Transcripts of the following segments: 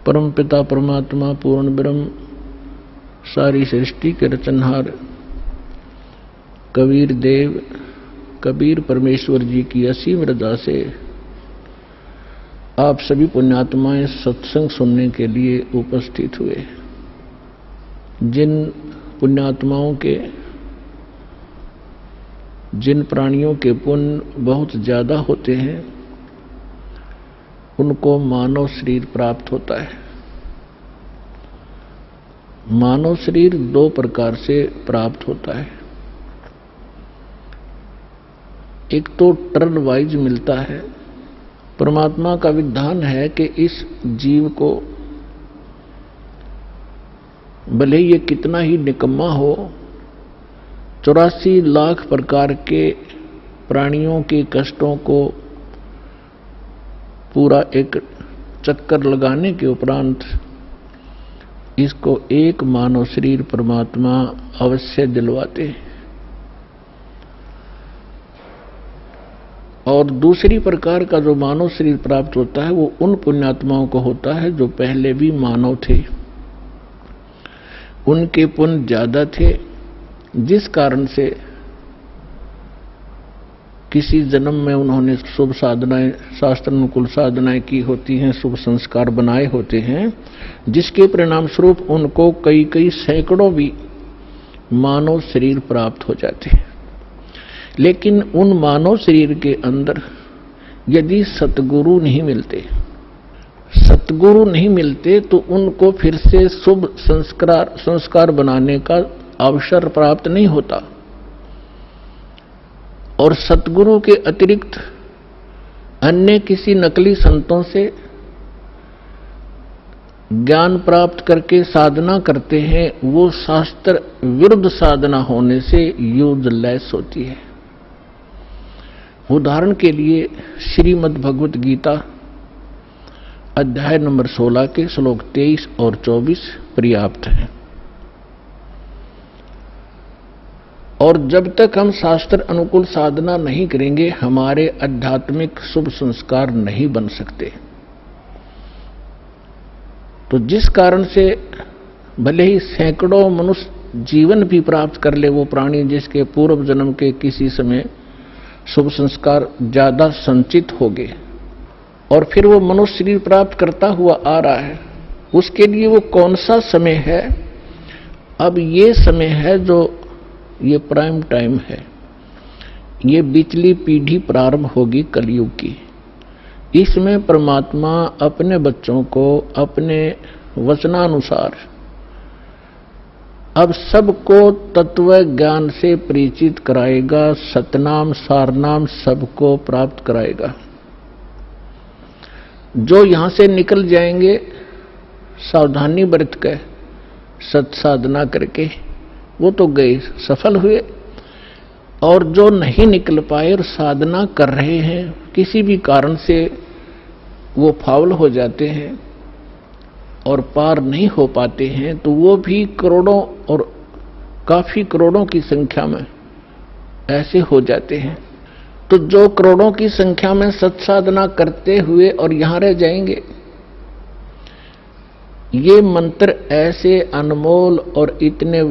परम पिता परमात्मा पूर्ण ब्रह्म सारी सृष्टि के रचनहार कबीर देव कबीर परमेश्वर जी की असीम रजा से आप सभी पुण्यात्माएं सत्संग सुनने के लिए उपस्थित हुए। जिन पुण्यात्माओं के जिन प्राणियों के पुण्य बहुत ज्यादा होते हैं उनको मानव शरीर प्राप्त होता है। मानव शरीर दो प्रकार से प्राप्त होता है। एक तो टर्न वाइज मिलता है। परमात्मा का विधान है कि इस जीव को भले ये कितना ही निकम्मा हो, 84 लाख प्रकार के प्राणियों के कष्टों को पूरा एक चक्कर लगाने के उपरांत इसको एक मानव शरीर परमात्मा अवश्य दिलवाते हैं। और दूसरी प्रकार का जो मानव शरीर प्राप्त होता है वो उन पुण्यात्माओं को होता है जो पहले भी मानव थे, उनके पुण्य ज्यादा थे, जिस कारण से किसी जन्म में उन्होंने शुभ साधनाएं, शास्त्र अनुकूल साधनाएं की होती हैं, शुभ संस्कार बनाए होते हैं, जिसके परिणाम स्वरूप उनको कई कई सैकड़ों भी मानव शरीर प्राप्त हो जाते हैं। लेकिन उन मानव शरीर के अंदर यदि सतगुरु नहीं मिलते तो उनको फिर से शुभ संस्कार बनाने का अवसर प्राप्त नहीं होता। और सतगुरु के अतिरिक्त अन्य किसी नकली संतों से ज्ञान प्राप्त करके साधना करते हैं, वो शास्त्र विरुद्ध साधना होने से यूजलेस होती है। उदाहरण के लिए श्रीमद् भगवत गीता अध्याय नंबर 16 के श्लोक 23 और 24 पर्याप्त हैं। और जब तक हम शास्त्र अनुकूल साधना नहीं करेंगे हमारे आध्यात्मिक शुभ संस्कार नहीं बन सकते। तो जिस कारण से भले ही सैकड़ों मनुष्य जीवन भी प्राप्त कर ले वो प्राणी जिसके पूर्व जन्म के किसी समय शुभ संस्कार ज्यादा संचित हो गए और फिर वो मनुष्य शरीर प्राप्त करता हुआ आ रहा है, उसके लिए वो कौन सा समय है? अब ये समय है जो ये प्राइम टाइम है, ये बिचली पीढ़ी प्रारंभ होगी कलयुग की। इसमें परमात्मा अपने बच्चों को अपने वचनानुसार अब सबको तत्व ज्ञान से परिचित कराएगा, सतनाम सारनाम सबको प्राप्त कराएगा। जो यहां से निकल जाएंगे सावधानी बरत कर सत साधना करके वो तो गए, सफल हुए। और जो नहीं निकल पाए और साधना कर रहे हैं किसी भी कारण से वो फाउल हो जाते हैं और पार नहीं हो पाते हैं, तो वो भी करोड़ों और काफी करोड़ों की संख्या में ऐसे हो जाते हैं। तो जो करोड़ों की संख्या में सत्साधना करते हुए और यहां रह जाएंगे, ये मंत्र ऐसे अनमोल और इतने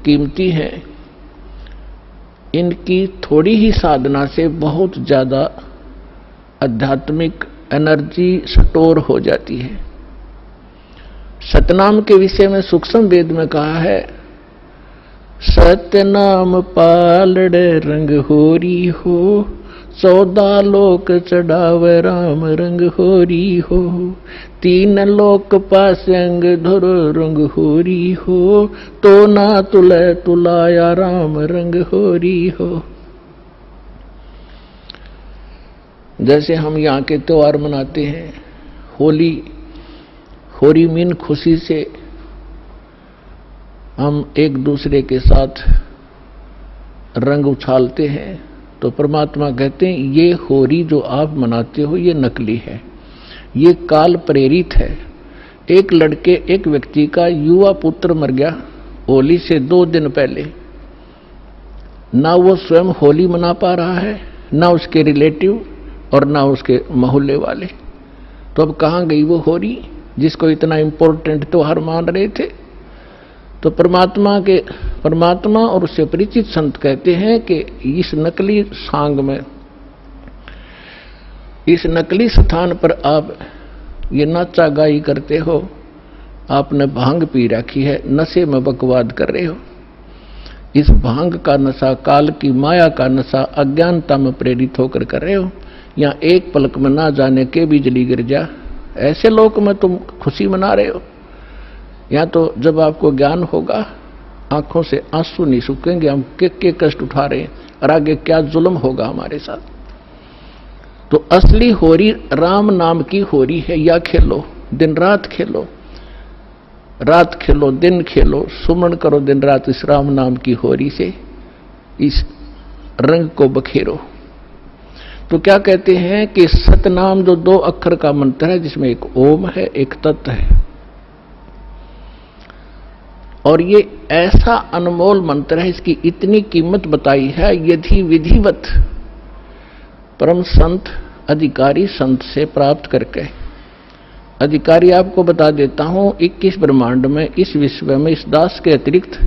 कीमती हैं, इनकी थोड़ी ही साधना से बहुत ज्यादा आध्यात्मिक एनर्जी स्टोर हो जाती है। सतनाम के विषय में सूक्ष्म वेद में कहा है, सतनाम पालड़े रंग होरी हो, 14 लोक चढ़ावे राम रंग होरी हो, 3 लोक पास अंग धुर रंग होरी हो, तो ना तुले तुलाया राम रंग होरी हो। जैसे हम यहाँ के त्योहार मनाते हैं, होली मीन खुशी से हम एक दूसरे के साथ रंग उछालते हैं, तो परमात्मा कहते हैं ये होली जो आप मनाते हो ये नकली है, ये काल प्रेरित है। एक व्यक्ति का युवा पुत्र मर गया होली से 2 दिन पहले, ना वो स्वयं होली मना पा रहा है, ना उसके रिलेटिव और ना उसके मोहल्ले वाले। तो अब कहाँ गई वो होली? जिसको इतना इंपॉर्टेंट त्योहार मान रहे थे। तो परमात्मा और उससे परिचित संत कहते हैं कि इस नकली सांग में, इस नकली स्थान पर आप ये नाचा गाई करते हो, आपने भांग पी रखी है, नशे में बकवाद कर रहे हो। इस भांग का नशा, काल की माया का नशा अज्ञानता में प्रेरित होकर कर रहे हो। यहाँ एक पलक में ना जाने के बिजली गिर जा, ऐसे लोक में तुम खुशी मना रहे हो। या तो जब आपको ज्ञान होगा, आंखों से आंसू नहीं सूखेंगे, हम के कष्ट उठा रहे हैं और आगे क्या जुल्म होगा हमारे साथ। तो असली होरी राम नाम की होरी है। या खेलो, दिन रात खेलो, रात खेलो दिन खेलो, सुमन करो दिन रात इस राम नाम की होरी से, इस रंग को बखेरो। तो क्या कहते हैं कि सतनाम जो 2 अक्षर का मंत्र है, जिसमें एक ओम है, एक तत् है, और ये ऐसा अनमोल मंत्र है, इसकी इतनी कीमत बताई है। यदि विधिवत परम संत अधिकारी संत से प्राप्त करके, अधिकारी आपको बता देता हूं, 21 ब्रह्मांड में, इस विश्व में, इस दास के अतिरिक्त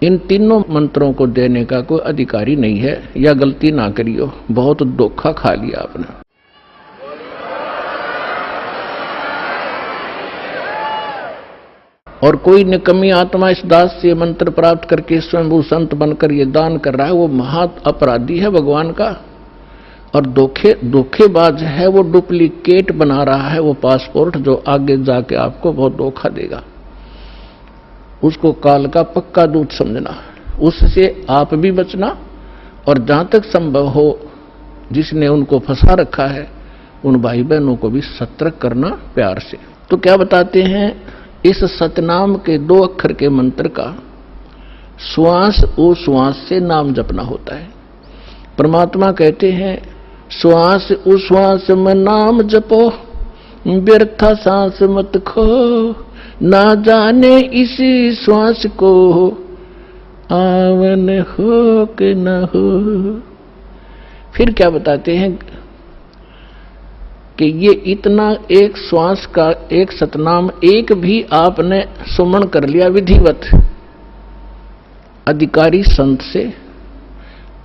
इन तीनों मंत्रों को देने का कोई अधिकारी नहीं है। या गलती ना करियो, बहुत धोखा खा लिया आपने। और कोई निकम्मी आत्मा इस दास से मंत्र प्राप्त करके स्वयं संत बनकर ये दान कर रहा है, वो महा अपराधी है भगवान का, और धोखेबाज है, वो डुप्लीकेट बना रहा है, वो पासपोर्ट जो आगे जाके आपको बहुत धोखा देगा। उसको काल का पक्का दूत समझना, उससे आप भी बचना, और जहां तक संभव हो जिसने उनको फंसा रखा है उन भाई बहनों को भी सतर्क करना प्यार से। तो क्या बताते हैं, इस सतनाम के 2 अक्षर के मंत्र का श्वास उश्वास से नाम जपना होता है। परमात्मा कहते हैं, श्वास उश्वास में नाम जपो, व्यर्था सांस मत खो, ना जाने इसी श्वास को आवन हो कि न हो। फिर क्या बताते हैं कि ये इतना एक श्वास का एक सतनाम एक भी आपने सुमन कर लिया विधिवत अधिकारी संत से,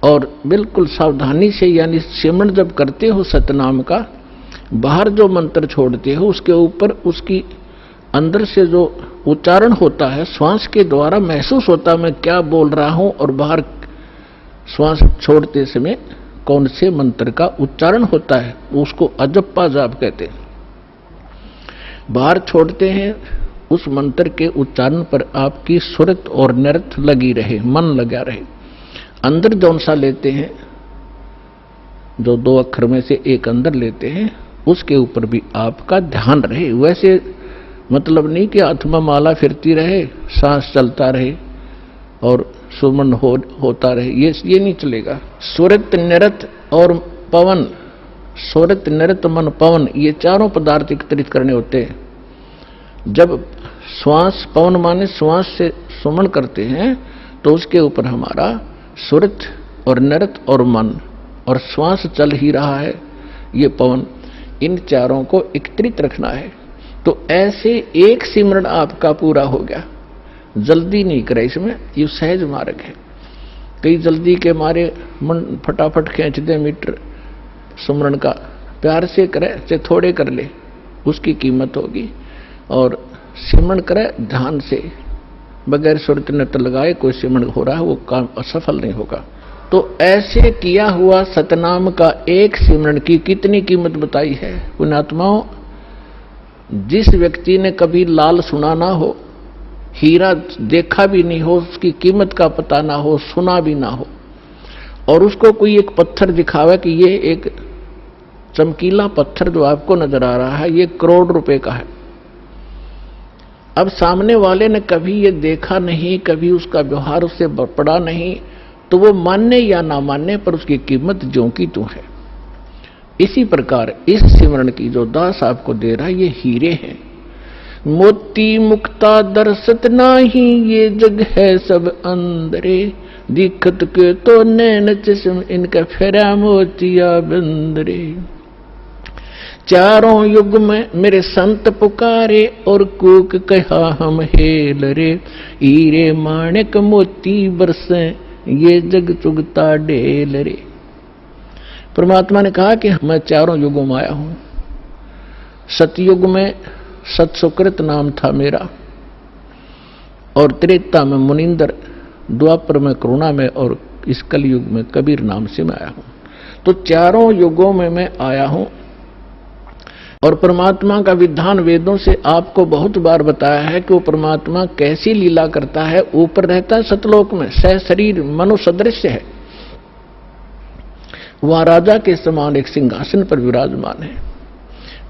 और बिल्कुल सावधानी से, यानी सिमरन जब करते हो सतनाम का, बाहर जो मंत्र छोड़ते हो उसके ऊपर उसकी अंदर से जो उच्चारण होता है, श्वास के द्वारा महसूस होता है मैं क्या बोल रहा हूं, और बाहर श्वास छोड़ते समय कौन से मंत्र का उच्चारण होता है, उसको अजप्पा जाप कहते हैं। बाहर छोड़ते हैं, उस मंत्र के उच्चारण पर आपकी सुरत और नृत लगी रहे, मन लगा रहे। अंदर जौन सा लेते हैं, जो 2 अक्षर में से एक अंदर लेते हैं, उसके ऊपर भी आपका ध्यान रहे। वैसे मतलब नहीं कि हाथ में माला फिरती रहे, सांस चलता रहे और सुमन होता रहे, ये नहीं चलेगा। सुरत नृत और पवन, सुरत नृत मन पवन, ये चारों पदार्थ एकत्रित करने होते हैं। जब श्वास, पवन माने श्वास से सुमन करते हैं, तो उसके ऊपर हमारा सुरत और नृत और मन और श्वास चल ही रहा है, ये पवन, इन चारों को एकत्रित रखना है। तो ऐसे एक सिमरन आपका पूरा हो गया। जल्दी नहीं करे इसमें, ये सहज मार्ग है। कई जल्दी के मारे मन फटाफट खींच दे मीटर सुमरन का, प्यार से करे चाहे थोड़े कर ले, उसकी कीमत होगी। और सिमरन करे ध्यान से, बगैर सुरत नृत लगाए कोई सिमरन हो रहा है, वो काम असफल नहीं होगा। तो ऐसे किया हुआ सतनाम का एक सिमरन की कितनी कीमत बताई है पुण्यात्माओं। जिस व्यक्ति ने कभी लाल सुना ना हो, हीरा देखा भी नहीं हो, उसकी कीमत का पता ना हो, सुना भी ना हो, और उसको कोई एक पत्थर दिखावे कि ये एक चमकीला पत्थर जो आपको नजर आ रहा है, ये करोड़ रुपए का है। अब सामने वाले ने कभी ये देखा नहीं, कभी उसका व्यवहार उससे पड़ा नहीं, तो वो मानने या ना मानने पर उसकी कीमत ज्यों की त्यों है। इसी प्रकार इस सिमरन की जो दास आपको दे रहा है, ये हीरे हैं। मोती मुक्ता दरसत नाही, ये जग है सब अंदरे, दिखत के तो नैन चश्म इनका फेरा मोतिया बंदरे। चारों युग में मेरे संत पुकारे और कूक कहा हम हेल रे, हीरे माणिक मोती बरसे ये जग चुगता ढेल रे। परमात्मा ने कहा कि मैं चारों युगों में आया हूं। सतयुग में सतसुकृत नाम था मेरा, और त्रेता में मुनिंदर, द्वापर में करुणा में, और इस कलयुग में कबीर नाम से मैं आया हूं। तो चारों युगों में मैं आया हूं। और परमात्मा का विधान वेदों से आपको बहुत बार बताया है कि वो परमात्मा कैसी लीला करता है। ऊपर रहता है सतलोक में, सह शरीर मनुष्य सदृश्य है, वहां राजा के समान एक सिंहासन पर विराजमान है।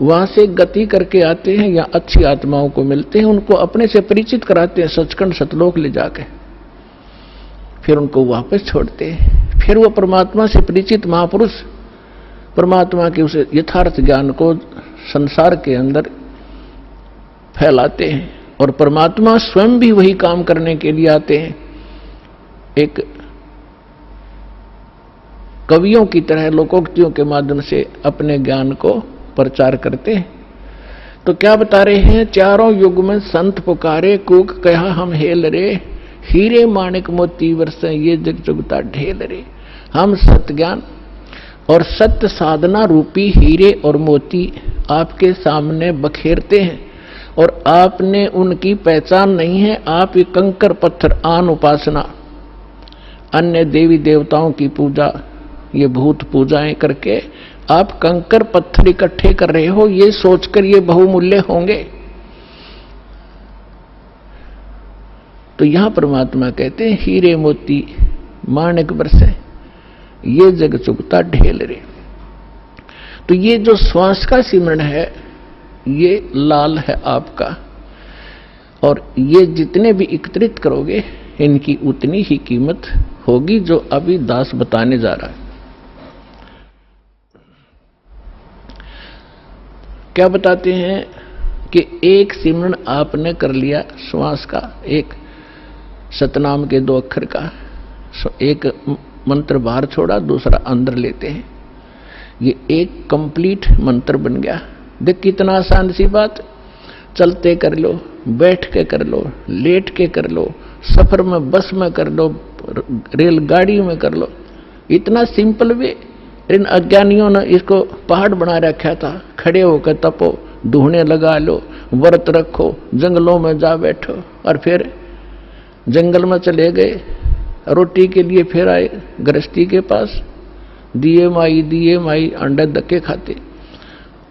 वहां से गति करके आते हैं या अच्छी आत्माओं को मिलते हैं, उनको अपने से परिचित कराते हैं सचखंड सतलोक ले जाके, फिर उनको वापस छोड़ते हैं। फिर वो परमात्मा से परिचित महापुरुष परमात्मा के उस यथार्थ ज्ञान को संसार के अंदर फैलाते हैं, और परमात्मा स्वयं भी वही काम करने के लिए आते हैं। एक कवियों की तरह लोकोक्तियों के माध्यम से अपने ज्ञान को प्रचार करते हैं। तो क्या बता रहे हैं? चारों युग में संत पुकारे कूक कहा हम हेल रे, हीरे माणिक मोती बरसे ये जग चुगता ढेल रे। हम सत्य ज्ञान और सत्य साधना रूपी हीरे और मोती आपके सामने बखेरते हैं, और आपने उनकी पहचान नहीं है। आप ये कंकर पत्थर आन उपासना, अन्य देवी देवताओं की पूजा, ये भूत पूजाएं करके आप कंकर पत्थर इकट्ठे कर रहे हो, ये सोचकर ये बहुमूल्य होंगे। तो यहां परमात्मा कहते हैं हीरे मोती माणिक बरसे ये जग चुगता ढेल रे। तो ये जो श्वास का सिमरण है ये लाल है आपका, और ये जितने भी एकत्रित करोगे इनकी उतनी ही कीमत होगी, जो अभी दास बताने जा रहा है। क्या बताते हैं कि एक सिमरण आपने कर लिया श्वास का, एक सतनाम के 2 अक्षर का, एक मंत्र बाहर छोड़ा, दूसरा अंदर लेते हैं, ये एक कंप्लीट मंत्र बन गया। देख कितना आसान सी बात, चलते कर लो, बैठ के कर लो, लेट के कर लो, सफर में बस में कर लो, रेलगाड़ी में कर लो, इतना सिंपल वे। इन अज्ञानियों ने इसको पहाड़ बना रखा था। खड़े होकर तपो, धूने लगा लो, व्रत रखो, जंगलों में जा बैठो, और फिर जंगल में चले गए, रोटी के लिए फिर आए गृहस्थी के पास, दिए माई अंडे धक्के खाते।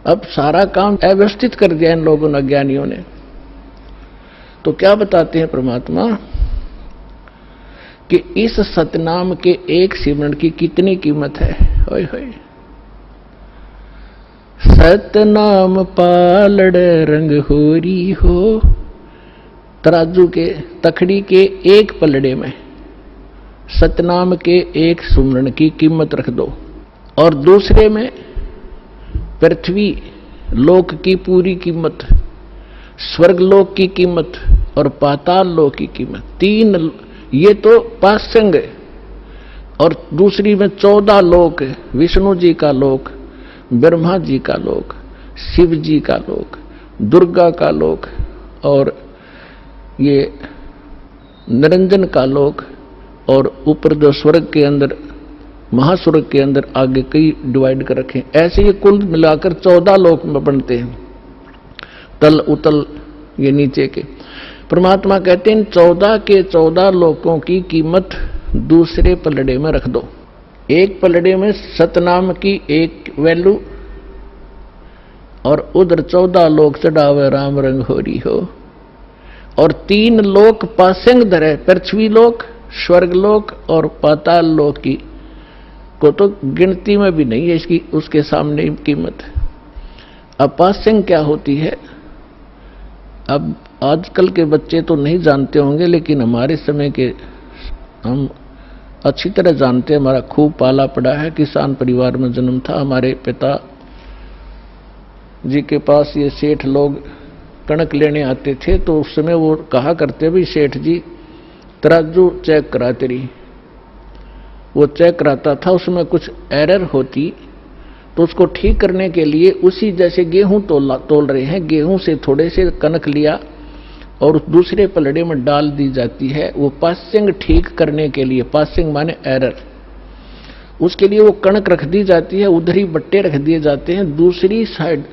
अब सारा काम अव्यवस्थित कर दिया इन लोगों ने, अज्ञानियों ने। तो क्या बताते हैं परमात्मा कि इस सतनाम के एक सिमरण की कितनी कीमत है। होय होय, सतनाम पालड़ रंग होरी हो। तराजू के तखड़ी के एक पलड़े में सतनाम के एक सुमरण की कीमत रख दो, और दूसरे में पृथ्वी लोक की पूरी कीमत, स्वर्ग लोक की कीमत और पाताल लोक की कीमत। 3 ये तो पासंग है, और दूसरी में 14 लोक, विष्णु जी का लोक, ब्रह्मा जी का लोक, शिव जी का लोक, दुर्गा का लोक, और ये निरंजन का लोक, और ऊपर जो स्वर्ग के अंदर, महास्वर्ग के अंदर आगे कई डिवाइड कर रखे। ऐसे ये कुल मिलाकर 14 लोक में बनते हैं, तल उतल ये नीचे के। परमात्मा कहते हैं 14 के 14 लोकों की कीमत दूसरे पलड़े में रख दो। एक पलड़े में सतनाम की एक वैल्यू, और उधर 14 लोक चढ़ावे राम रंग होरी हो, और 3 लोक पासंग धरे, पृथ्वी लोक, स्वर्ग लोक और पाताल लोक की को तो गिनती में भी नहीं है इसकी, उसके सामने कीमत। अब पासंग क्या होती है? अब आजकल के बच्चे तो नहीं जानते होंगे, लेकिन हमारे समय के हम अच्छी तरह जानते हैं। हमारा खूब पाला पड़ा है, किसान परिवार में जन्म था। हमारे पिता जी के पास ये सेठ लोग कणक लेने आते थे, तो उस समय वो कहा करते भी सेठ जी तराजू चेक करा तेरी। वो चेक कराता था, उसमें कुछ एरर होती तो उसको ठीक करने के लिए उसी जैसे गेहूं तोल रहे हैं, गेहूं से थोड़े से कनक लिया और उस दूसरे पलड़े में डाल दी जाती है। वो पासिंग ठीक करने के लिए, पासिंग माने एरर, उसके लिए वो कणक रख दी जाती है, उधर ही बट्टे रख दिए जाते हैं, दूसरी साइड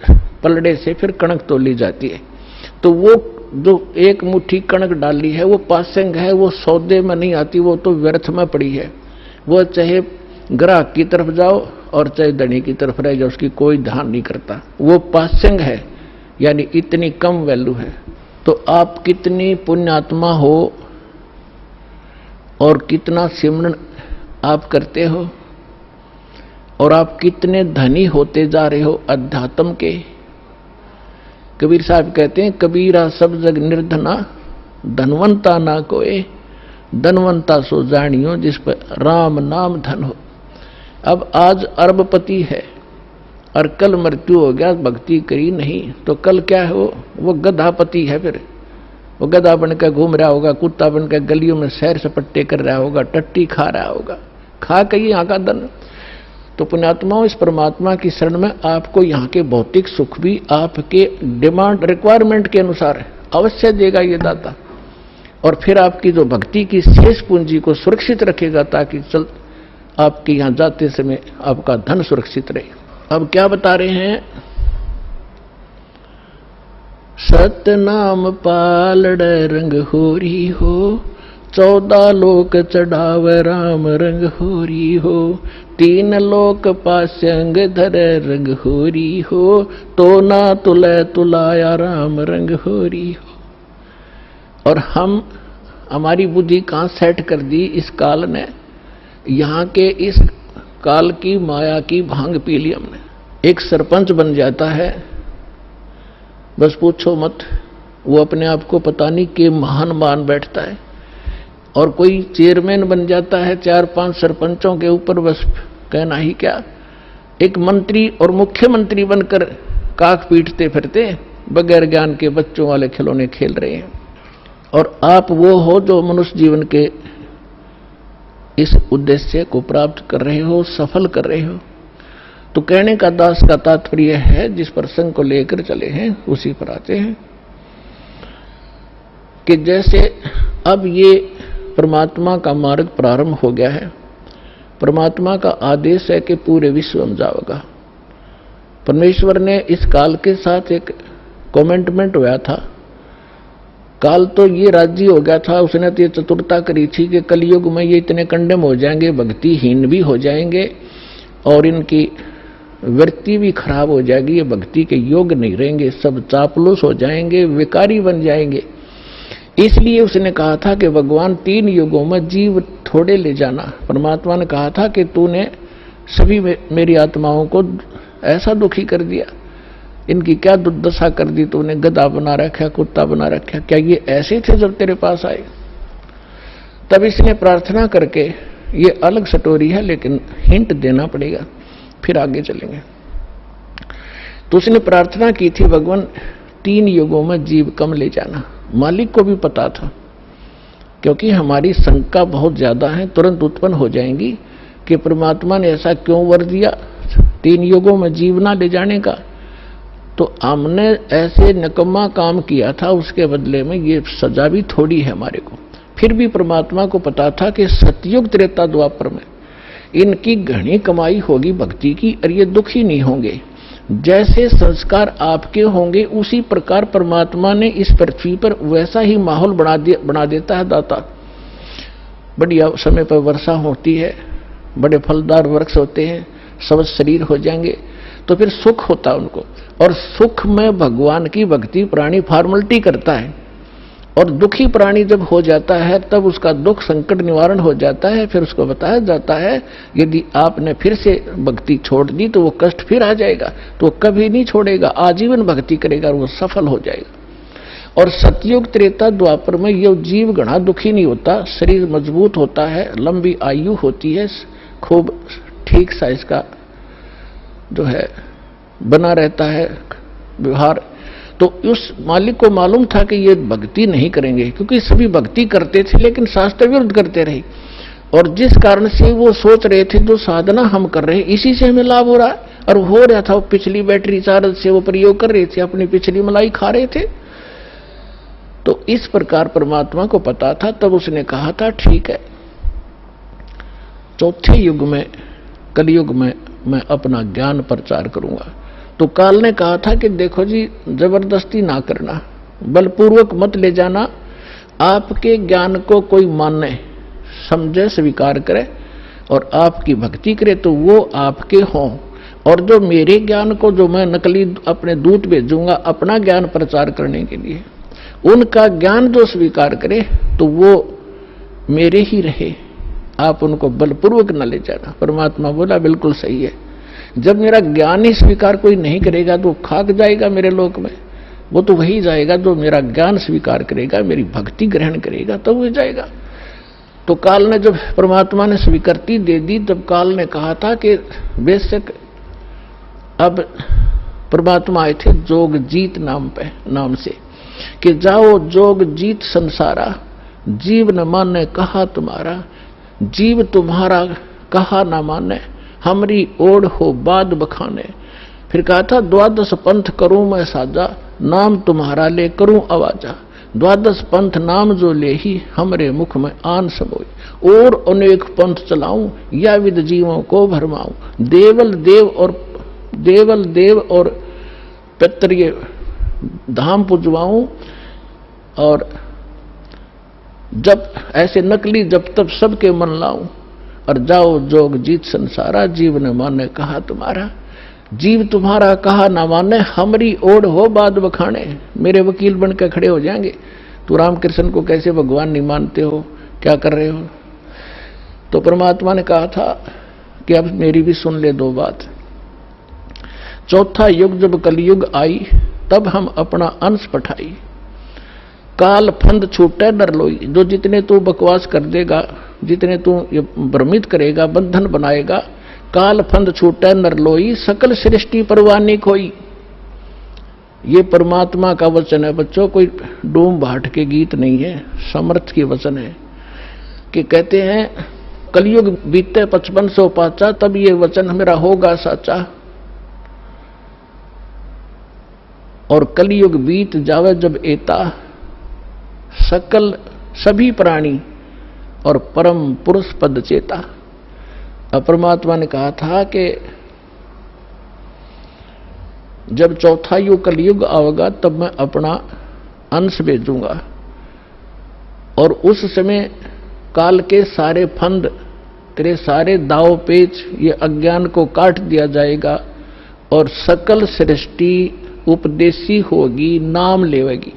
पलड़े से फिर कणक तोली जाती है। तो वो जो एक मुट्ठी कणक डाली है वो पासिंग है, वो सौदे में नहीं आती, वो तो व्यर्थ में पड़ी है। वो चाहे ग्राहक की तरफ जाओ और चाहे धनी की तरफ रह जाओ, उसकी कोई ध्यान नहीं करता, वो पासिंग है, यानी इतनी कम वैल्यू है। तो आप कितनी पुण्यात्मा हो और कितना सिमरन आप करते हो और आप कितने धनी होते जा रहे हो अध्यात्म के। कबीर साहब कहते हैं, कबीरा सब जग निर्धना, धनवंता ना कोई, धनवंता सो जानियो जिस पर राम नाम धन हो। अब आज अरबपति है और कल मृत्यु हो गया, भक्ति करी नहीं, तो कल क्या है, वो गधापति है। फिर वो गधा बनकर घूम रहा होगा, कुत्ता बनकर गलियों में सैर सपट्टे कर रहा होगा, टट्टी खा रहा होगा, खा के यहाँ का धन। तो पुण्यात्माओं, इस परमात्मा की शरण में आपको यहाँ के भौतिक सुख भी आपके डिमांड रिक्वायरमेंट के अनुसार अवश्य देगा ये दाता, और फिर आपकी जो भक्ति की शेष पूंजी को सुरक्षित रखेगा, ताकि चल आपके यहाँ जाते समय आपका धन सुरक्षित रहे। अब क्या बता रहे हैं, सतनाम पालड़ रंग होरी हो, 14 लोक चढ़ाव राम रंग होरी हो, 3 लोक पास्यंग धर रंग होरी हो, तो ना तुले तुलाया राम रंग होरी हो। और हमारी बुद्धि कहाँ सेट कर दी इस काल ने, यहाँ के इस काल की माया की भांग पी ली हमने। एक सरपंच बन जाता है, बस पूछो मत, वो अपने आप को पता नहीं कि महान मान बैठता है। और कोई चेयरमैन बन जाता है 4-5 सरपंचों के ऊपर, बस कहना ही क्या। एक मंत्री और मुख्यमंत्री बनकर काक पीटते फिरते, बगैर ज्ञान के बच्चों वाले खिलौने खेल रहे हैं। और आप वो हो जो मनुष्य जीवन के इस उद्देश्य को प्राप्त कर रहे हो, सफल कर रहे हो। तो कहने का दास का तात्पर्य है, जिस प्रसंग को लेकर चले हैं उसी पर आते हैं कि जैसे अब ये परमात्मा का मार्ग प्रारंभ हो गया है, परमात्मा का आदेश है कि पूरे विश्व में जाओगा। परमेश्वर ने इस काल के साथ एक कमेंटमेंट हुआ था। काल तो ये राजी हो गया था, उसने तो ये चतुरता करी थी कि कलयुग में ये इतने कंडम हो जाएंगे, भक्तिहीन भी हो जाएंगे और इनकी वृत्ति भी खराब हो जाएगी, ये भक्ति के योग्य नहीं रहेंगे, सब चापलूस हो जाएंगे, विकारी बन जाएंगे। इसलिए उसने कहा था कि भगवान 3 युगों में जीव थोड़े ले जाना। परमात्मा ने कहा था कि तूने सभी मेरी आत्माओं को ऐसा दुखी कर दिया, इनकी क्या दुर्दशा कर दी तूने, गधा बना रखा, कुत्ता बना रखा, क्या ये ऐसे थे जब तेरे पास आए? तब इसने प्रार्थना करके, ये अलग स्टोरी है लेकिन हिंट देना पड़ेगा, फिर आगे चलेंगे। तो उसने प्रार्थना की थी, भगवान 3 युगों में जीव कम ले जाना। मालिक को भी पता था, क्योंकि हमारी शंका बहुत ज्यादा है, तुरंत उत्पन्न हो जाएंगी कि परमात्मा ने ऐसा क्यों वर दिया 3 युगों में जीव ना ले जाने का। तो हमने ऐसे निकम्मा काम किया था, उसके बदले में ये सजा भी थोड़ी है हमारे को। फिर भी परमात्मा को पता था कि सतयुग त्रेता द्वापर में इनकी घनी कमाई होगी भक्ति की, और ये दुखी नहीं होंगे। जैसे संस्कार आपके होंगे उसी प्रकार परमात्मा ने इस पृथ्वी पर वैसा ही माहौल बना देता है दाता। बढ़िया समय पर वर्षा होती है, बड़े फलदार वृक्ष होते हैं, सब शरीर हो जाएंगे, तो फिर सुख होता है उनको। और सुख में भगवान की भक्ति प्राणी फॉर्मेलिटी करता है, और दुखी प्राणी जब हो जाता है तब उसका दुख संकट निवारण हो जाता है। फिर उसको बताया जाता है यदि आपने फिर से भक्ति छोड़ दी तो वो कष्ट फिर आ जाएगा, तो कभी नहीं छोड़ेगा, आजीवन भक्ति करेगा और वो सफल हो जाएगा। और सतयुग त्रेता द्वापर में ये जीव घना दुखी नहीं होता, शरीर मजबूत होता है, लंबी आयु होती है, खूब ठीक सा इसका जो है बना रहता है व्यवहार। तो उस मालिक को मालूम था कि ये भक्ति नहीं करेंगे, क्योंकि सभी भक्ति करते थे लेकिन शास्त्र विरुद्ध करते रहे। और जिस कारण से वो सोच रहे थे जो साधना हम कर रहे हैं इसी से हमें लाभ हो रहा है, और हो रहा था, वो पिछली बैटरी चार्ज से वो प्रयोग कर रहे थे, अपनी पिछली मलाई खा रहे थे। तो इस प्रकार परमात्मा को पता था, तब उसने कहा था ठीक है, चौथे युग में, कलयुग में मैं अपना ज्ञान प्रचार करूंगा। तो काल ने कहा था कि देखो जी, जबरदस्ती ना करना, बलपूर्वक मत ले जाना, आपके ज्ञान को कोई माने, समझे, स्वीकार करे और आपकी भक्ति करे तो वो आपके हों, और जो मेरे ज्ञान को, जो मैं नकली अपने दूत भेजूंगा अपना ज्ञान प्रचार करने के लिए, उनका ज्ञान जो स्वीकार करे तो वो मेरे ही रहे, आप उनको बलपूर्वक न ले जाना। परमात्मा बोला बिल्कुल सही है, जब मेरा ज्ञान ही स्वीकार कोई नहीं करेगा तो खाक जाएगा मेरे लोक में, वो तो वही जाएगा जो मेरा ज्ञान स्वीकार करेगा, मेरी भक्ति ग्रहण करेगा, तो वो जाएगा। तो काल ने, जब परमात्मा ने स्वीकृति दे दी, तब काल ने कहा था कि बेशक, अब परमात्मा आए थे जोग जीत नाम से, कि जाओ जोग जीत संसारा, जीव न माने कहा तुम्हारा, जीव तुम्हारा कहा न माने, हमरी ओढ़ हो बाद बखाने। फिर कहा था द्वादश पंथ करूं मैं साजा, नाम तुम्हारा ले करूं आवाजा, द्वादश पंथ नाम जो ले ही हमरे मुख में आन समोई, और अनेक पंथ चलाऊं या विद जीवों को भरमाऊं, देवल देव और पितृ धाम पुजवाऊं, और जब ऐसे नकली जब तब सबके मन लाऊं, और जाओ जोग जीत संसारा, जीव न माने कहा तुम्हारा, जीव तुम्हारा कहा ना माने, हमरी ओढ़ हो बाद बखाने। मेरे वकील बन के खड़े हो जाएंगे, तू रामकृष्ण को कैसे भगवान नहीं मानते हो, क्या कर रहे हो। तो परमात्मा ने कहा था कि अब मेरी भी सुन ले दो बात। चौथा युग जब कलयुग आई, तब हम अपना अंश पठाई, काल फंद छूटे डर लोई। जो जितने तू बकवास कर देगा, जितने तू भ्रमित करेगा, बंधन बनाएगा, काल फंद छूटे नर लोई, सकल सृष्टि परवानी खोई। ये परमात्मा का वचन है बच्चों, कोई डूम भाट के गीत नहीं है, समर्थ के वचन है। कि कहते हैं कलयुग बीते 5500 पाचा, तब ये वचन मेरा होगा साचा, और कलयुग बीत जावे जब एता, सकल सभी प्राणी और परम पुरुष पद चेता। परमात्मा ने कहा था कि जब चौथा युग कलयुग आएगा तब मैं अपना अंश भेजूंगा, और उस समय काल के सारे फंद, तेरे सारे दाव पेच, ये अज्ञान को काट दिया जाएगा, और सकल सृष्टि उपदेशी होगी, नाम लेवेगी।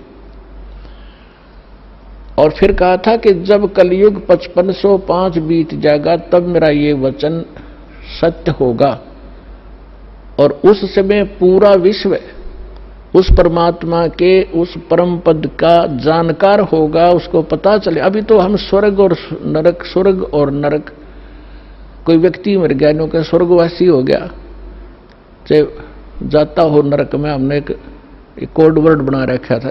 और फिर कहा था कि जब कलयुग 5505 बीत जाएगा तब मेरा ये वचन सत्य होगा, और उस समय पूरा विश्व उस परमात्मा के उस परम पद का जानकार होगा, उसको पता चले। अभी तो हम स्वर्ग और नरक, स्वर्ग और नरक, कोई व्यक्ति मर गया, नो के स्वर्गवासी हो गया, चाहे जाता हो नरक में, हमने एक कोड वर्ड बना रखा था।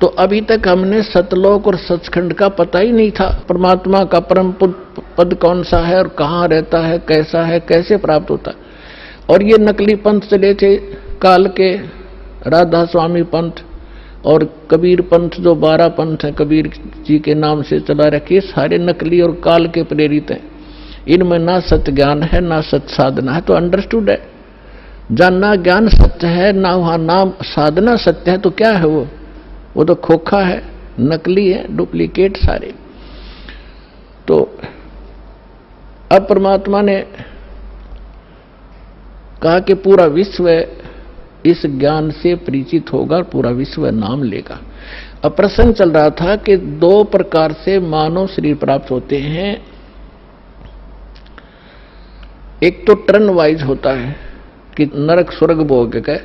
तो अभी तक हमने सतलोक और सचखंड का पता ही नहीं था, परमात्मा का परम पद कौन सा है और कहाँ रहता है, कैसा है, कैसे प्राप्त होता है। और ये नकली पंथ चले थे काल के, राधा स्वामी पंथ और कबीर पंथ, जो 12 पंथ हैं कबीर जी के नाम से चला रखे, सारे नकली और काल के प्रेरित हैं। इनमें ना सत्य ज्ञान है, ना सत्य साधना है। तो अंडरस्टूड है, जानना ज्ञान सत्य है, ना वहां नाम साधना सत्य है, तो क्या है वो तो खोखा है, नकली है, डुप्लीकेट सारे। तो अब परमात्मा ने कहा कि पूरा विश्व इस ज्ञान से परिचित होगा, पूरा विश्व नाम लेगा। अब प्रसंग चल रहा था कि 2 प्रकार से मानव शरीर प्राप्त होते हैं। एक तो टर्न वाइज होता है कि नरक स्वर्ग भोग के,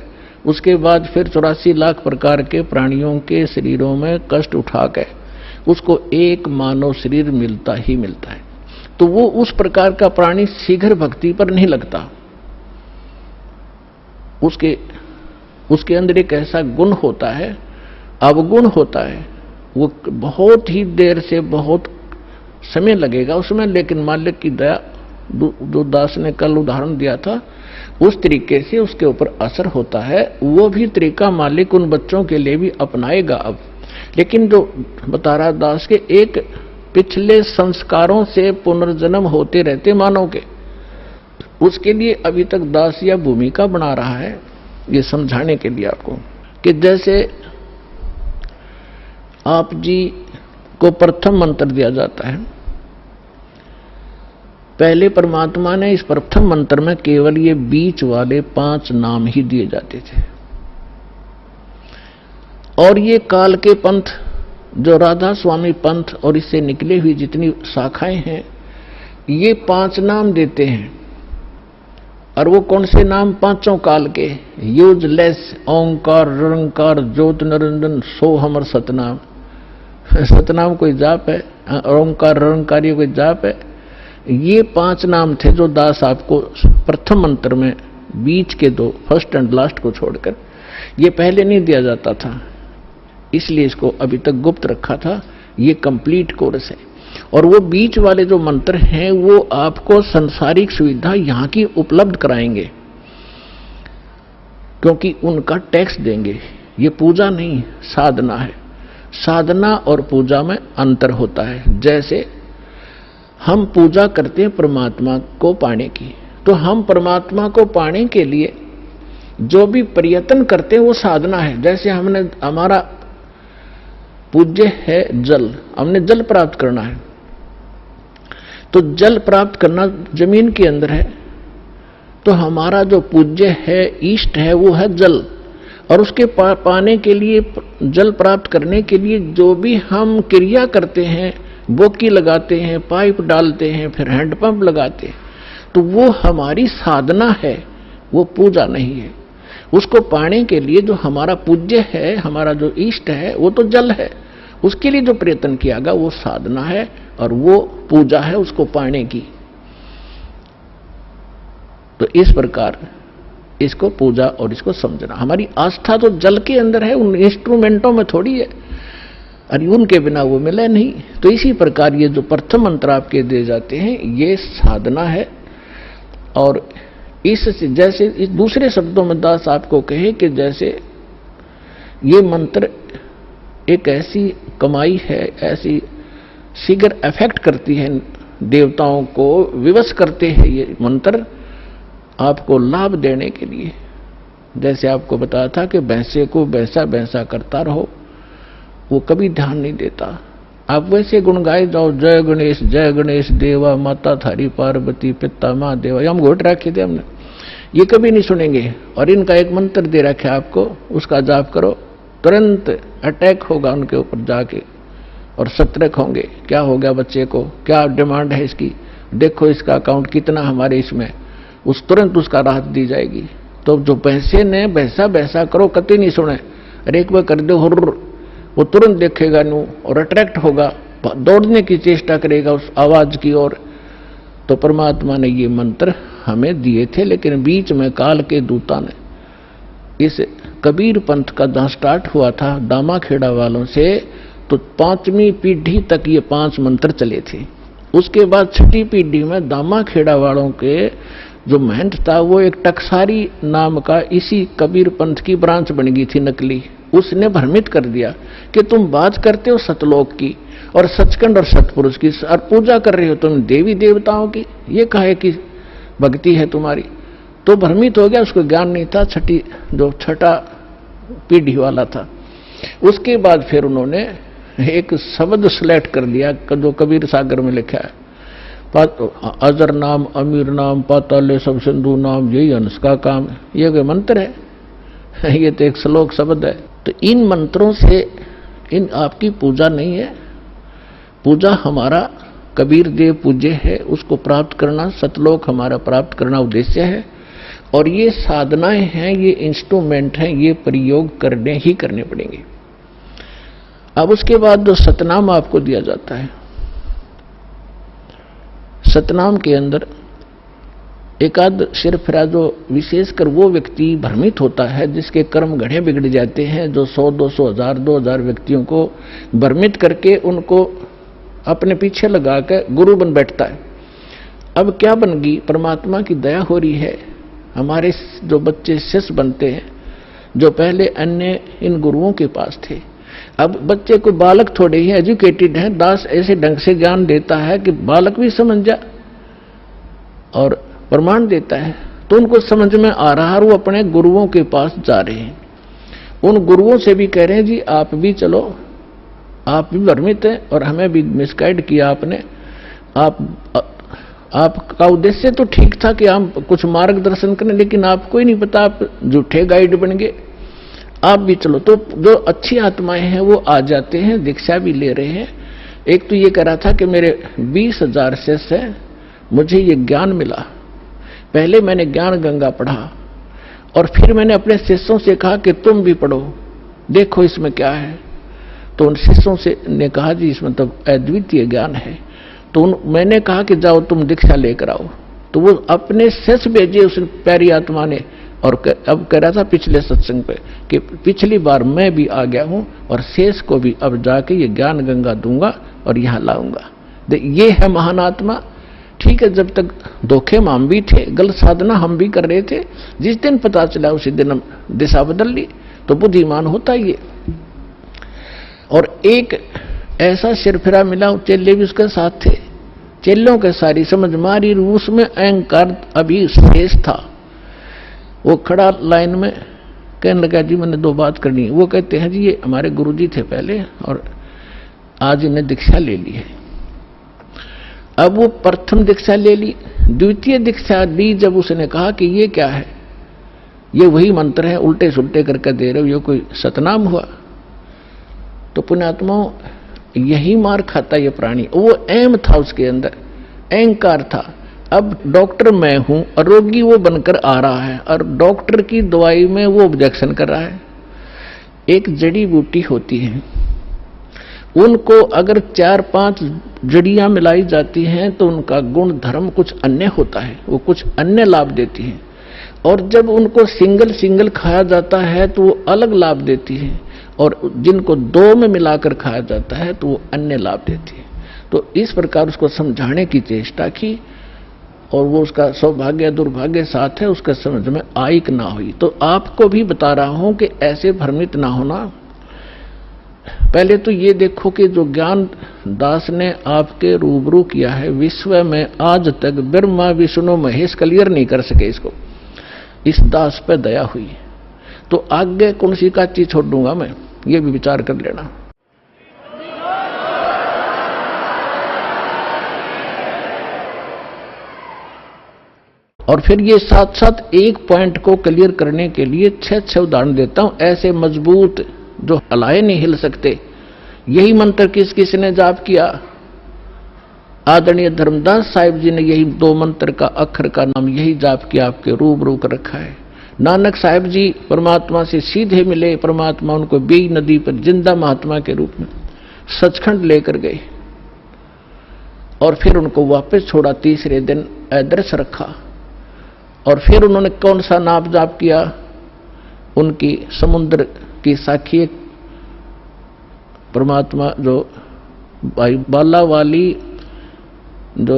उसके बाद फिर 84 लाख प्रकार के प्राणियों के शरीरों में कष्ट उठा के उसको एक मानव शरीर मिलता ही मिलता है। तो वो उस प्रकार का प्राणी शीघ्र भक्ति पर नहीं लगता। उसके अंदर एक ऐसा गुण होता है, अवगुण होता है, वो बहुत ही देर से, बहुत समय लगेगा उसमें, लेकिन मालिक की दया जो दास ने कल उदाहरण दिया था, उस तरीके से उसके ऊपर असर होता है। वो भी तरीका मालिक उन बच्चों के लिए भी अपनाएगा अब। लेकिन जो बता रहा दास के एक पिछले संस्कारों से पुनर्जन्म होते रहते मानव के, उसके लिए अभी तक दास या भूमिका बना रहा है, ये समझाने के लिए आपको कि जैसे आप जी को प्रथम मंत्र दिया जाता है। पहले परमात्मा ने इस प्रथम मंत्र में केवल ये बीच वाले 5 नाम ही दिए जाते थे, और ये काल के पंथ जो राधा स्वामी पंथ और इससे निकले हुई जितनी शाखाएं हैं, ये 5 नाम देते हैं। और वो कौन से नाम? पांचों काल के, यूजलेस, ओंकार, निरंकार, ज्योत निरंजन, सो हमर सतनाम। सतनाम कोई जाप है? ओंकार निरंकार ये कोई जाप है? ये 5 नाम थे जो दास आपको प्रथम मंत्र में बीच के 2 फर्स्ट एंड लास्ट को छोड़कर, ये पहले नहीं दिया जाता था, इसलिए इसको अभी तक गुप्त रखा था। ये कंप्लीट कोर्स है। और वो बीच वाले जो मंत्र हैं वो आपको संसारिक सुविधा यहां की उपलब्ध कराएंगे, क्योंकि उनका टैक्स देंगे। ये पूजा नहीं, साधना है। साधना और पूजा में अंतर होता है। जैसे हम पूजा करते हैं परमात्मा को पाने की, तो हम परमात्मा को पाने के लिए जो भी प्रयत्न करते हैं वो साधना है। जैसे हमने, हमारा पूज्य है जल, हमने जल प्राप्त करना है, तो जल प्राप्त करना जमीन के अंदर है, तो हमारा जो पूज्य है, इष्ट है, वो है जल। और उसके पाने के लिए, जल प्राप्त करने के लिए जो भी हम क्रिया करते हैं, बोकी लगाते हैं, पाइप डालते हैं, फिर हैंडपंप लगाते हैं, तो वो हमारी साधना है, वो पूजा नहीं है। उसको पाने के लिए जो हमारा पूज्य है, हमारा जो इष्ट है, वो तो जल है, उसके लिए जो प्रयत्न किया गया वो साधना है और वो पूजा है उसको पाने की। तो इस प्रकार इसको पूजा और इसको समझना। हमारी आस्था तो जल के अंदर है, उन इंस्ट्रूमेंटों में थोड़ी है, और उनके बिना वो मिले नहीं। तो इसी प्रकार ये जो प्रथम मंत्र आपके दिए जाते हैं ये साधना है। और इस जैसे इस दूसरे शब्दों में दास आपको कहे कि जैसे ये मंत्र एक ऐसी कमाई है, ऐसी शीघ्र अफेक्ट करती है, देवताओं को विवश करते हैं ये मंत्र आपको लाभ देने के लिए। जैसे आपको बताया था कि भैंसे को भैंसा भैंसा करता रहो, वो कभी ध्यान नहीं देता। आप वैसे गुण गाए जाओ, जय गणेश देवा, माता थारी पार्वती, पिता माँ देवा, ये हम घोट रखे थे हमने, ये कभी नहीं सुनेंगे। और इनका एक मंत्र दे रखा है आपको, उसका जाप करो, तुरंत अटैक होगा उनके ऊपर जाके और सतर्क होंगे। क्या हो गया बच्चे को, क्या डिमांड है इसकी, देखो इसका अकाउंट कितना हमारे इसमें, उस तुरंत उसका राहत दी जाएगी। तो जो पैसे ने भैंसा भैंसा करो कति नहीं सुने, अरे एक बार कर दो हुर्र, वो तुरंत देखेगा नू और अट्रैक्ट होगा, दौड़ने की चेष्टा करेगा उस आवाज की ओर। तो परमात्मा ने ये मंत्र हमें दिए थे, लेकिन बीच में काल के दूता ने इस कबीर पंथ का जहां स्टार्ट हुआ था दामाखेड़ा वालों से, तो 5वीं पीढ़ी तक ये 5 मंत्र चले थे। उसके बाद 6ठी पीढ़ी में दामाखेड़ा वालों के जो महंत था वो एक टकसारी नाम का इसी कबीर पंथ की ब्रांच बन गई थी नकली। उसने भ्रमित कर दिया कि तुम बात करते हो सतलोक की और सचखंड और सतपुरुष की, और पूजा कर रहे हो तुम देवी देवताओं की, ये कहे कि भक्ति है तुम्हारी। तो भ्रमित हो गया, उसको ज्ञान नहीं था, छठा पीढ़ी वाला था। उसके बाद फिर उन्होंने एक शब्द सिलेक्ट कर दिया जो कबीर सागर में लिखा है, अजर नाम, अमीर नाम, पाताले सब सिंधु नाम, यही हंस का काम। ये कोई मंत्र है? ये तो एक श्लोक शब्द है। तो इन मंत्रों से इन आपकी पूजा नहीं है। पूजा हमारा कबीर देव पूज्य है, उसको प्राप्त करना, सतलोक हमारा प्राप्त करना उद्देश्य है। और ये साधनाएं हैं, ये इंस्ट्रूमेंट हैं, ये प्रयोग करने ही करने पड़ेंगे। अब उसके बाद जो सतनाम आपको दिया जाता है, सतनाम के अंदर एकाध सिरफिरा जो विशेषकर वो व्यक्ति भ्रमित होता है जिसके कर्म घड़े बिगड़ जाते हैं, जो 100, 200, 1000, 2000 व्यक्तियों को भ्रमित करके उनको अपने पीछे लगा कर गुरु बन बैठता है। अब क्या बन गई, परमात्मा की दया हो रही है। हमारे जो बच्चे शिष्य बनते हैं, जो पहले अन्य इन गुरुओं के पास थे, अब बच्चे को बालक थोड़े ही एजुकेटेड है, दास ऐसे ढंग से ज्ञान देता है कि बालक भी समझ जा और प्रमाण देता है, तो उनको समझ में आ रहा है, वो अपने गुरुओं के पास जा रहे हैं। उन गुरुओं से भी कह रहे हैं जी आप भी चलो, आप भी भ्रमित हैं और हमें भी मिसगाइड किया आपने। आपका उद्देश्य तो ठीक था कि हम कुछ मार्गदर्शन करें, लेकिन आपको ही नहीं पता, आप झूठे गाइड बन गए, आप भी चलो। तो जो अच्छी आत्माएं हैं वो आ जाते हैं, दीक्षा भी ले रहे हैं। एक तो ये कह रहा था कि मेरे 20,000 शिष्य हैं, मुझे ये ज्ञान मिला, पहले मैंने ज्ञान गंगा पढ़ा और फिर मैंने अपने शिष्यों से कहा कि तुम भी पढ़ो, देखो इसमें क्या है। तो उन शिष्यों से ने कहा जी इसमें तो अद्वितीय ज्ञान है। तो मैंने कहा कि जाओ तुम दीक्षा लेकर आओ। तो वो अपने शिष्य भेजे उस प्यारी आत्मा ने, और अब कह रहा था पिछले सत्संग पे कि पिछली बार मैं भी आ गया हूं और शेष को भी अब जाके ये ज्ञान गंगा दूंगा और यहां लाऊंगा। ये है महान आत्मा। ठीक है, जब तक धोखे में हम भी थे, गलत साधना हम भी कर रहे थे, जिस दिन पता चला उसी दिन हम दिशा बदल ली। तो बुद्धिमान होता ही है। और एक ऐसा सिरफिरा मिला, चेले भी उसके साथ थे, चेलों के सारी समझ मारी, रूस में अहंकार अभी शेष था। वो खड़ा लाइन में कहने लगा जी मैंने 2 बात करनी है। वो कहते हैं जी ये हमारे गुरुजी थे पहले और आज इन्हें दीक्षा ले ली है। अब वो प्रथम दीक्षा ले ली, द्वितीय दीक्षा ली जब उसने कहा कि ये क्या है, ये वही मंत्र है, उल्टे सुल्टे करके दे रहे हो, ये कोई सतनाम हुआ। तो पुण्यात्माओं यही मार खाता ये प्राणी। वो एम था उसके अंदर, अहंकार था। अब डॉक्टर मैं हूं और रोगी वो बनकर आ रहा है और डॉक्टर की दवाई में वो ऑब्जेक्शन कर रहा है। एक जड़ी बूटी होती है, उनको अगर 4-5 जड़ियां मिलाई जाती हैं तो उनका गुण धर्म कुछ अन्य होता है, वो कुछ अन्य लाभ देती है। और जब उनको सिंगल खाया जाता है तो वो अलग लाभ देती है, और जिनको 2 में मिलाकर खाया जाता है तो वो अन्य लाभ देती है। तो इस प्रकार उसको समझाने की चेष्टा की और वो उसका सौभाग्य दुर्भाग्य साथ है, उसका समझ में आई कि ना हुई। तो आपको भी बता रहा हूं कि ऐसे भ्रमित ना होना। पहले तो ये देखो कि जो ज्ञान दास ने आपके रूबरू किया है, विश्व में आज तक ब्रह्मा विष्णु महेश क्लियर नहीं कर सके इसको। इस दास पे दया हुई, तो आगे कौन सी का चीज छोड़ दूंगा मैं, ये भी विचार कर लेना। और फिर ये साथ साथ एक पॉइंट को क्लियर करने के लिए 6 उदाहरण देता हूं, ऐसे मजबूत जो हलाए नहीं हिल सकते। यही मंत्र किस किस ने जाप किया? आदरणीय धर्मदास साहिब जी ने यही 2 मंत्र का अक्षर का नाम यही जाप किया, आपके रूबरू कर रखा है। नानक साहिब जी परमात्मा से सीधे मिले, परमात्मा उनको बेई नदी पर जिंदा महात्मा के रूप में सचखंड लेकर गए और फिर उनको वापस छोड़ा। तीसरे दिन अदृश्य रखा और फिर उन्होंने कौन सा नाप जाप किया? उनकी समुद्र की साखी परमात्मा जो बाला वाली जो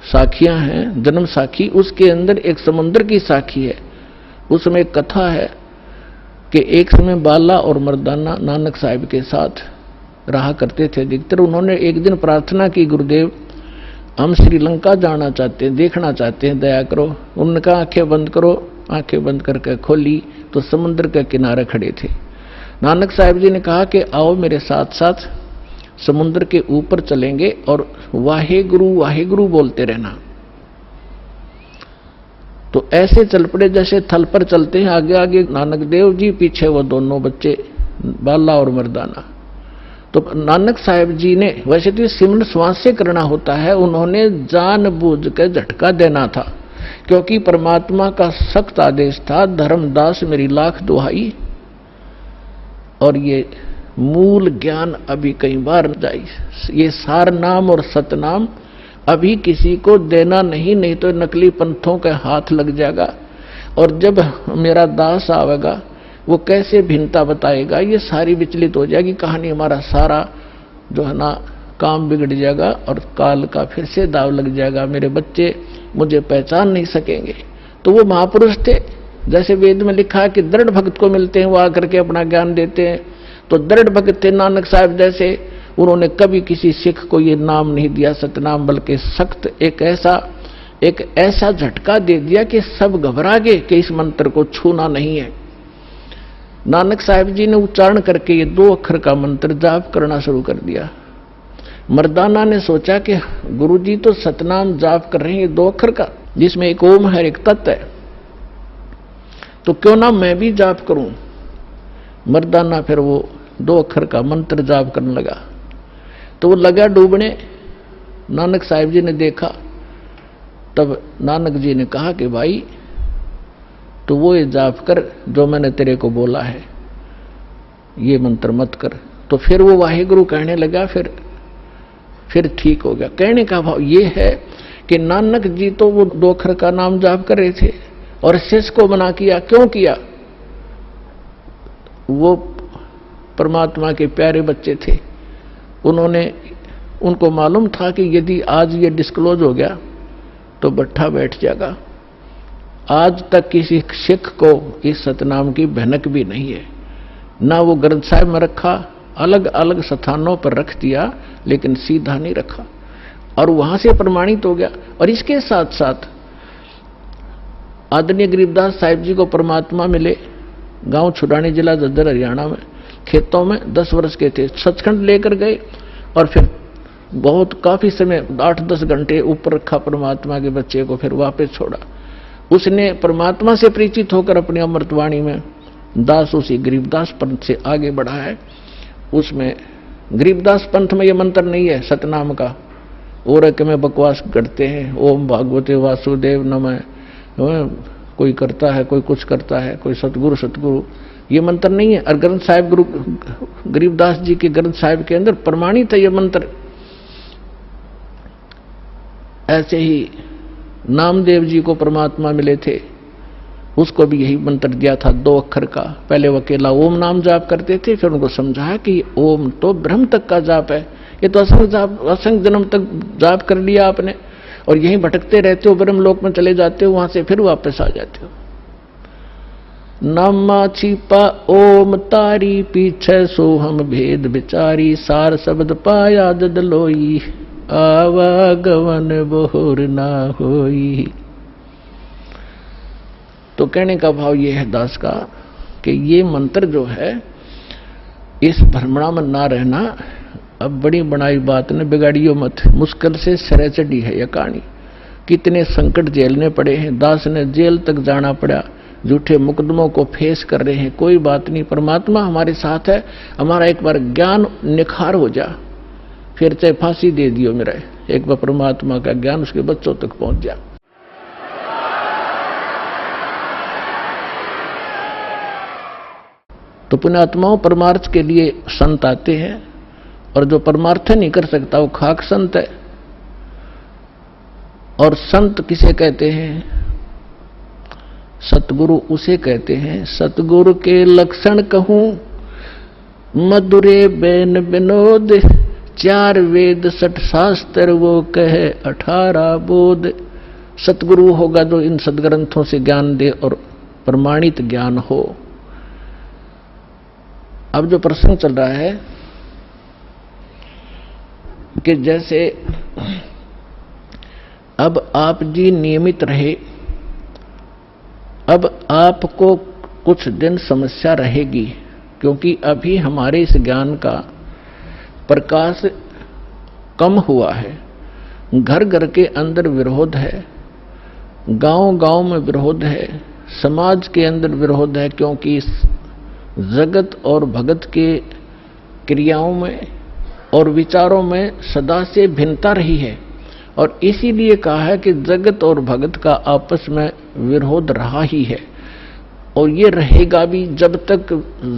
साखियां हैं, जन्म साखी, उसके अंदर एक समुद्र की साखी है। उसमें एक कथा है कि एक समय बाला और मर्दाना नानक साहिब के साथ रहा करते थे अधिकतर। उन्होंने एक दिन प्रार्थना की, गुरुदेव हम श्रीलंका जाना चाहते हैं, देखना चाहते हैं, दया करो। उन्होंने कहा आंखें बंद करो। आंखें बंद करके खोली तो समुद्र के किनारे खड़े थे। नानक साहिब जी ने कहा कि आओ मेरे साथ साथ समुद्र के ऊपर चलेंगे और वाहे गुरु बोलते रहना। तो ऐसे चल पड़े जैसे थल पर चलते हैं, आगे आगे नानक देव जी, पीछे वो दोनों बच्चे बाला और मर्दाना। तो नानक साहिब जी ने, वैसे तो सिमरन श्वास से करना होता है, उन्होंने जानबूझ के झटका देना था क्योंकि परमात्मा का सख्त आदेश था, धर्मदास मेरी लाख दुहाई। और ये मूल ज्ञान अभी कई बार जाई, ये सार नाम और सतनाम अभी किसी को देना नहीं तो नकली पंथों के हाथ लग जाएगा। और जब मेरा दास आवेगा वो कैसे भिन्नता बताएगा, ये सारी विचलित हो जाएगी कहानी। हमारा सारा जो है ना काम बिगड़ जाएगा और काल का फिर से दाव लग जाएगा, मेरे बच्चे मुझे पहचान नहीं सकेंगे। तो वो महापुरुष थे, जैसे वेद में लिखा है कि दृढ़ भक्त को मिलते हैं, वो आकर के अपना ज्ञान देते हैं। तो दृढ़ भक्त थे नानक साहब जैसे, उन्होंने कभी किसी सिख को ये नाम नहीं दिया सतनाम, बल्कि सख्त एक ऐसा झटका दे दिया कि सब घबरा गए कि इस मंत्र को छूना नहीं है। नानक साहब जी ने उच्चारण करके ये 2 अक्षर का मंत्र जाप करना शुरू कर दिया। मर्दाना ने सोचा कि गुरुजी तो सतनाम जाप कर रहे हैं 2 अक्षर का, जिसमें एक ओम है, एक तत् है, तो क्यों ना मैं भी जाप करूं। मर्दाना फिर वो 2 अक्षर का मंत्र जाप करने लगा, तो वो लगा डूबने। नानक साहब जी ने देखा, तब नानक जी ने कहा कि भाई तो वो ये जाप कर जो मैंने तेरे को बोला है, ये मंत्र मत कर। तो फिर वो वाहिगुरु कहने लगा, फिर ठीक हो गया। कहने का भाव ये है कि नानक जी तो वो 2 अक्षर का नाम जाप कर रहे थे और शिष्य को मना किया। क्यों किया? वो परमात्मा के प्यारे बच्चे थे, उनको मालूम था कि यदि आज ये डिस्क्लोज हो गया तो बट्ठा बैठ जाएगा। आज तक किसी सिख को इस सतनाम की भनक भी नहीं है, ना वो ग्रंथ साहिब में रखा, अलग अलग स्थानों पर रख दिया, लेकिन सीधा नहीं रखा, और वहां से प्रमाणित हो गया। और इसके साथ साथ आदरणीय गरीबदास साहिब जी को परमात्मा मिले, गांव छुड़ानी, जिला जज्जर, हरियाणा में, खेतों में 10 वर्ष के थे, सचखंड लेकर गए और फिर बहुत काफी समय 8-10 घंटे ऊपर रखा परमात्मा के बच्चे को, फिर वापस छोड़ा। उसने परमात्मा से परिचित होकर अपनी अमृतवाणी में दास उसी गरीबदास पंथ से आगे बढ़ा है। उसमें गरीबदास पंथ में यह मंत्र नहीं है सतनाम का, और के में बकवास करते हैं, ओम भागवते वासुदेव नमः, कोई करता है, कोई कुछ करता है, कोई सतगुरु, ये मंत्र नहीं है। और ग्रंथ साहिब गुरु गरीबदास जी के ग्रंथ साहिब के अंदर प्रमाणित है ये मंत्र। ऐसे ही नामदेव जी को परमात्मा मिले थे, उसको भी यही मंत्र दिया था 2 अक्षर का। पहले वो अकेला ओम नाम जाप करते थे, फिर उनको समझाया कि ओम तो ब्रह्म तक का जाप है, ये तो असंख्य जन्म तक जाप कर लिया आपने, और यहीं भटकते रहते हो, ब्रह्म लोक में चले जाते हो, वहां से फिर वापस आ जाते हो। नामा छिपा ओम तारी, पीछे सो हम भेद विचारी, सार शब्द पाया जद लोई, आवागमन बोर ना होई। तो कहने का भाव ये है दास का कि ये मंत्र जो है, इस भ्रमणा में ना रहना, अब बड़ी बनाई बात ने बिगाड़ियो मत, मुश्किल से सिरे चढ़ी है यह कहानी। कितने संकट झेलने पड़े हैं, दास ने जेल तक जाना पड़ा, झूठे मुकदमों को फेस कर रहे हैं। कोई बात नहीं, परमात्मा हमारे साथ है। हमारा एक बार ज्ञान निखार हो जा, फिर चाहे फांसी दे दियो मेरा, एक बार परमात्मा का ज्ञान उसके बच्चों तक पहुंच जा। तो पुण्यात्माओं, परमार्थ के लिए संत आते हैं, और जो परमार्थ नहीं कर सकता वो खाक संत है। और संत किसे कहते हैं? सतगुरु उसे कहते हैं। सतगुरु के लक्षण कहूं, मधुरे बैन विनोद, 4 वेद 60 शास्त्र वो कहे 18 बोध। सतगुरु होगा जो इन सदग्रंथों से ज्ञान दे और प्रमाणित ज्ञान हो। अब जो प्रसंग चल रहा है कि जैसे अब आप जी नियमित रहे, अब आपको कुछ दिन समस्या रहेगी, क्योंकि अभी हमारे इस ज्ञान का प्रकाश कम हुआ है। घर घर के अंदर विरोध है, गांव गांव में विरोध है, समाज के अंदर विरोध है, क्योंकि इस जगत और भगत के क्रियाओं में और विचारों में सदा से भिन्नता रही है। और इसीलिए कहा है कि जगत और भगत का आपस में विरोध रहा ही है, और ये रहेगा भी। जब तक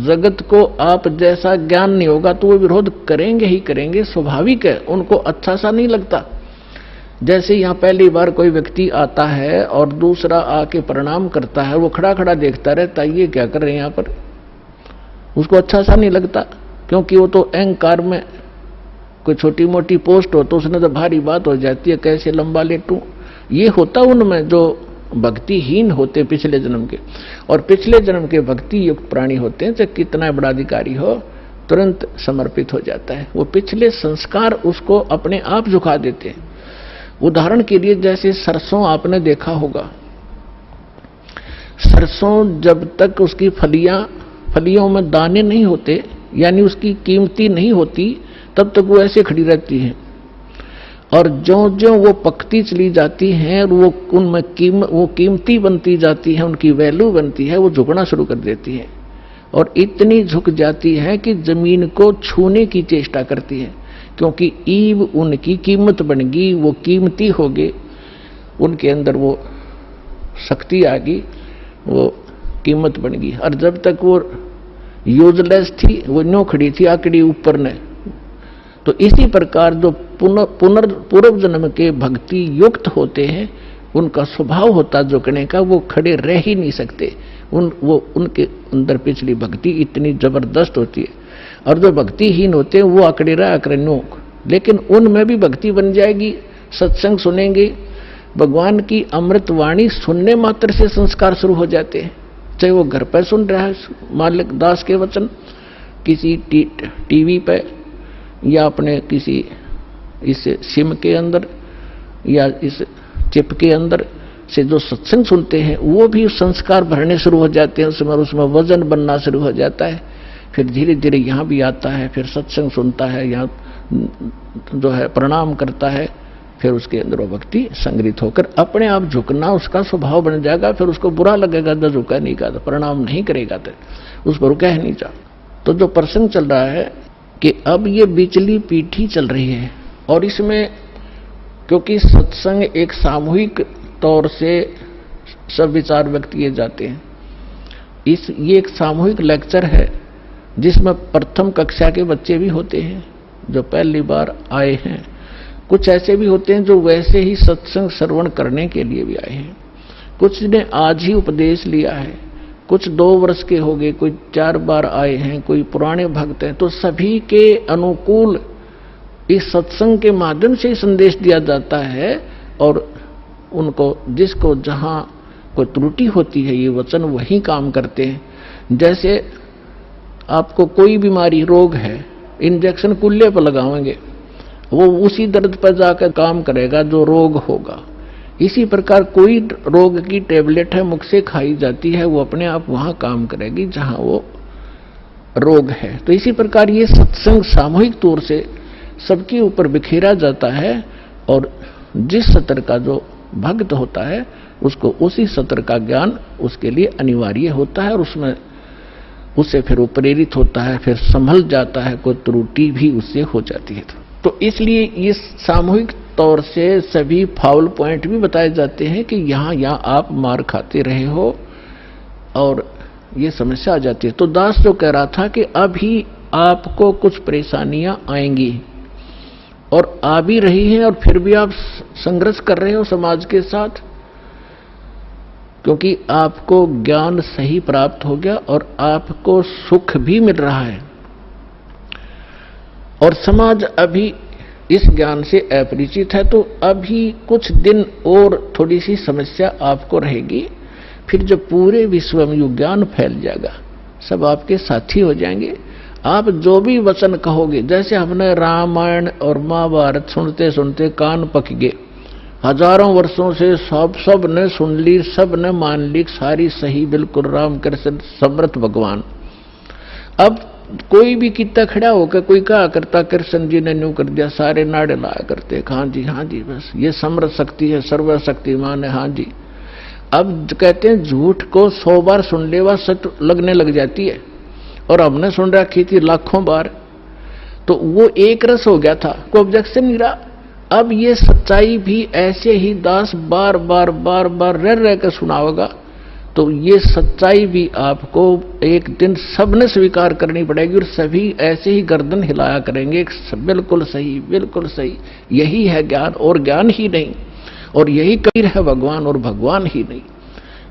जगत को आप जैसा ज्ञान नहीं होगा तो वो विरोध करेंगे ही करेंगे, स्वाभाविक है, उनको अच्छा सा नहीं लगता। जैसे यहाँ पहली बार कोई व्यक्ति आता है और दूसरा आके प्रणाम करता है, वो खड़ा खड़ा देखता रहता है, ये क्या कर रहे हैं यहाँ पर, उसको अच्छा सा नहीं लगता, क्योंकि वो तो अहंकार में कोई छोटी मोटी पोस्ट हो तो उसने तो भारी बात हो जाती है, कैसे लंबा लेटूं। ये होता उनमें जो भक्तिहीन होते पिछले जन्म के, और पिछले जन्म के भक्ति युक्त प्राणी होते हैं, चाहे कितना बड़ा अधिकारी हो तुरंत समर्पित हो जाता है। वो पिछले संस्कार उसको अपने आप झुका देते हैं। उदाहरण के लिए जैसे सरसों आपने देखा होगा, सरसों जब तक उसकी फलियों में दाने नहीं होते, यानी उसकी कीमती नहीं होती, तब तक वो ऐसे खड़ी रहती है। और जो जो वो पकती चली जाती हैं और वो उनमें वो कीमती बनती जाती है, उनकी वैल्यू बनती है, वो झुकना शुरू कर देती है और इतनी झुक जाती है कि जमीन को छूने की चेष्टा करती है, क्योंकि ईव उनकी कीमत बन गई, वो कीमती हो गए, उनके अंदर वो शक्ति आ गई, वो कीमत बन गई। और जब तक वो यूजलेस थी, वो न्यों खड़ी थी आकड़ी ऊपर ने। तो इसी प्रकार जो पूर्व जन्म के भक्ति युक्त होते हैं, उनका स्वभाव होता झुकने का, वो खड़े रह ही नहीं सकते। उनके अंदर पिछली भक्ति इतनी जबरदस्त होती है। और जो भक्तिहीन होते हैं वो आकड़े रहा आकड़नोक, लेकिन उनमें भी भक्ति बन जाएगी। सत्संग सुनेंगे, भगवान की अमृत वाणी सुनने मात्र से संस्कार शुरू हो जाते हैं। चाहे वो घर पर सुन रहा है मालिक दास के वचन, किसी टीवी पे, या अपने किसी इस सिम के अंदर या इस चिप के अंदर से जो सत्संग सुनते हैं, वो भी संस्कार भरने शुरू हो जाते हैं, उसमें वजन बनना शुरू हो जाता है। फिर धीरे धीरे यहाँ भी आता है, फिर सत्संग सुनता है, यहाँ जो है प्रणाम करता है, फिर उसके अंदर वो भक्ति संग्रहित होकर अपने आप झुकना उसका स्वभाव बन जाएगा। फिर उसको बुरा लगेगा तो झुका नहीं का, प्रणाम नहीं करेगा तो उस पर कह नहीं जा। तो जो प्रसंग चल रहा है कि अब ये बिचली पीठी चल रही है, और इसमें क्योंकि सत्संग एक सामूहिक तौर से सब विचार व्यक्त किए जाते हैं, ये एक सामूहिक लेक्चर है जिसमें प्रथम कक्षा के बच्चे भी होते हैं जो पहली बार आए हैं, कुछ ऐसे भी होते हैं जो वैसे ही सत्संग श्रवण करने के लिए भी आए हैं, कुछ ने आज ही उपदेश लिया है, कुछ 2 वर्ष के हो गए, कोई 4 बार आए हैं, कोई पुराने भक्त हैं। तो सभी के अनुकूल इस सत्संग के माध्यम से संदेश दिया जाता है, और उनको जिसको जहां कोई त्रुटि होती है ये वचन वही काम करते हैं। जैसे आपको कोई बीमारी रोग है, इंजेक्शन कुल्ले पर लगाएंगे, वो उसी दर्द पर जाकर काम करेगा जो रोग होगा। इसी प्रकार कोई रोग की टेबलेट है मुख से खाई जाती है, वो अपने आप वहां काम करेगी जहां वो रोग है। तो इसी प्रकार ये सत्संग सामूहिक तौर से सबके ऊपर बिखेरा जाता है, और जिस सत्र का जो भक्त होता है उसको उसी सत्र का ज्ञान उसके लिए अनिवार्य होता है, और उसमें उससे फिर वो प्रेरित होता है, फिर संभल जाता है, कोई त्रुटि भी उससे हो जाती है। तो इसलिए इस सामूहिक तौर से सभी फाउल पॉइंट भी बताए जाते हैं कि यहाँ आप मार खाते रहे हो और ये समस्या आ जाती है। तो दास जो कह रहा था कि अभी आपको कुछ परेशानियां आएंगी, और आ भी रही हैं, और फिर भी आप संघर्ष कर रहे हो समाज के साथ, क्योंकि आपको ज्ञान सही प्राप्त हो गया और आपको सुख भी मिल रहा है, और समाज अभी इस ज्ञान से अपरिचित है। तो अभी कुछ दिन और थोड़ी सी समस्या आपको रहेगी, फिर जब पूरे विश्व में ये ज्ञान फैल जाएगा, सब आपके साथी हो जाएंगे। आप जो भी वचन कहोगे, जैसे हमने रामायण और महाभारत सुनते सुनते कान पक गए, हजारों वर्षों से सब ने सुन ली, सब ने मान ली, सारी सही बिल्कुल राम कृष्ण समर्थ भगवान। अब कोई भी कितना खड़ा होकर कोई कहा करता कृष्ण जी ने न्यू कर दिया, सारे नाड़े लाया करते, हाँ जी बस ये समर्थ शक्ति है, सर्वशक्तिमान है, हाँ जी। अब कहते हैं झूठ को 100 बार सुन ले वह सत्य लगने लग जाती है, और हमने सुन रखी थी लाखों बार, तो वो एक रस हो गया था, कोई ऑब्जेक्शन नहीं रहा। अब ये सच्चाई भी ऐसे ही दास बार बार रह कर सुनाओगा, तो ये सच्चाई भी आपको एक दिन सबने स्वीकार करनी पड़ेगी, और सभी ऐसे ही गर्दन हिलाया करेंगे, बिल्कुल सही, यही है ज्ञान और ज्ञान ही नहीं, और यही कबीर है भगवान और भगवान ही नहीं,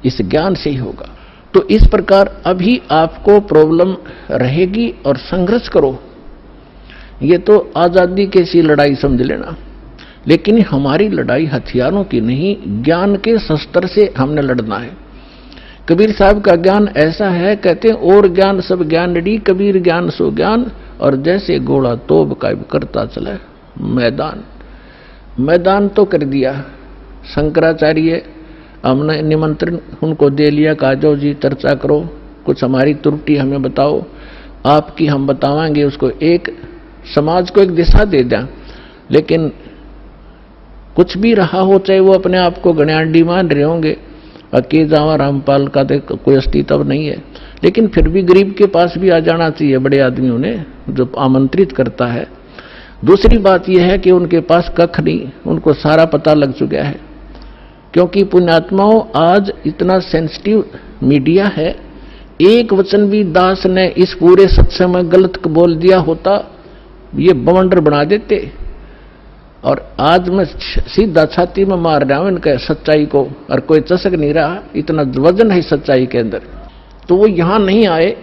इस ज्ञान से ही होगा। तो इस प्रकार अभी आपको प्रॉब्लम रहेगी और संघर्ष करो, ये तो आजादी की सी लड़ाई समझ लेना। लेकिन हमारी लड़ाई हथियारों की नहीं, ज्ञान के शस्त्र से हमने लड़ना है। कबीर साहब का ज्ञान ऐसा है, कहते हैं और ज्ञान सब ज्ञानड़ी, कबीर ज्ञान सो ज्ञान, और जैसे घोड़ा तोब का करता चला मैदान। मैदान तो कर दिया शंकराचार्य, हमने निमंत्रण उनको दे लिया, कहा जाओ जी चर्चा करो, कुछ हमारी त्रुटि हमें बताओ, आपकी हम बतावांगे, उसको एक समाज को एक दिशा दे दें। लेकिन कुछ भी रहा हो, चाहे वो अपने आप को गण्याडी मान रहे होंगे, अके जावा रामपाल का तो कोई अस्तित्व नहीं है, लेकिन फिर भी गरीब के पास भी आ जाना चाहिए बड़े आदमियों ने, जो आमंत्रित करता है। दूसरी बात यह है कि उनके पास कख नहीं, उनको सारा पता लग चुका है। क्योंकि पुण्यात्माओं, आज इतना सेंसिटिव मीडिया है, एक वचन भी दास ने इस पूरे सत्संग में गलत बोल दिया होता, ये बवंडर बना देते। और आज मैं सीधा छाती में मार रहा हूं इनके सच्चाई को, और कोई चसक नहीं रहा, इतना वजन है सच्चाई के अंदर। तो वो यहां नहीं आए,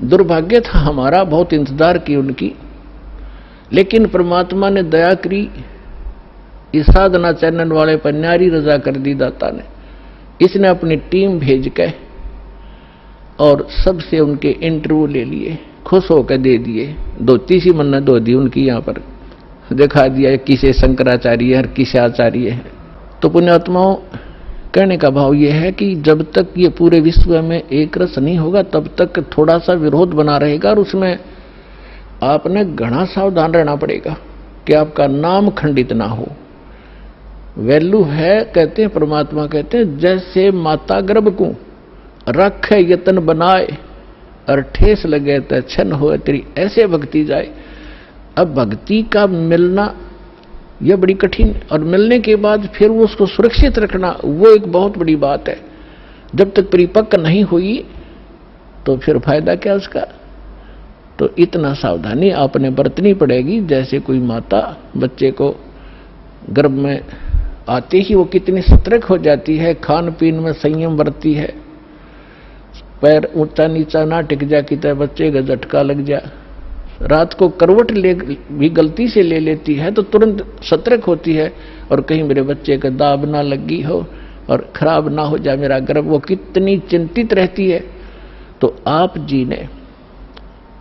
दुर्भाग्य था हमारा, बहुत इंतजार की उनकी। लेकिन परमात्मा ने दया करी, इस साधना चैनल वाले पर न्यारी रजा कर दी दाता ने। इसने अपनी टीम भेज के और सबसे उनके इंटरव्यू ले लिए, खुश होकर दे दिए। धोती सी मन्नत धो दी उनकी, यहां पर दिखा दिया किसे शंकराचार्य है और किसे आचार्य है। तो पुण्यात्माओं, कहने का भाव यह है कि जब तक ये पूरे विश्व में एक रस नहीं होगा, तब तक थोड़ा सा विरोध बना रहेगा, और उसमें आपने घना सावधान रहना पड़ेगा कि आपका नाम खंडित ना हो। वैल्यू है, कहते हैं परमात्मा कहते हैं, जैसे माता गर्भ को रखे यतन बनाए, और ठेस लगे तो छन हो तेरी, ऐसे भक्ति जाए। अब भक्ति का मिलना यह बड़ी कठिन, और मिलने के बाद फिर वो उसको सुरक्षित रखना, वो एक बहुत बड़ी बात है। जब तक परिपक्व नहीं हुई तो फिर फायदा क्या उसका। तो इतना सावधानी आपने बरतनी पड़ेगी। जैसे कोई माता बच्चे को गर्भ में आते ही वो कितनी सतर्क हो जाती है, खान पीन में संयम बरतती है, पैर ऊंचा नीचा ना टिक जा कि बच्चे का झटका लग जा, रात को करवट ले भी गलती से ले लेती है तो तुरंत सतर्क होती है, और कहीं मेरे बच्चे का दाब ना लगी हो और खराब ना हो जाए मेरा गर्भ, वो कितनी चिंतित रहती है। तो आप जी ने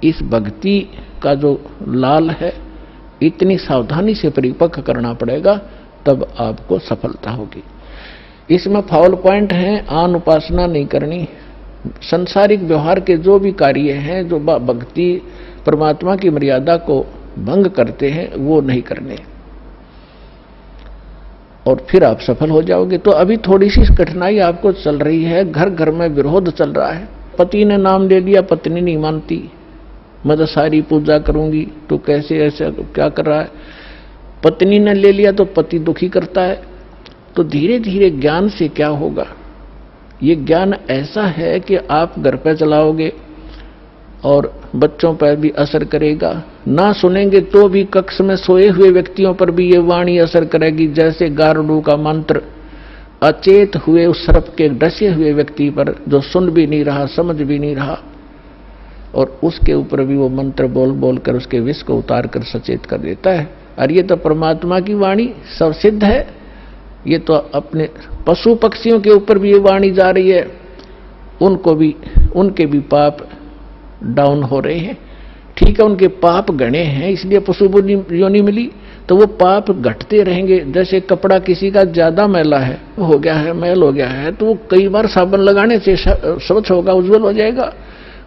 इस भक्ति का जो लाल है, इतनी सावधानी से परिपक्व करना पड़ेगा, तब आपको सफलता होगी। इसमें फाउल पॉइंट है, आन उपासना नहीं करनी, संसारिक व्यवहार के जो भी कार्य हैं, जो भक्ति परमात्मा की मर्यादा को भंग करते हैं, वो नहीं करने, और फिर आप सफल हो जाओगे। तो अभी थोड़ी सी कठिनाई आपको चल रही है, घर घर में विरोध चल रहा है। पति ने नाम ले लिया, पत्नी नहीं मानती, मैं तो सारी पूजा करूंगी, तो कैसे ऐसा क्या कर रहा है। पत्नी ने ले लिया तो पति दुखी करता है। तो धीरे धीरे ज्ञान से क्या होगा, ये ज्ञान ऐसा है कि आप घर पर चलाओगे और बच्चों पर भी असर करेगा। ना सुनेंगे तो भी कक्ष में सोए हुए व्यक्तियों पर भी ये वाणी असर करेगी, जैसे गारुड़ का मंत्र अचेत हुए उस सर्प के डसे हुए व्यक्ति पर, जो सुन भी नहीं रहा, समझ भी नहीं रहा, और उसके ऊपर भी वो मंत्र बोल बोल कर उसके विष को उतार कर सचेत कर देता है। और ये तो परमात्मा की वाणी सब सिद्ध है। ये तो अपने पशु पक्षियों के ऊपर भी ये वाणी जा रही है, उनको भी, उनके भी पाप डाउन हो रहे हैं। ठीक है, उनके पाप गणे हैं, इसलिए पशु योनि मिली, तो वो पाप घटते रहेंगे। जैसे कपड़ा किसी का ज्यादा मैला है, हो गया है, मैल हो गया है, तो वो कई बार साबुन लगाने से स्वच्छ होगा, उज्जवल हो जाएगा।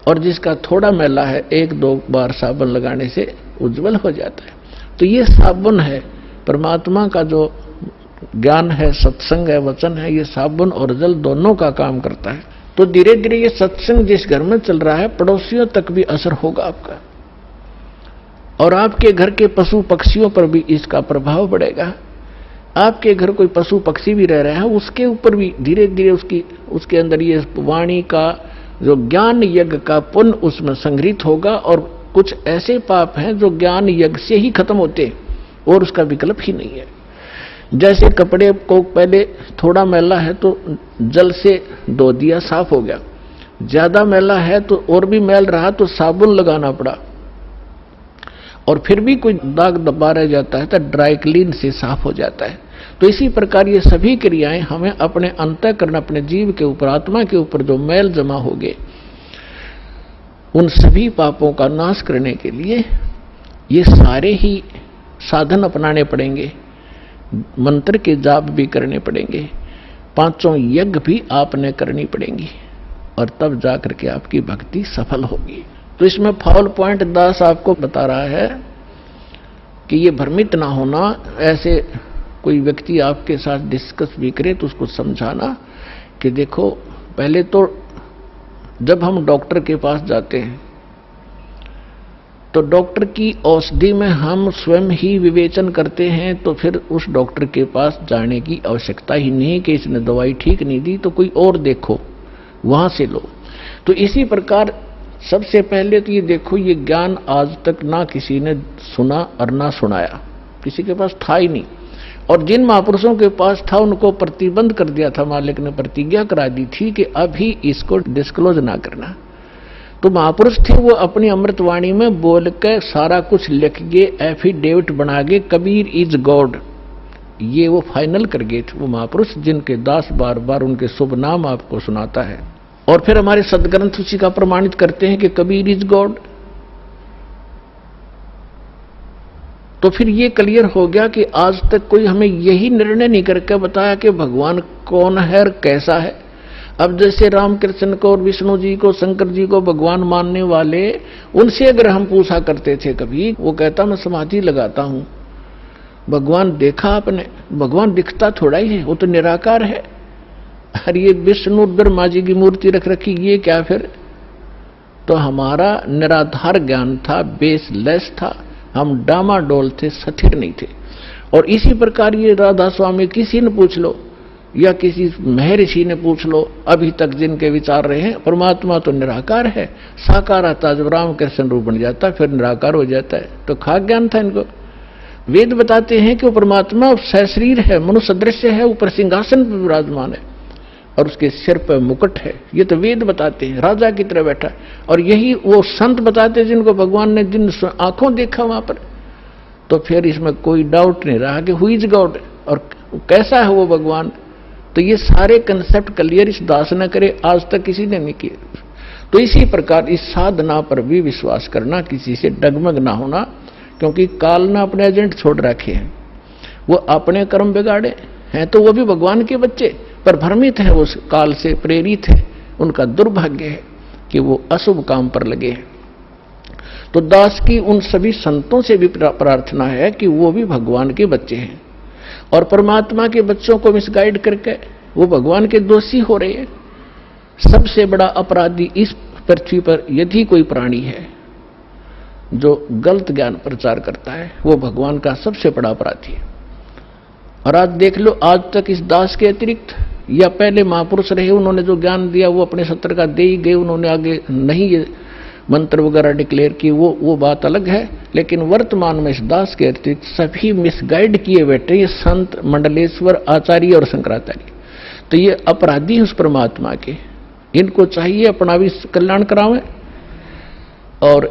और जिसका थोड़ा मैला है, एक दो बार साबुन लगाने से उज्जवल हो जाता है। तो ये साबुन है, परमात्मा का जो ज्ञान है, सत्संग है, वचन है, ये साबुन और जल दोनों का काम करता है। तो धीरे धीरे ये सत्संग जिस घर में चल रहा है, पड़ोसियों तक भी असर होगा आपका, और आपके घर के पशु पक्षियों पर भी इसका प्रभाव पड़ेगा। आपके घर कोई पशु पक्षी भी रह रहा है, उसके ऊपर भी धीरे धीरे उसके अंदर ये वाणी का जो ज्ञान यज्ञ का पुण्य उसमें संग्रहित होगा। और कुछ ऐसे पाप हैं जो ज्ञान यज्ञ से ही खत्म होते, और उसका विकल्प ही नहीं है। जैसे कपड़े को पहले थोड़ा मैला है तो जल से धो दिया, साफ हो गया, ज्यादा मैला है तो और भी मैल रहा तो साबुन लगाना पड़ा। और फिर भी कोई दाग दबा रह जाता है तो ड्राई क्लीन से साफ हो जाता है। तो इसी प्रकार ये सभी क्रियाएं हमें अपने अंतःकरण, अपने जीव के ऊपर, आत्मा के ऊपर जो मैल जमा हो गए, उन सभी पापों का नाश करने के लिए ये सारे ही साधन अपनाने पड़ेंगे, मंत्र के जाप भी करने पड़ेंगे, पांचों यज्ञ भी आपने करनी पड़ेंगी, और तब जाकर के आपकी भक्ति सफल होगी। तो इसमें फाउल पॉइंट दास आपको बता रहा है कि ये भ्रमित ना होना। ऐसे कोई व्यक्ति आपके साथ डिस्कस भी करे तो उसको समझाना कि देखो, पहले तो जब हम डॉक्टर के पास जाते हैं तो डॉक्टर की औषधि में हम स्वयं ही विवेचन करते हैं, तो फिर उस डॉक्टर के पास जाने की आवश्यकता ही नहीं कि इसने दवाई ठीक नहीं दी तो कोई और देखो, वहां से लो। तो इसी प्रकार सबसे पहले तो ये देखो, ये ज्ञान आज तक ना किसी ने सुना और ना सुनाया, किसी के पास था ही नहीं। और जिन महापुरुषों के पास था उनको प्रतिबंध कर दिया था, मालिक ने प्रतिज्ञा करा दी थी कि अभी इसको डिस्क्लोज ना करना। तो महापुरुष थे, वो अपनी अमृतवाणी में बोल के सारा कुछ लिख के एफिडेविट बना के कबीर इज गॉड, ये वो फाइनल कर गए थे वो महापुरुष, जिनके दास बार बार उनके शुभ नाम आपको सुनाता है। और फिर हमारे सदग्रंथ उसी का प्रमाणित करते हैं कि कबीर इज गॉड। तो फिर ये क्लियर हो गया कि आज तक कोई हमें यही निर्णय नहीं करके बताया कि भगवान कौन है और कैसा है। अब जैसे रामकृष्ण को और विष्णु जी को, शंकर जी को भगवान मानने वाले, उनसे अगर हम पूछा करते थे कभी, वो कहता मैं समाधि लगाता हूं, भगवान देखा आपने? भगवान दिखता थोड़ा ही है, वो तो निराकार है। अरे ये विष्णु ब्रह्मा जी की मूर्ति रख रखी, ये क्या फिर? तो हमारा निराधार ज्ञान था, बेसलेस था, हम डामाडोल थे, स्थिर नहीं थे। और इसी प्रकार ये राधा स्वामी किसी ने पूछ लो या किसी महर्षि ने पूछ लो, अभी तक जिनके विचार रहे हैं, परमात्मा तो निराकार है, साकार आता जब रामकृष्ण रूप बन जाता फिर निराकार हो जाता है। तो खाक ज्ञान था इनको। वेद बताते हैं कि वो परमात्मा सशरीर है, मनुष्य दृश्य है, ऊपर सिंहासन पर विराजमान है और उसके सिर पर मुकुट है। ये तो वेद बताते हैं, राजा की तरह बैठा। और यही वो संत बताते हैं जिनको भगवान ने जिन आंखों देखा वहां पर। तो फिर इसमें कोई डाउट नहीं रहा कि हु इज गॉड और कैसा है वो भगवान। तो ये सारे कंसेप्ट क्लियर इस दास ने करे, आज तक किसी ने नहीं किए। तो इसी प्रकार इस साधना पर भी विश्वास करना, किसी से डगमग ना होना, क्योंकि काल ने अपने एजेंट छोड़ रखे हैं, वो अपने कर्म बिगाड़े हैं। तो वो भी भगवान के बच्चे पर भ्रमित है, उस काल से प्रेरित है। उनका दुर्भाग्य है कि वो अशुभ काम पर लगे हैं। तो दास की उन सभी संतों से भी प्रार्थना है कि वो भी भगवान के बच्चे हैं और परमात्मा के बच्चों को मिसगाइड करके वो भगवान के दोषी हो रहे हैं। सबसे बड़ा अपराधी इस पृथ्वी पर यदि कोई प्राणी है जो गलत ज्ञान प्रचार करता है, वो भगवान का सबसे बड़ा अपराधी है। और आज देख लो, आज तक इस दास के अतिरिक्त या पहले महापुरुष रहे, उन्होंने जो ज्ञान दिया वो अपने सत्र का दे ही गए, उन्होंने आगे नहीं ये मंत्र वगैरह डिक्लेयर किए, वो बात अलग है। लेकिन वर्तमान में इस दास के अतिरिक्त सभी मिसगाइड किए बैठे ये संत, मंडलेश्वर, आचार्य और शंकराचार्य। तो ये अपराधी हैं उस परमात्मा के। इनको चाहिए अपना भी कल्याण करावें और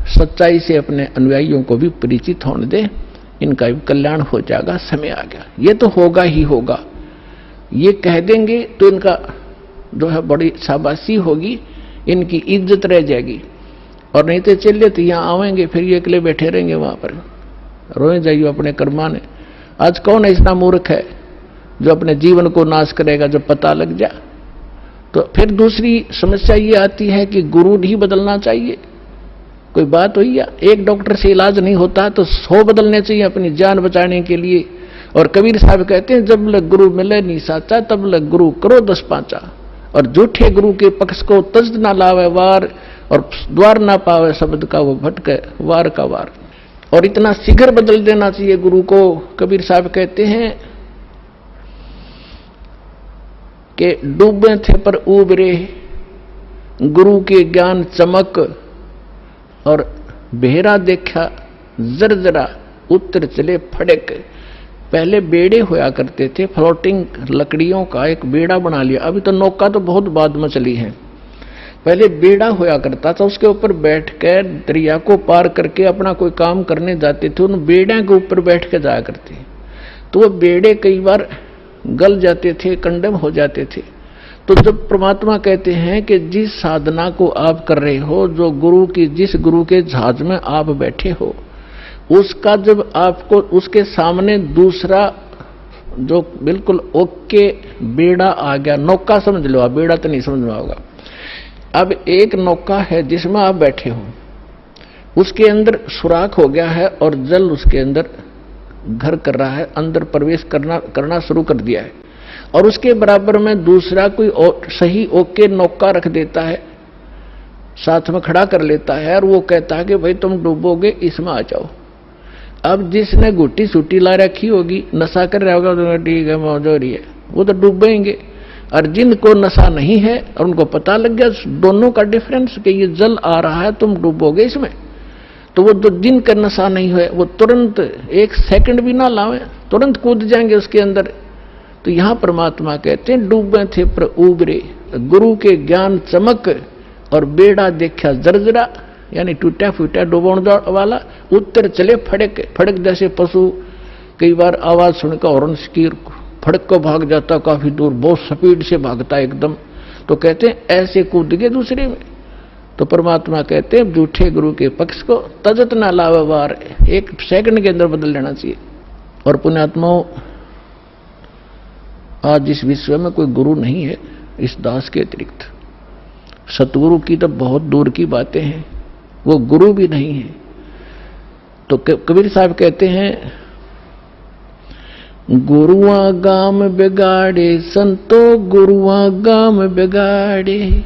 सच्चाई से अपने अनुयायियों को भी परिचित होने दें, इनका भी कल्याण हो जाएगा। समय आ गया, ये तो होगा ही होगा। ये कह देंगे तो इनका जो है बड़ी शाबाशी होगी, इनकी इज्जत रह जाएगी। और नहीं तो चलिए तो यहाँ आवेंगे, फिर ये अकेले बैठे रहेंगे वहां पर, रोए जाइए अपने कर्माने। आज कौन ऐसा मूर्ख है जो अपने जीवन को नाश करेगा जब पता लग जाए? तो फिर दूसरी समस्या ये आती है कि गुरु नहीं बदलना चाहिए। कोई बात हुई या एक डॉक्टर से इलाज नहीं होता तो 100 बदलने चाहिए अपनी जान बचाने के लिए। और कबीर साहब कहते हैं, जब लग गुरु मिले नहीं साचा, तब लग गुरु करो 10 पांचा। और झूठे गुरु के पक्ष को तज ना लावे वार, और द्वार ना पावे शब्द का वो भटके वार का वार। और इतना शीघ्र बदल देना चाहिए गुरु को। कबीर साहब कहते हैं कि डूबे थे पर उबरे, गुरु के ज्ञान चमक, और बेहरा देखा जरजरा, उत्तर चले फड़क। पहले बेड़े होया करते थे, फ्लोटिंग लकड़ियों का एक बेड़ा बना लिया। अभी तो नौका तो बहुत बाद में चली है। पहले बेड़ा होया करता था, उसके ऊपर बैठकर दरिया को पार करके अपना कोई काम करने जाते थे, उन बेड़े के ऊपर बैठ के जाया करते। तो वो बेड़े कई बार गल जाते थे, कंडम हो जाते थे। तो जब परमात्मा कहते हैं कि जिस साधना को आप कर रहे हो, जो गुरु की, जिस गुरु के जहाज में आप बैठे हो, उसका जब आपको उसके सामने दूसरा जो बिल्कुल ओके बेड़ा आ गया, नौका समझ लो आप, बेड़ा तो नहीं समझ में होगा। अब एक नौका है जिसमें आप बैठे हो, उसके अंदर सुराख हो गया है और जल उसके अंदर घर कर रहा है, अंदर प्रवेश करना शुरू कर दिया है, और उसके बराबर में दूसरा कोई सही ओके नौका रख देता है, साथ में खड़ा कर लेता है, और वो कहता है कि भाई तुम डूबोगे, इसमें आ जाओ। अब जिसने गुट्टी सूटी ला रखी होगी, नशा कर रहा होगा, तो ठीक है मौज हो रही है, वो तो डूबेंगे। और जिनको नशा नहीं है और उनको पता लग गया दोनों का डिफरेंस कि ये जल आ रहा है, तुम डूबोगे इसमें, तो वो जो जिनका नशा नहीं हुआ वो तुरंत एक सेकंड भी ना लावे, तुरंत कूद जाएंगे उसके अंदर। तो यहां परमात्मा कहते हैं डूबे थे पर उबरे, गुरु के ज्ञान चमक और बेड़ा देखा जर्जरा, यानी टूटा फूटा डूबोण वाला, उत्तर चले फड़क फड़क, जैसे पशु कई बार आवाज सुनकर हॉर्न की फड़क को भाग जाता काफी दूर, बहुत स्पीड से भागता एकदम, तो कहते हैं ऐसे कूद गए दूसरे में। तो परमात्मा कहते हैं झूठे गुरु के पक्ष को तजत ना लावे वार, एक सेकंड के अंदर बदल लेना चाहिए। और पुण्यात्माओं, आज इस विश्व में कोई गुरु नहीं है इस दास के अतिरिक्त। सतगुरु की तो बहुत दूर की बातें हैं, वो गुरु भी नहीं है। तो कबीर साहब कहते हैं, गुरुआ गाम बिगाड़े संतो, गुरुआ गाम बिगाड़े,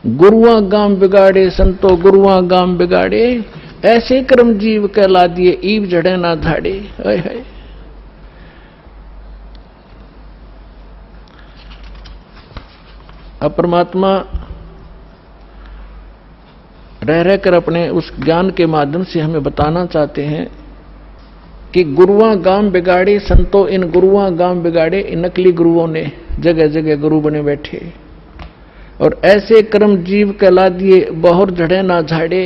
गुरुआ गाम बिगाड़े संतो, गुरुआ गाम बिगाड़े, ऐसे कर्म जीव कहला दिए, ईव जड़े ना धाड़े। हाय हाय। अब परमात्मा रह रहकर अपने उस ज्ञान के माध्यम से हमें बताना चाहते हैं कि गुरुआ गाम बिगाड़े संतो, इन गुरुआ गाम बिगाड़े, इन नकली गुरुओं ने जगह जगह गुरु बने बैठे, और ऐसे कर्म जीव कहला दिए, बहुत झड़े ना झाड़े।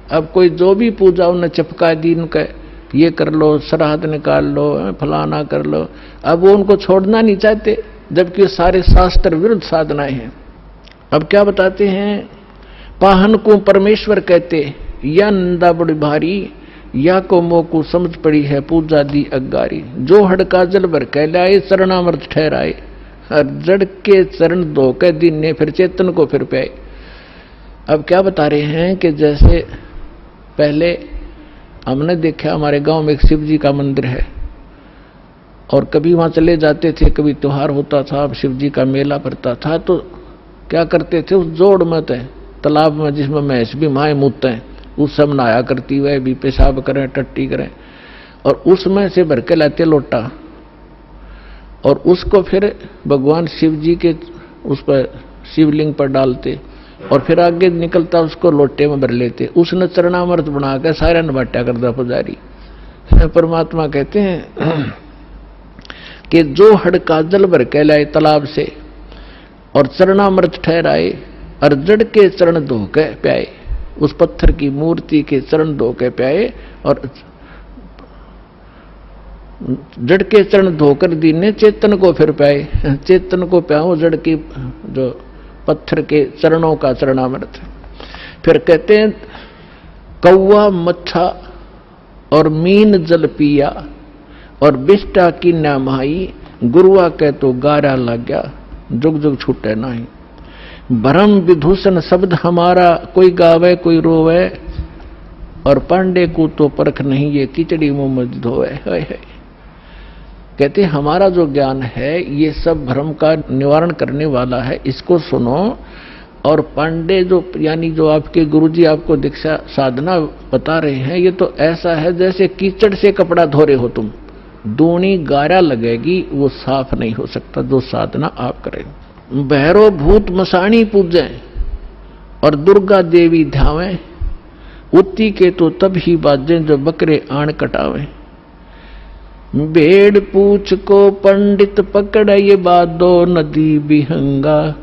अब कोई जो भी पूजा उन्हें चपका दी, उनका ये कर लो, श्राद्ध निकाल लो, फलाना कर लो, अब वो उनको छोड़ना नहीं चाहते, जबकि सारे शास्त्र विरुद्ध साधनाएं हैं। अब क्या बताते हैं, पाहन को परमेश्वर कहते, या निंदा बड़ी भारी, या को मोह को समझ पड़ी है पूजा दी अगारी, जो हड़का जल भर कहलाए, चरणामृत ठहराए, हर जड़ के चरण धो के दीने, फिर चेतन को फिर पाए। अब क्या बता रहे हैं कि जैसे पहले हमने देखा, हमारे गांव में एक शिव जी का मंदिर है, और कभी वहां चले जाते थे, कभी त्योहार होता था, शिव जी का मेला पड़ता था, तो क्या करते थे, उस जोड़ में तालाब में जिसमें भैंस भी माए मूते हैं, उस सब नहाया करती, वह भी पेशाब करें, टट्टी करें, और उसमें से भर के लाते लोटा, और उसको फिर भगवान शिव जी के उस पर शिवलिंग पर डालते, और फिर आगे निकलता उसको लोटे में भर लेते। उसने चरणामृत बनाकर सारा नबाटा करता पुजारी। परमात्मा कहते हैं कि जो हड़का जल भर के लाए तालाब से, और चरणामृत ठहराए, और जड़ के चरण धो के प्याए, उस पत्थर की मूर्ति के चरण धो के प्याए, और जड़ के चरण धोकर दीने, चेतन को फिर प्याए, चेतन को प्याओ जड़ की जो पत्थर के चरणों का चरणामृत। फिर कहते हैं, कौवा मच्छा और मीन जल पिया, और बिष्टा की नामाई, गुरुआ कह तो गारा लग गया, जुग जुग छूटे नहीं। भरम विभूषण शब्द हमारा, कोई गावे कोई रोवे, और पांडे को तो परख नहीं, ये किचड़ी मुंह में धोवे। कहते हमारा जो ज्ञान है ये सब भ्रम का निवारण करने वाला है, इसको सुनो। और पांडे जो यानी जो आपके गुरुजी आपको दीक्षा साधना बता रहे हैं, ये तो ऐसा है जैसे कीचड़ से कपड़ा धो रहे हो तुम, दूनी गारा लगेगी, वो साफ नहीं हो सकता जो साधना आप करें। भैरो भूत मसाणी पूजें और दुर्गा देवी ध्यावें, उत्ती के तो तब ही बाजें जो बकरे आण कटावें। भेड़ पूछ को पंडित पकड़, ये बादो नदी बिहंगा,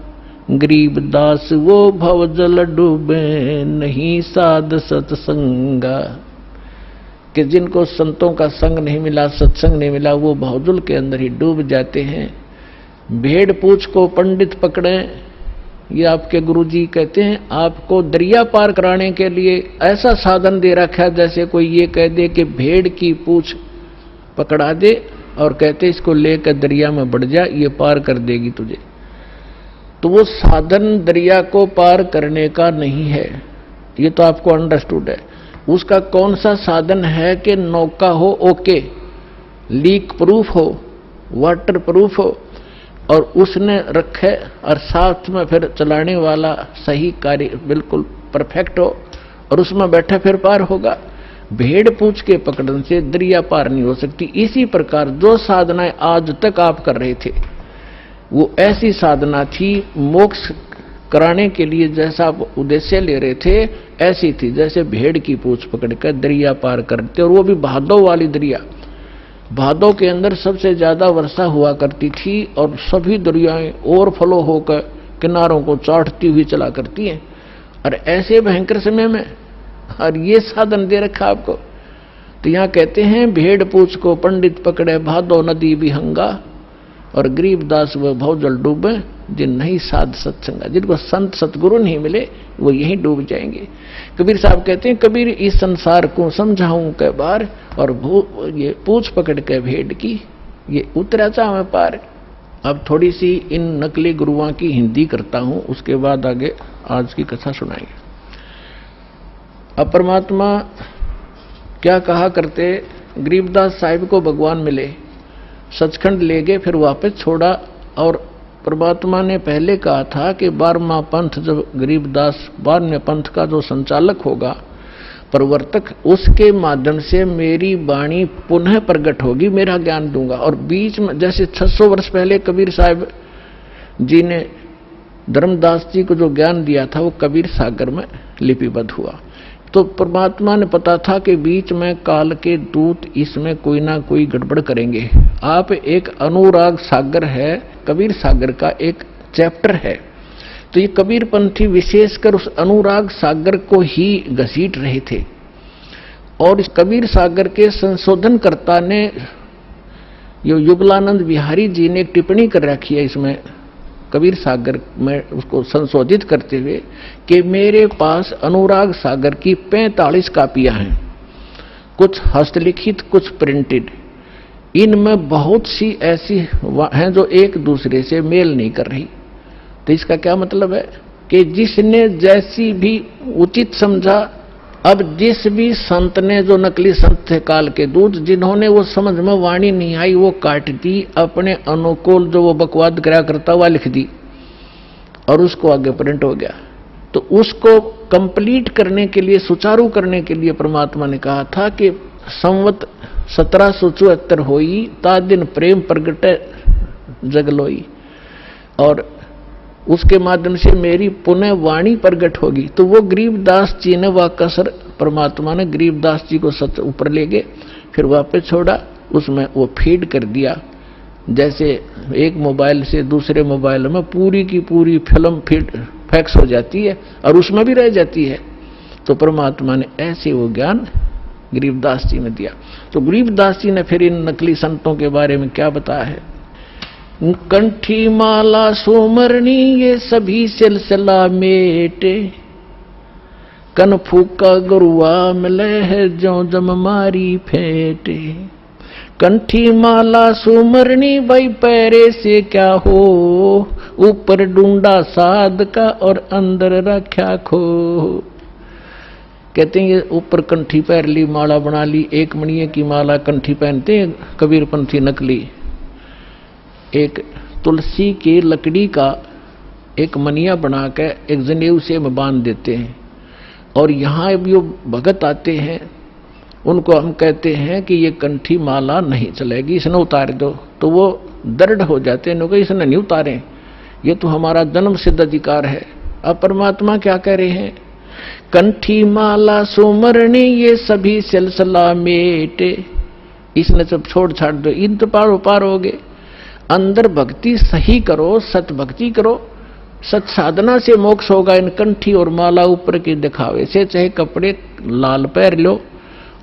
गरीबदास वो भवजल डूबे नहीं साध सत्संगा, कि जिनको संतों का संग नहीं मिला, सत्संग नहीं मिला, वो भवजल के अंदर ही डूब जाते हैं। भेड़ पूछ को पंडित पकड़े, ये आपके गुरुजी कहते हैं आपको दरिया पार कराने के लिए ऐसा साधन दे रखा है जैसे कोई ये कह दे कि भेड़ की पूछ पकड़ा दे और कहते इसको लेकर दरिया में बढ़ जा, ये पार कर देगी तुझे। तो वो साधन दरिया को पार करने का नहीं है, ये तो आपको अंडरस्टूड है। उसका कौन सा साधन है कि नौका हो ओके, लीक प्रूफ हो, वाटर प्रूफ हो, और उसने रखे और साथ में फिर चलाने वाला सही कार्य बिल्कुल परफेक्ट हो और उसमें बैठे फिर पार होगा। भेड़ पूछ के पकड़ने से दरिया पार नहीं हो सकती। इसी प्रकार जो साधनाएं आज तक आप कर रहे थे वो ऐसी साधना थी, मोक्ष कराने के लिए जैसा आप उद्देश्य ले रहे थे ऐसी थी जैसे भेड़ की पूछ पकड़कर दरिया पार करते, और वो भी भादों वाली दरिया। भादों के अंदर सबसे ज्यादा वर्षा हुआ करती थी और सभी दरियाएं ओवरफ्लो होकर किनारों को चाटती हुई चला करती हैं, और ऐसे भयंकर समय में और ये साधन दे रखा आपको। तो यहां कहते हैं भेड़ पूछ को पंडित पकड़े भादो नदी विहंगा, और गरीबदास व भवजल डूबे जिन नहीं साध सत्संगा। जिनको संत सतगुरु नहीं मिले वो यहीं डूब जाएंगे। कबीर साहब कहते हैं कबीर इस संसार को समझाऊं के बार, और ये पूछ पकड़ के भेड़ की ये उतरा चाहे पार। अब थोड़ी सी इन नकली गुरुओं की हिंदी करता हूं, उसके बाद आगे आज की कथा सुनाएंगे। अब परमात्मा क्या कहा करते, गरीबदास साहिब को भगवान मिले, सचखंड ले गए, फिर वापस छोड़ा। और परमात्मा ने पहले कहा था कि 12वां पंथ जब गरीबदास 12वें पंथ का जो संचालक होगा, प्रवर्तक, उसके माध्यम से मेरी वाणी पुनः प्रकट होगी, मेरा ज्ञान दूंगा। और बीच में जैसे 600 वर्ष पहले कबीर साहब जी ने धर्मदास जी को जो ज्ञान दिया था वो कबीर सागर में लिपिबद्ध हुआ। तो परमात्मा ने पता था कि बीच में काल के दूत इसमें कोई ना कोई गड़बड़ करेंगे। आप एक अनुराग सागर है, कबीर सागर का एक चैप्टर है, तो ये कबीर पंथी विशेषकर उस अनुराग सागर को ही घसीट रहे थे। और इस कबीर सागर के संशोधनकर्ता ने यो युगलानंद बिहारी जी ने एक टिप्पणी कर रखी है इसमें कबीर सागर में, उसको संशोधित करते हुए कि मेरे पास अनुराग सागर की 45 कापियां हैं, कुछ हस्तलिखित कुछ प्रिंटेड। इनमें बहुत सी ऐसी हैं जो एक दूसरे से मेल नहीं कर रही। तो इसका क्या मतलब है कि जिसने जैसी भी उचित समझा, अब जिस भी संत ने, जो नकली संत थे काल के दूत, जिन्होंने वो समझ में वाणी नहीं आई वो काट दी, अपने अनुकूल जो वो बकवाद करा करता हुआ लिख दी और उसको आगे प्रिंट हो गया। तो उसको कंप्लीट करने के लिए, सुचारू करने के लिए परमात्मा ने कहा था कि संवत 1774 होई ता दिन प्रेम प्रगटे जगलोई, और उसके माध्यम से मेरी पुनः वाणी प्रगट होगी। तो वो गरीबदास जी ने वह कसर, परमात्मा ने गरीबदास जी को सच ऊपर ले गए, फिर वापस छोड़ा, उसमें वो फीड कर दिया। जैसे एक मोबाइल से दूसरे मोबाइल में पूरी की पूरी फिल्म फीड फैक्स हो जाती है और उसमें भी रह जाती है, तो परमात्मा ने ऐसे वो ज्ञान गरीबदास जी ने दिया। तो गरीबदास जी ने फिर इन नकली संतों के बारे में क्या बताया है, कंठी माला सुमरनी ये सभी सिलसिला मेटे, कन फूका गुरुआ मिले है जो जम मारी फेटे। कंठी माला सुमरनी भाई पैरे से क्या हो, ऊपर डूंडा साध का और अंदर रख्या खो। कहते हैं ये ऊपर कंठी पैर ली, माला बना ली, एक मणिये की माला कंठी पहनते हैं कबीरपंथी नकली। एक तुलसी की लकड़ी का एक मनिया बनाकर एक जनेऊ से में बांध देते हैं, और यहाँ जो भगत आते हैं उनको हम कहते हैं कि ये कंठी माला नहीं चलेगी, इसने उतार दो। तो वो दृढ़ हो जाते हैं, कि इसने नहीं उतारें, ये तो हमारा जन्म सिद्ध अधिकार है। अब परमात्मा क्या कह रहे हैं, कंठी माला सुमरणी ये सभी सिलसिला मेटे, इसने सब छोड़ छाड़ दो, इन तो पार हो गए। अंदर भक्ति सही करो, सत भक्ति करो, सत साधना से मोक्ष होगा इन कंठी और माला ऊपर के दिखावे से, चाहे कपड़े लाल पहन लो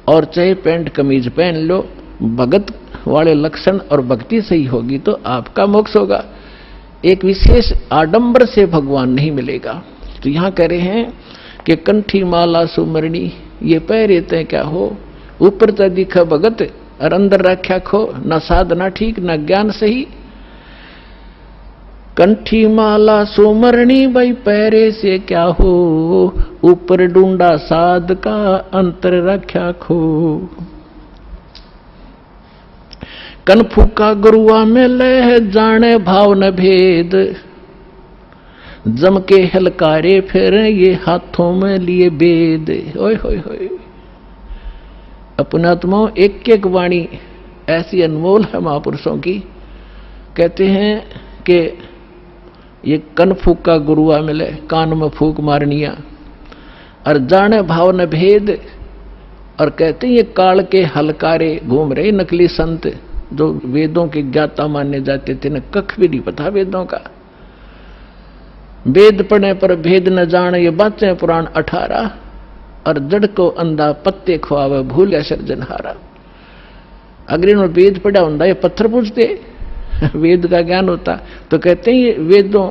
और चाहे पैंट कमीज पहन लो, भगत वाले लक्षण और भक्ति सही होगी तो आपका मोक्ष होगा। एक विशेष आडंबर से भगवान नहीं मिलेगा। तो यहां कह रहे हैं कि कंठी माला सुमरणी ये पहरेते हैं क्या हो, ऊपर तो दिखा भगत और अंदर रख्या खो, न साधना ठीक न ज्ञान सही। कंठी माला सुमरणी भाई पहरे से क्या हो, ऊपर ढूंढा साध का अंतर रख्या खो। कन फूका गुरुआ में लह जाने भाव न भेद, जम के हलकारे फिर ये हाथों में लिए बेद। ओए होए होए, अपनात्माओं एक एक वाणी ऐसी अनमोल है महापुरुषों की। कहते हैं कि ये कन फूका गुरुआ मिले, कान में फूक मारनिया और जाने भाव न भेद। और कहते हैं ये काल के हलकारे घूम रहे नकली संत जो वेदों के ज्ञाता माने जाते थे, न कख भी नहीं पता वेदों का। वेद पढ़ने पर भेद न जाने ये बातें पुराण 18, और जड़ को अंधा पत्ते खुआवे भूल सर्जनहारा। अगर इन्होंने वेद पढ़ा होता ये पत्थर पूछते, वेद का ज्ञान होता। तो कहते हैं ये वेदों,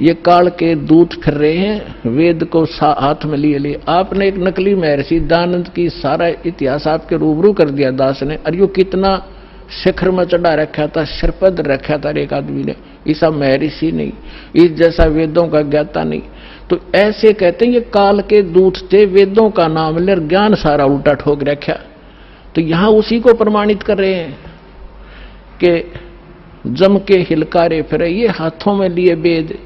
ये काल के दूत फिर रहे हैं, वेद को हाथ में लिए लिए। आपने एक नकली महर्षि दयानंद की सारा इतिहास आपके रूबरू कर दिया दास ने, और यो कितना शिखर में चढ़ा रखा था, सिरपद रखा था एक आदमी ने, ऐसा महर्षि नहीं, इस जैसा वेदों का ज्ञाता नहीं। तो ऐसे कहते हैं ये काल के दूत थे, वेदों का नाम ले ज्ञान सारा उल्टा ठोक रखा। तो यहां उसी को प्रमाणित कर रहे हैं कि जम के हिलकारे फिरे ये हाथों में लिए वेद।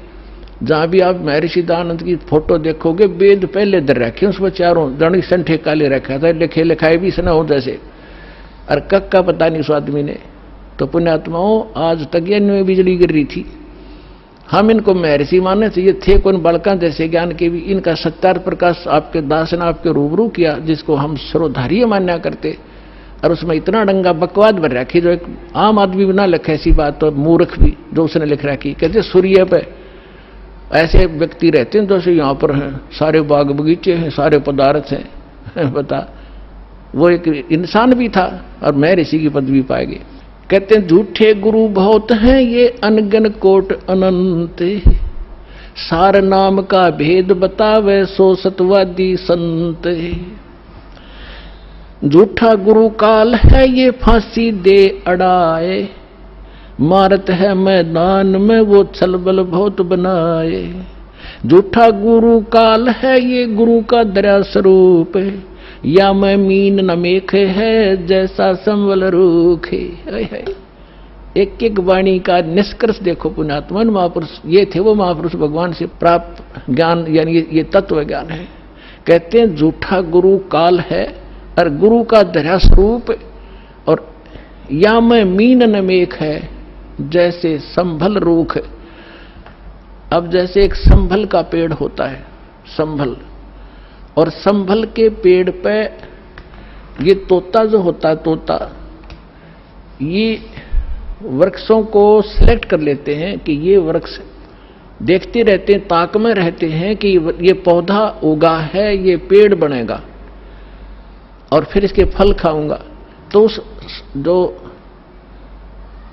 जहां भी आप महर्षि दयानंद की फोटो देखोगे वेद पहले दर रखे, उसमें चारों दणी संठे काले रखा था, लिखे लिखाए भी सना हो जैसे, और कक का पता नहीं उस आदमी ने। तो पुण्यात्माओं आज तक ये में बिजली गिर रही थी। हम इनको महर्षि मानने से, ये थे कौन बालका जैसे ज्ञान के भी। इनका सत्यार प्रकाश आपके दास ने आपके रूबरू किया, जिसको हम सर्वधार्य मान्या करते, और उसमें इतना डंगा बकवाद भर रखी जो एक आम आदमी भी ना लिखे ऐसी बात, तो मूर्ख भी जो उसने लिख रखी। कहते सूर्य पे ऐसे व्यक्ति रहते हैं जैसे यहाँ पर हैं, सारे बाग बगीचे हैं, सारे पदार्थ हैं। बता, वो एक इंसान भी था और मैं ऋषि की पदवी पाएगी। कहते हैं झूठे गुरु बहुत हैं ये अनगन कोट अनंत, सार नाम का भेद बतावे सो सतवादी संत। झूठा गुरु काल है ये फांसी दे अड़ाए, मारत है मैदान में वो छलबल बहुत बनाए। झूठा गुरु काल है ये गुरु का दया स्वरूप, या मैं मीन न मेख है जैसा संवल रूख है। एक एक वाणी का निष्कर्ष देखो पुण्यात्मन महापुरुष, ये थे वो महापुरुष भगवान से प्राप्त ज्ञान, यानी ये तत्व ज्ञान है। कहते हैं झूठा गुरु काल है और गुरु का दया स्वरूप, और या मैं मीन न मेख है जैसे संभल रूख। अब जैसे एक संभल का पेड़ होता है, संभल, और संभल के पेड़ पे ये तोता जो होता है, तोता ये वृक्षों को सिलेक्ट कर लेते हैं कि ये वृक्ष, देखते रहते हैं, ताक में रहते हैं कि ये पौधा उगा है, ये पेड़ बनेगा और फिर इसके फल खाऊंगा। तो उस जो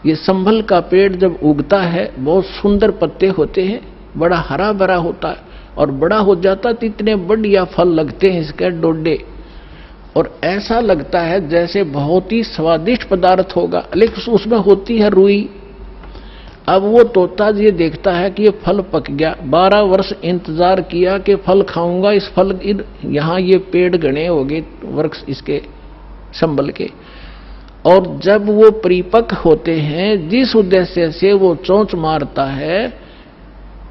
ये संभल का पेड़ जब उगता है बहुत सुंदर पत्ते होते हैं, बड़ा हरा भरा होता है, और बड़ा हो जाता तो इतने बढ़िया फल लगते हैं इसके डोडे, और ऐसा लगता है जैसे बहुत ही स्वादिष्ट पदार्थ होगा, लेकिन उसमें होती है रुई। अब वो तोता ये देखता है कि ये फल पक गया, 12 वर्ष इंतजार किया कि फल खाऊंगा, इस फल यहाँ ये पेड़ गणे हो गए वृक्ष इसके संभल के, और जब वो परिपक्व होते हैं जिस उद्देश्य से वो चोंच मारता है,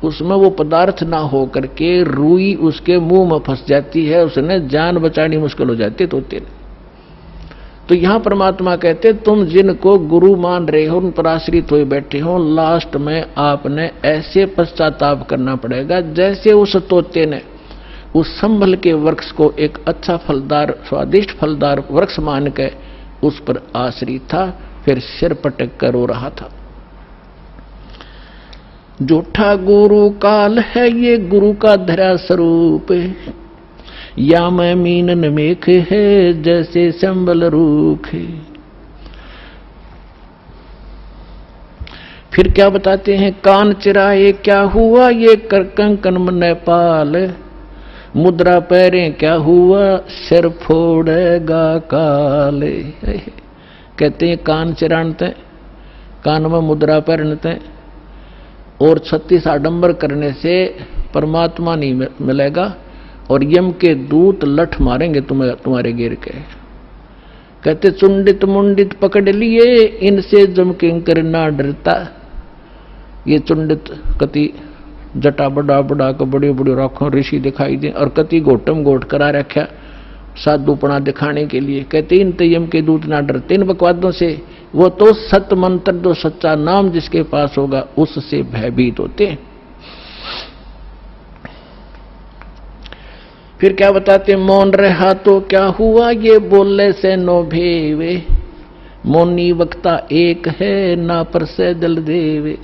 उसमें वो पदार्थ ना हो करके रुई उसके मुंह में फंस जाती है, उसने जान बचानी मुश्किल हो जाती है तोते ने। तो यहां परमात्मा कहते तुम जिनको गुरु मान रहे हो, उन पर आश्रित हुए बैठे हो, लास्ट में आपने ऐसे पश्चाताप करना पड़ेगा जैसे उस तोते ने उस संभल के वृक्ष को एक अच्छा फलदार, स्वादिष्ट फलदार वृक्ष मान के उस पर आश्रित था, फिर सिर पटक कर रो रहा था। झूठा गुरु काल है ये गुरु का धरा स्वरूप, या मैं मीनन मेख है जैसे संबल रूख। फिर क्या बताते हैं, कान चिराए क्या हुआ ये कर कंकन मन पाल, मुद्रा पैरें क्या हुआ सिर फोड़ेगा काले। कहते हैं कान चिरानते, कान में मुद्रा पहनते और 36 आडंबर करने से परमात्मा नहीं मिलेगा, और यम के दूत लठ मारेंगे तुम्हें तुम्हारे गिर के। कहते चुंडित मुंडित पकड़ लिए इनसे जम किंकर ना डरता। ये चुंडित कति जटा बड़ा बड़ा को बड़ी बड़ी राखों ऋषि दिखाई दे, और कति घोटम घोट करा रखा साधुपना दिखाने के लिए। कहते इन यम के दूत ना डरते इन बकवादों से, वो तो सत मंत्र जो सच्चा नाम जिसके पास होगा उससे भयभीत होते हैं। फिर क्या बताते, मौन रहा तो क्या हुआ ये बोले से नो भेवे, मौनी वक्ता एक है ना पर से दल देवे।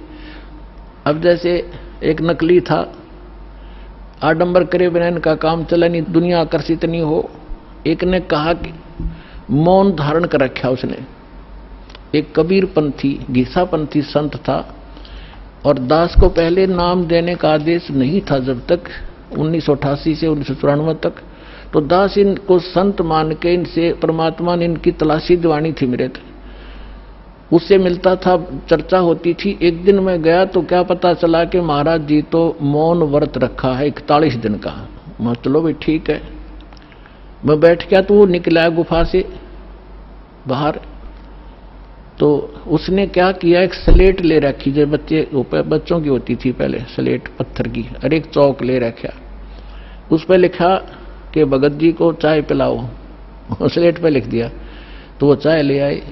अब जैसे एक नकली था, आडंबर करे बिना इनका काम चला नहीं, दुनिया आकर्षित नहीं हो। एक ने कहा कि मौन धारण कर रखा उसने। एक कबीरपंथी घीसापंथी संत था, और दास को पहले नाम देने का आदेश नहीं था जब तक 1988 से 1994 तक। तो दास इनको संत मान के इनसे परमात्मा ने इनकी तलाशी दिवानी थी मेरे थे, उससे मिलता था, चर्चा होती थी। एक दिन मैं गया तो क्या पता चला कि महाराज जी तो मौन व्रत रखा है 41 दिन का। मैं चलो भाई ठीक है, मैं बैठ गया तो वो निकला गुफा से बाहर। तो उसने क्या किया, एक स्लेट ले रखी जो बच्चों की होती थी पहले, स्लेट पत्थर की, और एक चौक ले रखा, उस पर लिखा कि भगत जी को चाय पिलाओ। स्लेट पे लिख दिया, तो वो चाय ले आए।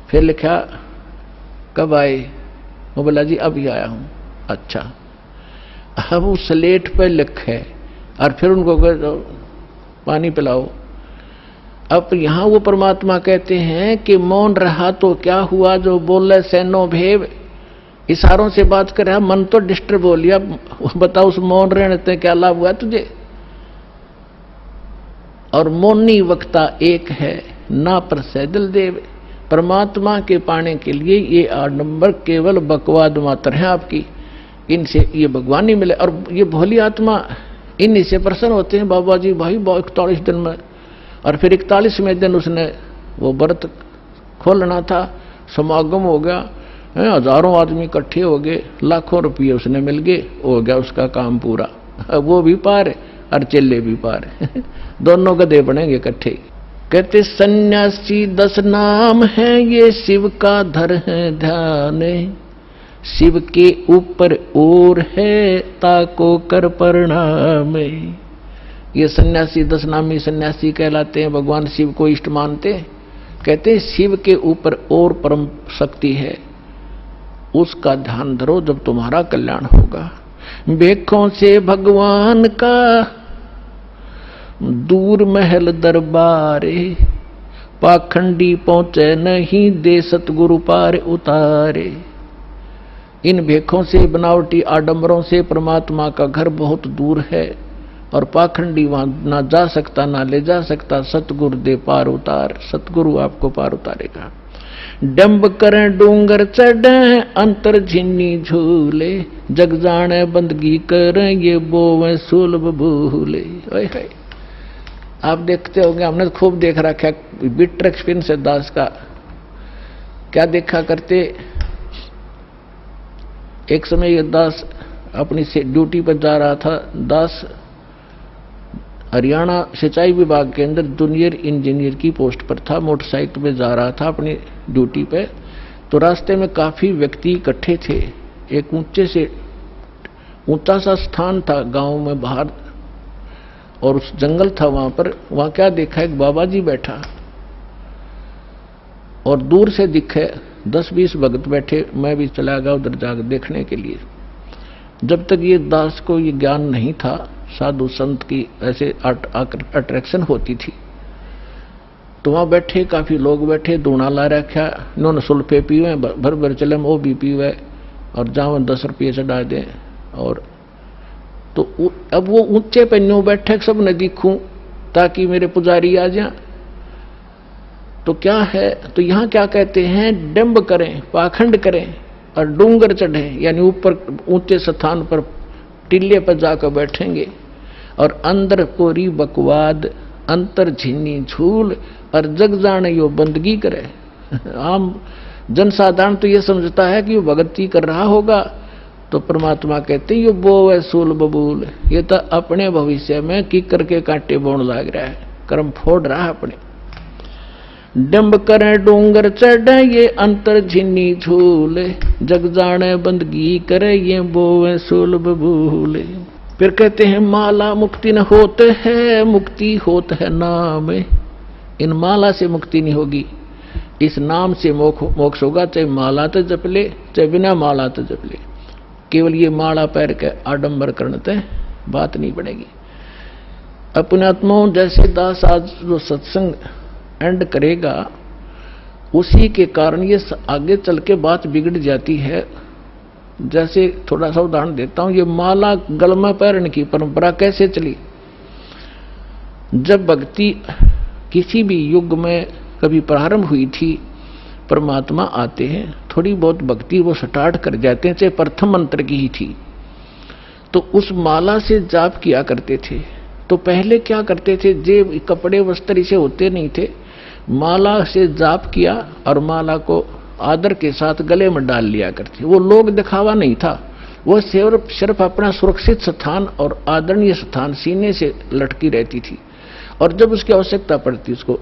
फिर लिखा कब आए, वो बोला जी अभी आया हूं। अच्छा, अब उस स्लेट पे लिखे और फिर उनको पानी पिलाओ। अब यहाँ वो परमात्मा कहते हैं कि मौन रहा तो क्या हुआ जो बोले सैनो भेव, इशारों से बात कर रहा, मन तो डिस्टर्ब हो लिया। बताओ उस मौन रहने से क्या लाभ हुआ तुझे। और मौनी वक्ता एक है ना पर सैदल देव, परमात्मा के पाने के लिए ये आडंबर केवल बकवाद मात्र है आपकी, इनसे ये भगवान नहीं मिले। और ये भोली आत्मा इन्हीं से प्रसन्न होते हैं, बाबा जी भाई 41 दिन में। और फिर 41वें दिन उसने वो व्रत खोलना था, समागम हो गया, हजारों आदमी इकट्ठे हो गए, लाखों रुपये उसने मिल गए, हो गया उसका काम पूरा। अब वो भी पार और चेले भी पार, दोनों गधे बनेंगे इकट्ठे। कहते सन्यासी 10 नाम है ये शिव का धर है ध्यान, शिव के ऊपर और है ताको कर प्रणाम। ये सन्यासी 10 नामी सन्यासी कहलाते हैं, भगवान शिव को इष्ट मानते। कहते हैं शिव के ऊपर और परम शक्ति है, उसका ध्यान धरो जब तुम्हारा कल्याण होगा। भेखों से भगवान का दूर महल दरबारे, पाखंडी पहुंचे नहीं दे सतगुरु पार उतारे। इन भेखों से बनावटी आडंबरों से परमात्मा का घर बहुत दूर है, और पाखंडी वहां ना जा सकता ना ले जा सकता। सतगुरु दे पार उतार, सतगुरु आपको पार उतारेगा। डंब करें डूंगर चढ़े अंतर झिन्नी झूले, जग जाने बंदगी करें ये बोवे सुलभ भूले। आप देखते होंगे, हमने खूब देख रखा बिटर एक्सपीरियंस है दास का। क्या देखा करते, एक समय ये दास अपनी ड्यूटी पर जा रहा था। दास हरियाणा सिंचाई विभाग के अंदर जूनियर इंजीनियर की पोस्ट पर था, मोटरसाइकिल पे जा रहा था अपनी ड्यूटी पे। तो रास्ते में काफी व्यक्ति इकट्ठे थे। एक ऊंचा सा स्थान था गांव में बाहर, और उस जंगल था वहां पर। वहां क्या देखा, एक बाबा जी बैठा, और दूर से दिखे 10-20 भगत बैठे। मैं भी चला गया उधर जाकर देखने के लिए। जब तक ये दास को ये ज्ञान नहीं था, साधु संत की ऐसे अट्रैक्शन होती थी। तो वहां बैठे काफी लोग बैठे, दूना ला रखा, इन्होंने सुल्फे पीवे, भर भर चलम वो भी पीवे, और जहां 10 रुपये चढ़ा दें। और तो अब वो ऊंचे पे न्यू बैठे सब न दिखूं ताकि मेरे पुजारी आ जाए। तो क्या है, तो यहां क्या कहते हैं, डंब करें, पाखंड करें और डूंगर चढ़े, यानी ऊपर ऊंचे स्थान पर टिल्ले पर जाकर बैठेंगे और अंदर कोरी बकवाद अंतर झिन्नी झूल और जग जाने यो बंदगी करे। आम जनसाधारण तो ये समझता है कि वो भक्ति कर रहा होगा, तो परमात्मा कहते ये बो है सूल बबूल, ये तो अपने भविष्य में की करके कांटे बोन लाग रहा है, कर्म फोड़ रहा है अपने। डंब करे डूंगर चढ़े ये अंतर झिन्नी झूल, जग जाने बंदगी करे ये बोवे सूल बबूल। फिर कहते हैं माला मुक्ति न होते है, मुक्ति होत है नाम। इन माला से मुक्ति नहीं होगी, इस नाम से मोक्ष होगा। चाहे माला तो जप ले, चाहे बिना माला तो जप ले, केवल ये माला पैर के आडंबर करने ते बात नहीं बनेगी। अपने आत्माओं जैसे दास आज जो सत्संग एंड करेगा, उसी के कारण ये आगे चल के बात बिगड़ जाती है। जैसे थोड़ा सा उदाहरण देता हूं, ये माला गल में पहनने की परंपरा कैसे चली। जब भक्ति किसी भी युग में कभी प्रारंभ हुई थी, परमात्मा आते हैं, थोड़ी बहुत भक्ति वो स्टार्ट कर जाते हैं, चाहे प्रथम मंत्र की ही थी, तो उस माला से जाप किया करते थे। तो पहले क्या करते थे, जेब कपड़े वस्त्र इसे होते नहीं थे, माला से जाप किया और माला को आदर के साथ गले में डाल लिया करते। वो लोग दिखावा नहीं था, वो सिर्फ अपना सुरक्षित स्थान और आदरणीय स्थान सीने से लटकी रहती थी, और जब उसकी आवश्यकता पड़ती उसको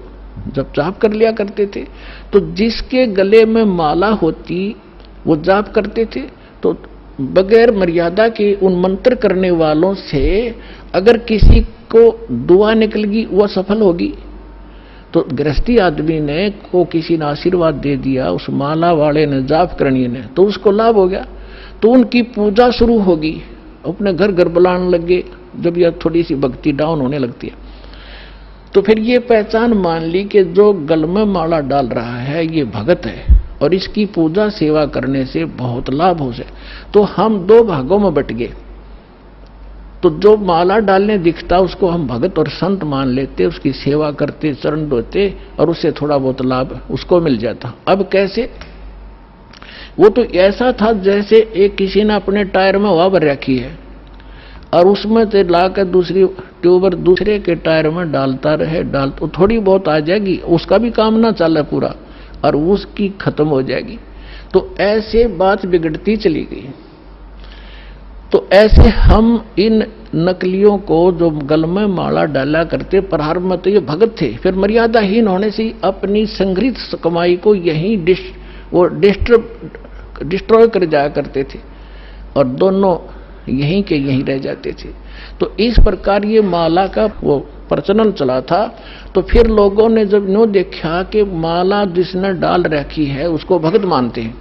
जब जाप कर लिया करते थे। तो जिसके गले में माला होती वो जाप करते थे। तो बगैर मर्यादा के उन मंत्र करने वालों से अगर किसी को दुआ निकल गई वो सफल होगी। तो गृहस्थी आदमी ने को किसी ने आशीर्वाद दे दिया, उस माला वाले ने, जाप करनी ने, तो उसको लाभ हो गया। तो उनकी पूजा शुरू होगी, अपने घर घर बुलाने लगे जब यह थोड़ी सी भक्ति डाउन होने लगती है। तो फिर ये पहचान मान ली कि जो गल में माला डाल रहा है ये भगत है और इसकी पूजा सेवा करने से बहुत लाभ हो जाए। तो हम दो भागों में बट गए। तो जो माला डालने दिखता उसको हम भगत और संत मान लेते, उसकी सेवा करते, चरण धोते और उससे थोड़ा बहुत लाभ उसको मिल जाता। अब कैसे, वो तो ऐसा था जैसे एक किसी ने अपने टायर में हवा भर रखी है और उसमें से लाकर दूसरी ट्यूबर दूसरे के टायर में डालता रहे, तो थोड़ी बहुत आ जाएगी, उसका भी काम ना चले पूरा और उसकी खत्म हो जाएगी। तो ऐसे बात बिगड़ती चली गई। तो ऐसे हम इन नकलियों को जो गल में माला डाला करते, प्रारंभ में तो ये भगत थे, फिर मर्यादाहीन होने से अपनी संग्रहित कमाई को यहीं डिस्ट्रॉय कर जाया करते थे और दोनों यहीं के यहीं रह जाते थे। तो इस प्रकार ये माला का वो प्रचलन चला था। तो फिर लोगों ने जब नो देखा कि माला जिसने डाल रखी है उसको भगत मानते हैं,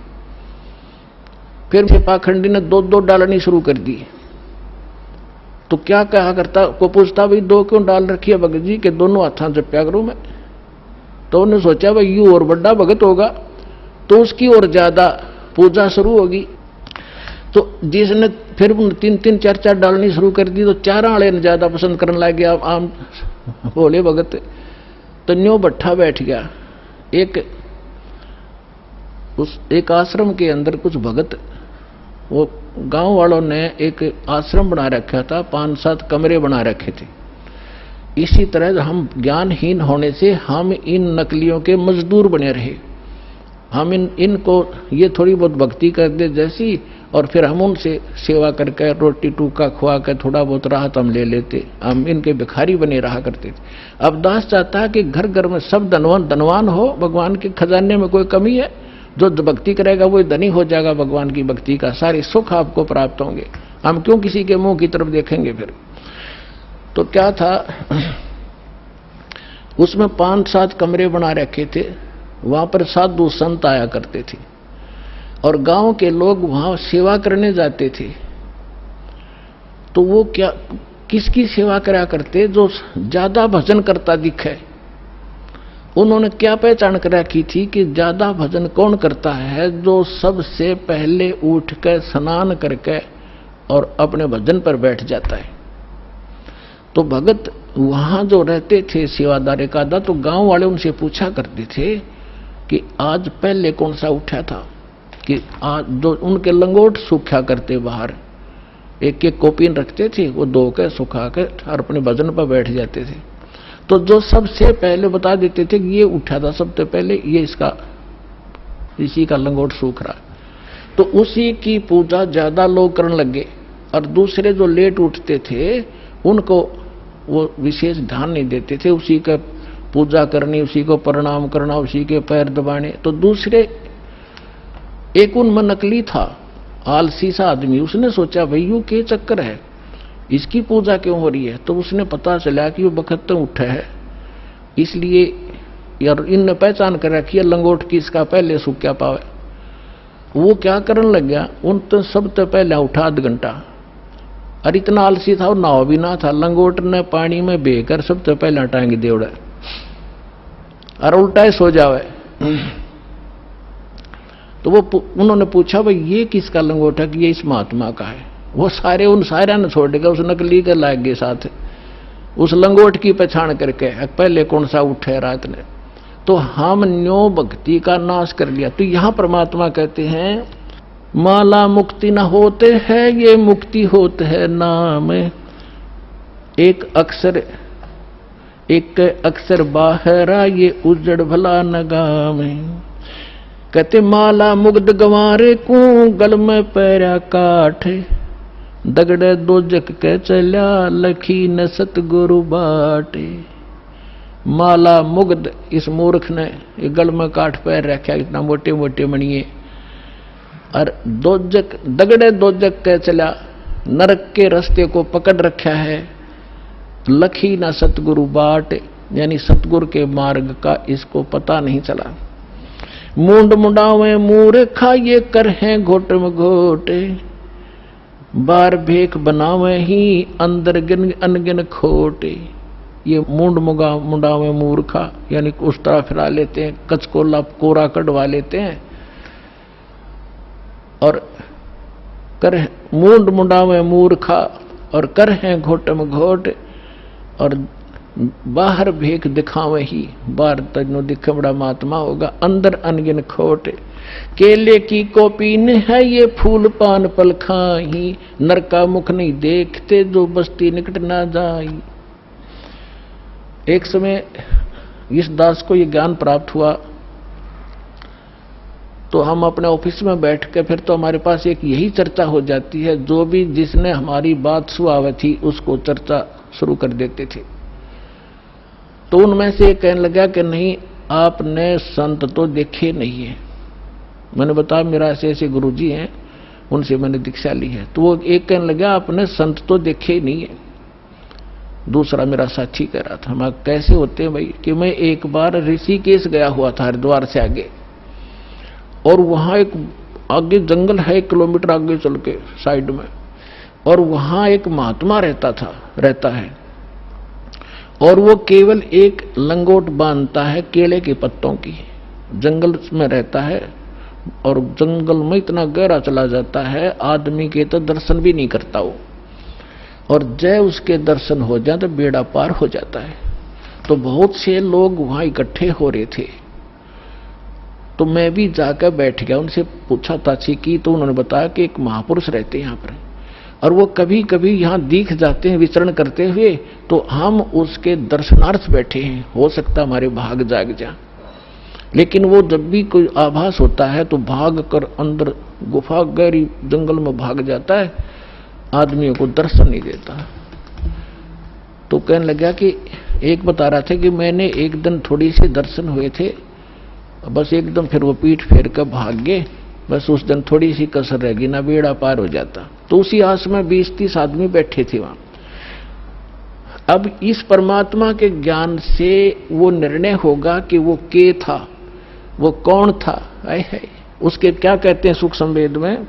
फिर पाखंडी ने दो दो डालनी शुरू कर दी। तो क्या कहा करता, को पूछता भाई दो क्यों डाल रखी है भगत जी के, दोनों हाथा जप्या करूं मैं। तो उन्होंने सोचा भाई यू और बड़ा भगत होगा तो उसकी और ज्यादा पूजा शुरू होगी। तो जिसने फिर 3-3 4-4 डालनी शुरू कर दी तो चार आले ने ज्यादा पसंद करने लग गया आम भोले भगत। तो न्यो भट्ठा बैठ गया। एक आश्रम के अंदर कुछ भगत, वो गांव वालों ने एक आश्रम बना रखा था, 5-7 कमरे बना रखे थे। इसी तरह हम ज्ञानहीन होने से हम इन नकलियों के मजदूर बने रहे। हम इनको ये थोड़ी बहुत भक्ति कर दे जैसी, और फिर हम उनसे सेवा करके रोटी टूका खुआ कर थोड़ा बहुत राहत हम ले लेते, हम इनके भिखारी बने रहा करते थे। अब दास चाहता है कि घर घर में सब धनवान हो, भगवान के खजाने में कोई कमी है, जो भक्ति करेगा वो धनी हो जाएगा, भगवान की भक्ति का सारे सुख आपको प्राप्त होंगे, हम क्यों किसी के मुंह की तरफ देखेंगे। फिर तो क्या था, उसमें 5-7 कमरे बना रखे थे, वहां पर साधु संत आया करते थे और गांव के लोग वहां सेवा करने जाते थे। तो वो क्या किसकी सेवा करा करते, जो ज्यादा भजन करता दिखे उन्होंने क्या पहचान कर रखी थी कि ज्यादा भजन कौन करता है? जो सबसे पहले उठ कर स्नान करके और अपने भजन पर बैठ जाता है। तो भगत वहां जो रहते थे सेवादार एकादा, तो गांव वाले उनसे पूछा करते थे कि आज पहले कौन सा उठा था, कि आज जो उनके लंगोट सूखा करते बाहर, एक एक कॉपीन रखते थे, वो धो के सुखा के और अपने भजन पर बैठ जाते थे। तो जो सबसे पहले बता देते थे कि ये उठा था सबसे पहले, ये इसी का लंगोट सूख रहा, तो उसी की पूजा ज्यादा लोग करने लगे। और दूसरे जो लेट उठते थे उनको वो विशेष ध्यान नहीं देते थे, उसी का पूजा करनी, उसी को प्रणाम करना, उसी के पैर दबाने। तो दूसरे एक उनमें नकली था, आलसी सा आदमी, उसने सोचा भाई यू के चक्कर है, इसकी पूजा क्यों हो रही है? तो उसने पता चला कि वो बखत उठा है, इसलिए यार इनने पहचान कर रखी है लंगोट की, इसका पहले सूख्या पावे। वो क्या करने लग गया, उन तो सबसे पहले उठा आध घंटा, और इतना आलसी था और नाव भी ना था, लंगोट ने पानी में बेकर सबसे पहले टांग देवड़ा और उल्टा ही सो जावे। तो वो उन्होंने पूछा भाई ये किसका लंगोट है? कि ये इस महात्मा का है। वो सारे उन सारे ने छोड़ देगा, उस नकली के लाग गए साथ, उस लंगोट की पहचान करके पहले कौन सा उठे रात ने। तो हम न्यो भक्ति का नाश कर लिया। तो यहां परमात्मा कहते हैं माला मुक्ति न होते है, ये मुक्ति होते है नाम। एक अक्षर बाहरा, ये उजड़ भला नगाम। कहते माला मुग्ध गंवारे को, गल में पैरा काठ। दगड़े दोजक के चल्या, लखी न सतगुरु बाटे। माला मुग्ध, इस मूर्ख ने गल में काठ पैर रखा, इतना मोटे मोटे मणिये। और दोजक, दगड़े दोजक के चला, नरक के रास्ते को पकड़ रखा है। लखी ना सतगुरु बाट, यानी सतगुरु के मार्ग का इसको पता नहीं चला। मूंड मुंडावे मूर्खा, ये कर हैं घोट में घोटे। बार भेख बनावे ही, अंदर गिन अनगिन खोटे। ये मूंड मुंडावे मूर्खा, यानी उस तरह फिरा लेते हैं, कचकोला कोरा कटवा लेते हैं। और कर मूंड मुंडावे मूर्खा, और कर हैं घोट में घोट। और बाहर भेख दिखावे ही, बाहर तजनो दिखे बड़ा महात्मा होगा, अंदर अनगिन खोट। केले की कोपीन है, ये फूल पान पल खाही। नर का मुख नहीं देखते, जो बस्ती निकट ना जाई। एक समय इस दास को ये ज्ञान प्राप्त हुआ, तो हम अपने ऑफिस में बैठ के फिर तो हमारे पास एक यही चर्चा हो जाती है, जो भी जिसने हमारी बात सुनावी थी उसको चर्चा शुरू कर देते थे। तो उनमें से एक कहने लगा कि नहीं, आपने संत तो देखे नहीं है। मैंने बताया मेरा ऐसे ऐसे गुरुजी हैं, उनसे मैंने दीक्षा ली है। तो वो एक कहने लगा आपने संत तो देखे ही नहीं है। दूसरा मेरा साथी कह रहा था, मैं कैसे होते हैं भाई? कि मैं एक बार ऋषिकेश गया हुआ था, हरिद्वार से आगे, और वहां एक आगे जंगल है, 1 किलोमीटर आगे चल के साइड में, और वहां एक महात्मा रहता है, और वो केवल एक लंगोट बांधता है केले के पत्तों की। जंगल में रहता है, और जंगल में इतना गहरा चला जाता है, आदमी के तो दर्शन भी नहीं करता वो, और जय उसके दर्शन हो जाए तो बेड़ा पार हो जाता है। तो बहुत से लोग वहां इकट्ठे हो रहे थे, तो मैं भी जाकर बैठ गया, उनसे पूछा ताछी की, तो उन्होंने बताया कि एक महापुरुष रहते हैं यहाँ पर, और वो कभी कभी यहाँ दिख जाते हैं विचरण करते हुए, तो हम उसके दर्शनार्थ बैठे हैं, हो सकता हमारे भाग जाग जा। लेकिन वो जब भी कोई आभास होता है तो भाग कर अंदर गुफा गहरी जंगल में भाग जाता है, आदमियों को दर्शन नहीं देता। तो कहने लगा कि एक बता रहा था कि मैंने एक दिन थोड़ी सी दर्शन हुए थे, बस एकदम फिर वो पीठ फेर कर भाग गए, बस उस दिन थोड़ी सी कसर रह गई, ना बेड़ा पार हो जाता। तो उसी आस में 20-30 आदमी बैठे थे वहां। अब इस परमात्मा के ज्ञान से वो निर्णय होगा कि वो के था, वो कौन था। है उसके क्या कहते हैं सूक्ष्म वेद में,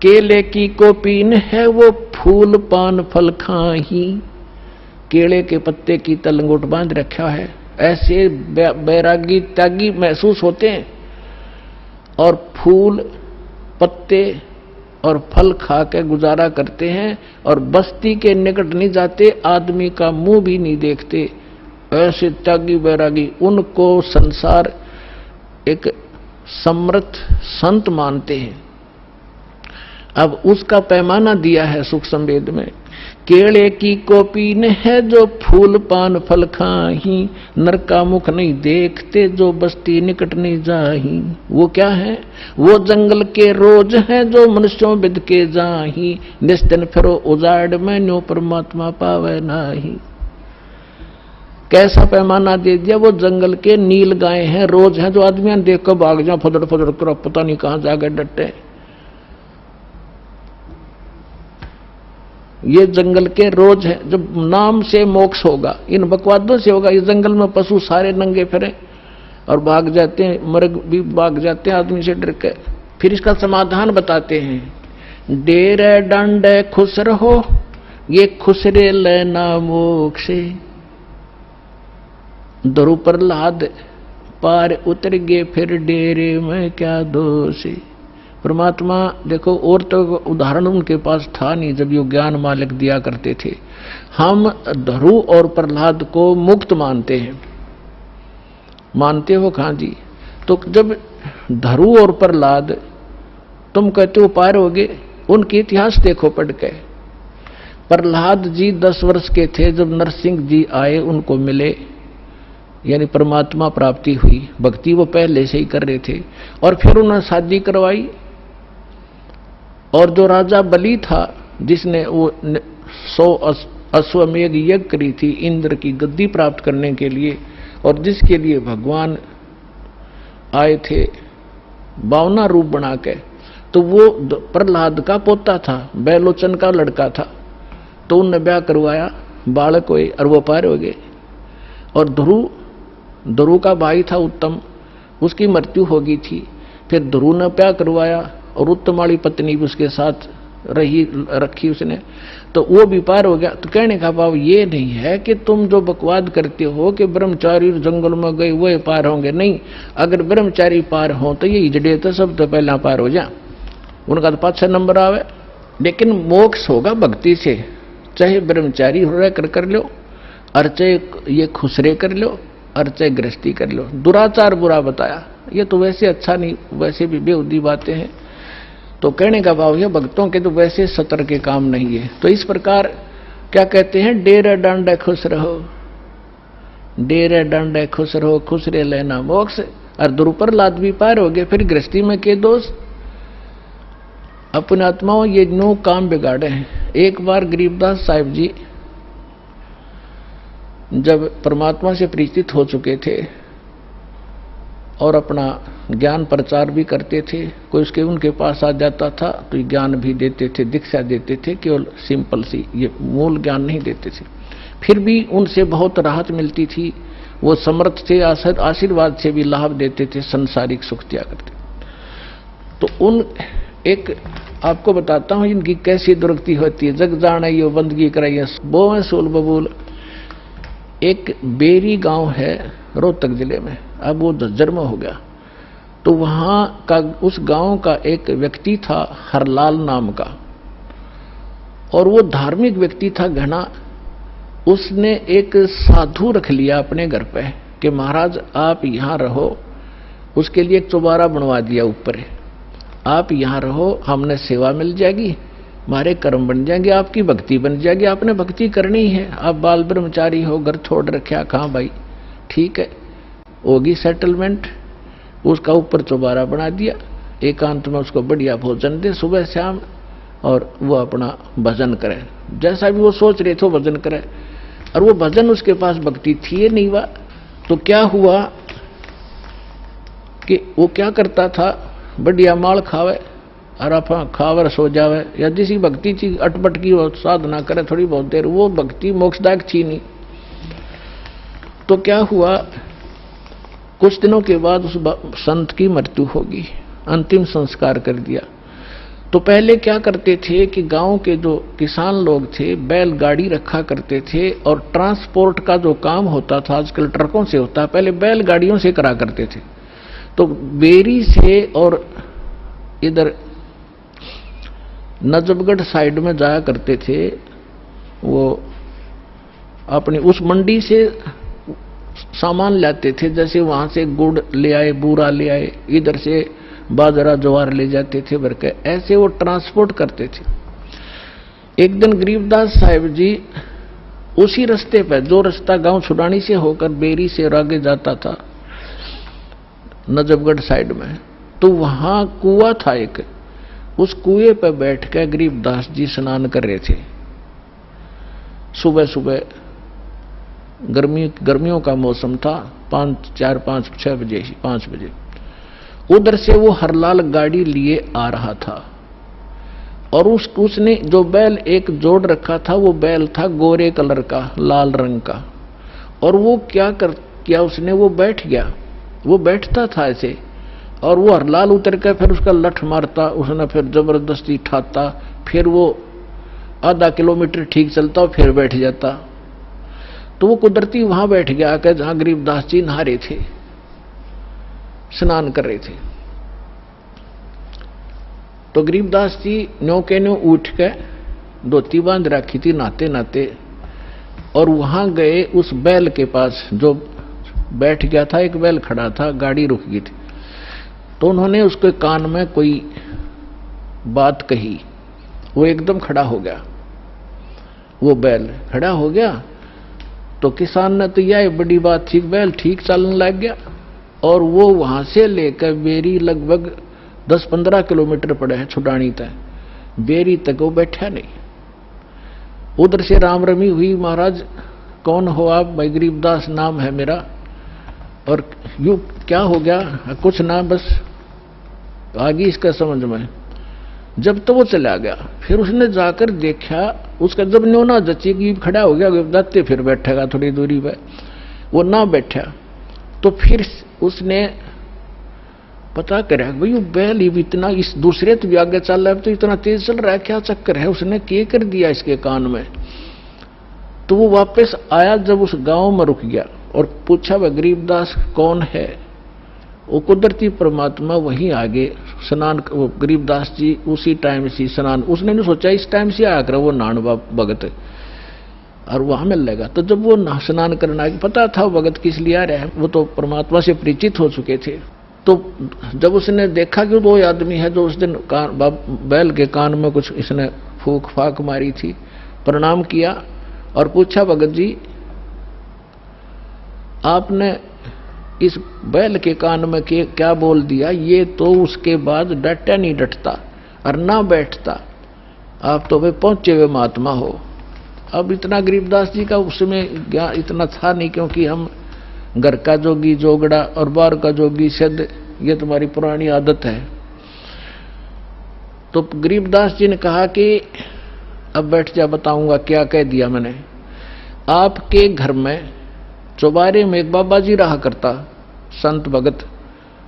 केले की कोपीन है, वो फूल पान फल खाही। केले के पत्ते की तलंगोट बांध रखा है, ऐसे बैरागी त्यागी महसूस होते हैं और फूल पत्ते और फल खा के गुजारा करते हैं और बस्ती के निकट नहीं जाते, आदमी का मुंह भी नहीं देखते। ऐसे त्यागी बैरागी, उनको संसार एक समर्थ संत मानते हैं। अब उसका पैमाना दिया है सुख संवेद में। केले की कोपीन है जो फूल पान फल खाही, नर का मुख नहीं देखते जो बस्ती निकट नहीं जाही। वो क्या है? वो जंगल के रोज है जो मनुष्यों बिद के जाही, निस्तिन फिरो उजाड़ में न्यो परमात्मा पावे नाही। कैसा पैमाना दे दिया? वो जंगल के नील गाय हैं, रोज हैं जो आदमियां देख कर भाग जाए, फदड़ फदड़ कर पता नहीं कहां जाकर डटे। ये जंगल के रोज है, जब नाम से मोक्ष होगा, इन बकवादों से होगा। इस जंगल में पशु सारे नंगे फिरे और भाग जाते हैं, मर्ग भी भाग जाते हैं आदमी से डर के। फिर इसका समाधान बताते हैं। डेरे डंडे खुश रहो, ये खुसरे लेना मोक्षे। दरु प्रहलाद पार उतर गए, फिर डेरे में क्या दोष। परमात्मा देखो, और तो उदाहरण उनके पास था नहीं जब ये ज्ञान मालिक दिया करते थे। हम धरु और प्रहलाद को मुक्त मानते हैं। मानते हो कहां जी? तो जब धरु और प्रहलाद तुम कहते हो पार हो गए, उनके इतिहास देखो पढ़ के। प्रहलाद जी 10 वर्ष के थे जब नरसिंह जी आए, उनको मिले, यानी परमात्मा प्राप्ति हुई। भक्ति वो पहले से ही कर रहे थे और फिर उन्होंने शादी करवाई। और जो राजा बलि था, जिसने वो 100 अश्वमेध यज्ञ करी थी इंद्र की गद्दी प्राप्त करने के लिए, और जिसके लिए भगवान आए थे 52 रूप बना के, तो वो प्रहलाद का पोता था, बैलोचन का लड़का था। तो उनने ब्याह करवाया, बालक हुए और वो पार हो गए। और ध्रुव का भाई था उत्तम, उसकी मृत्यु हो गई थी। फिर ध्रुव ने ब्याह करवाया और उत्तम वाली पत्नी भी उसके साथ रखी उसने, तो वो भी पार हो गया। तो कहने का भाव ये नहीं है कि तुम जो बकवाद करते हो कि ब्रह्मचारी जंगल में गए वो पार होंगे। नहीं, अगर ब्रह्मचारी पार हो तो ये हिजड़े तो सब तो पहला पार हो जा, उनका तो 5-6 नंबर आवे। लेकिन मोक्ष होगा भक्ति से, चाहे ब्रह्मचारी हो रहा कर लो, और चाहे ये खुसरे कर लो, और चाहे गृहस्थी कर लो। दुराचार बुरा बताया, ये तो वैसे अच्छा नहीं, वैसे भी बेहुदी बातें हैं। तो कहने का भाव है भक्तों के तो वैसे सतर के काम नहीं है। तो इस प्रकार क्या कहते हैं? डेरे डांडे खुश रहो, डेरे डांडे खुश रहो, खुसरे लेना मोक्ष। और दुरुपर लाद भी पार हो गए। फिर गृहस्थी में के दोष? अपने आत्माओं ये नो काम बिगाड़े हैं। एक बार गरीबदास साहिब जी जब परमात्मा से परिचित हो चुके थे और अपना ज्ञान प्रचार भी करते थे, कोई उसके उनके पास आ जाता था तो ज्ञान भी देते थे, दीक्षा देते थे, केवल सिंपल सी, ये मूल ज्ञान नहीं देते थे। फिर भी उनसे बहुत राहत मिलती थी, वो समर्थ थे, आशीर्वाद से भी लाभ देते थे, संसारिक सुख दिया करते। तो उन एक आपको बताता हूं इनकी कैसी दुर्गति होती है। जग जाने यो बंदगी कराइए बोए सोल बबूल। एक बेरी गांव है रोहतक जिले में, अब वो झज्जर में हो गया। तो वहां का उस गांव का एक व्यक्ति था हरलाल नाम का, और वो धार्मिक व्यक्ति था घना। उसने एक साधु रख लिया अपने घर पे कि महाराज आप यहां रहो। उसके लिए एक चौबारा बनवा दिया ऊपर, आप यहां रहो, हमने सेवा मिल जाएगी, हमारे कर्म बन जाएंगे, आपकी भक्ति बन जाएगी। आपने भक्ति करनी है, आप बाल ब्रह्मचारी हो, घर छोड़ रखा, कहाँ भाई, ठीक है, होगी सेटलमेंट। उसका ऊपर चौबारा बना दिया, एकांत में उसको बढ़िया भोजन दे सुबह शाम, और वो अपना भजन करे, जैसा भी वो सोच रहे थे भजन करे। और वो भजन उसके पास भक्ति थी ये नहीं हुआ। तो क्या हुआ कि वो क्या करता था, बढ़िया माल खावे और आप खावर सो जावे, या जिसी भक्ति थी अटपट की वो साधना करे थोड़ी बहुत देर, वो भक्ति मोक्षदायक थी नहीं। तो क्या हुआ, कुछ दिनों के बाद उस संत की मृत्यु होगी, अंतिम संस्कार कर दिया। तो पहले क्या करते थे कि गांव के जो किसान लोग थे बैलगाड़ी रखा करते थे, और ट्रांसपोर्ट का जो काम होता था आजकल ट्रकों से होता है, पहले बैलगाड़ियों से करा करते थे। तो बेरी से और इधर नजफगढ़ साइड में जाया करते थे, वो अपनी उस मंडी से सामान लाते थे, जैसे वहां से गुड़ ले आए, बूरा ले आए, इधर से बाजरा ज्वार ले जाते थे भर के, ऐसे वो ट्रांसपोर्ट करते थे। एक दिन गरीबदास साहिब जी उसी रास्ते पर, जो रास्ता गांव छुड़ानी से होकर बेरी से और आगे जाता था नजफगढ़ साइड में, तो वहां कुआं था एक, उस कुएं पर बैठ कर गरीबदास जी स्नान कर रहे थे। सुबह सुबह गर्मियों का मौसम था, 5 बजे उधर से वो हरलाल गाड़ी लिए आ रहा था, और उसने जो बैल एक जोड़ रखा था, वो बैल था गोरे कलर का, लाल रंग का, और वो क्या उसने, वो बैठ गया, वो बैठता था ऐसे, और वो हरलाल उतर कर फिर उसका लठ मारता, उसने फिर जबरदस्ती ठाता, फिर वो आधा किलोमीटर ठीक चलता और फिर बैठ जाता। तो वो कुदरती वहां बैठ गया आकर जहां गरीबदास जी नहा रहे थे, स्नान कर रहे थे। तो गरीबदास जी न्यो के न्यो उठ के धोती बांध रखी थी नहाते नहाते, और वहां गए उस बैल के पास जो बैठ गया था, एक बैल खड़ा था, गाड़ी रुक गई थी। तो उन्होंने उसके कान में कोई बात कही, वो एकदम खड़ा हो गया, वो बैल खड़ा हो गया। तो किसान ने तो यह बड़ी बात थी, बैल ठीक चलने लग गया, और वो वहां से लेकर बेरी लगभग 10-15 किलोमीटर पड़े है छुड़ानी तक, बेरी तक वो बैठा नहीं। उधर से राम रमी हुई, महाराज कौन हो आप? भाई गरीबदास नाम है मेरा, और यू क्या हो गया? कुछ ना, बस आगे इसका समझ में। जब तो वो चला गया, फिर उसने जाकर देखा, उसका जब न्योना जची कि खड़ा हो गया गरीबदास, फिर बैठेगा थोड़ी दूरी पे, वो ना बैठा। तो फिर उसने पता करा भाई वो बैल ही इतना, इस दूसरे तो भी आगे चल रहा है, तो इतना तेज चल रहा है, क्या चक्कर है? उसने क्या कर दिया इसके कान में? तो वो वापस आया, जब उस गांव में रुक गया और पूछा वह गरीबदास कौन है? वो कुदरती परमात्मा वहीं आगे स्नान, वो गरीबदास जी उसी टाइम से स्नान, उसने नहीं सोचा इस टाइम से आया कर वो नान भगत और वहां मिल लेगा। तो जब वो स्नान करना, पता था भगत किस लिए आ रहा है, वो तो परमात्मा से परिचित हो चुके थे। तो जब उसने देखा कि वो आदमी है जो उस दिन बैल के कान में कुछ इसने फूक फाक मारी थी, प्रणाम किया और पूछा भगत जी आपने इस बैल के कान में क्या बोल दिया? ये तो उसके बाद डटा नहीं डटता और ना बैठता, आप तो वे पहुंचे हुए महात्मा हो। अब इतना गरीबदास जी का उसमें ज्ञान इतना था नहीं, क्योंकि हम घर का जोगी जोगड़ा और बाहर का जोगी सिद्ध, ये तुम्हारी पुरानी आदत है। तो गरीबदास जी ने कहा कि अब बैठ जा, बताऊंगा क्या कह दिया मैंने। आपके घर में चौबारे में एक बाबा जी रहा करता, संत भगत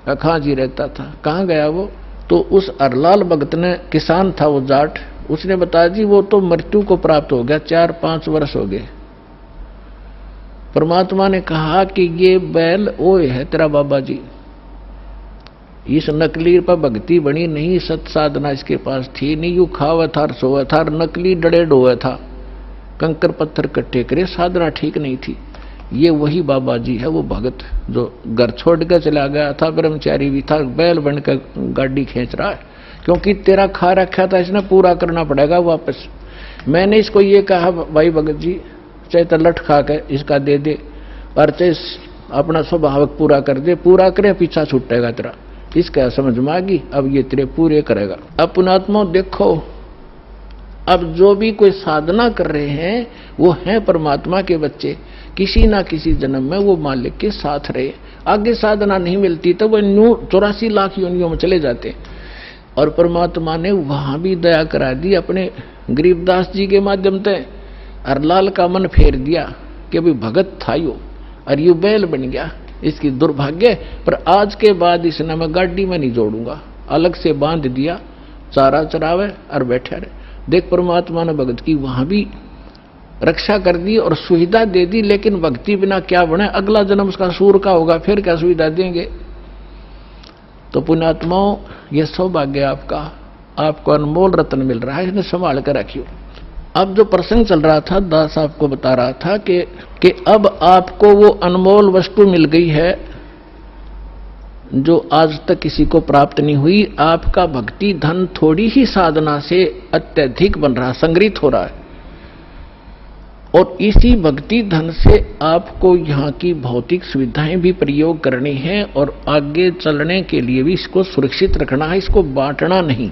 अखा जी रहता था। कहाँ गया वो? तो उस अरलाल भगत ने, किसान था वो जाट, उसने बताया जी वो तो मृत्यु को प्राप्त हो गया, 4-5 वर्ष हो गए। परमात्मा ने कहा कि ये बैल ओए है तेरा बाबा जी, इस नकली पर भक्ति बनी नहीं, सत साधना इसके पास थी नहीं, यू खावा था सोवा था, नकली डड़े डोया था, कंकर पत्थर कट्टे करे, साधना ठीक नहीं थी। ये वही बाबा जी है, वो भगत जो घर छोड़ कर चला गया था, ब्रह्मचारी भी था, बैल बनकर गाड़ी खींच रहा है, क्योंकि तेरा खा रखा था इसने, पूरा करना पड़ेगा वापस। मैंने इसको ये कहा भाई भगत जी, चाहे तो लठ खा के इसका दे दे और चाहे अपना स्वभावक पूरा कर दे, पूरा करे पीछा छूटेगा तेरा। इसका समझ में आ गई, अब ये तेरे पूरे करेगा। अब पुणात्मा देखो, अब जो भी कोई साधना कर रहे हैं वो हैं परमात्मा के बच्चे, किसी ना किसी जन्म में वो मालिक के साथ रहे। आगे साधना नहीं मिलती तो वो 84 लाख योनियों में चले जाते, और परमात्मा ने वहां भी दया करा दी अपने गरीबदास जी के माध्यम से। अरलाल का मन फेर दिया कि भाई भगत था यो, और यू बैल बन गया, इसकी दुर्भाग्य। पर आज के बाद इसने मैं गाड़ी में नहीं जोड़ूंगा, अलग से बांध दिया चारा चरावे और बैठा रहे। देख परमात्मा ने भगत की वहां भी रक्षा कर दी और सुविधा दे दी, लेकिन भक्ति बिना क्या बने, अगला जन्म उसका सूर का होगा, फिर क्या सुविधा देंगे। तो पुण्यात्माओं, ये सौभाग्य आपका, आपको अनमोल रत्न मिल रहा है, इसने संभाल कर रखियो। अब जो प्रसंग चल रहा था, दास आपको बता रहा था कि अब आपको वो अनमोल वस्तु मिल गई है जो आज तक किसी को प्राप्त नहीं हुई। आपका भक्ति धन थोड़ी ही साधना से अत्यधिक बन रहा, संग्रहित हो रहा है, और इसी भक्ति धन से आपको यहाँ की भौतिक सुविधाएं भी प्रयोग करनी है और आगे चलने के लिए भी इसको सुरक्षित रखना है, इसको बांटना नहीं।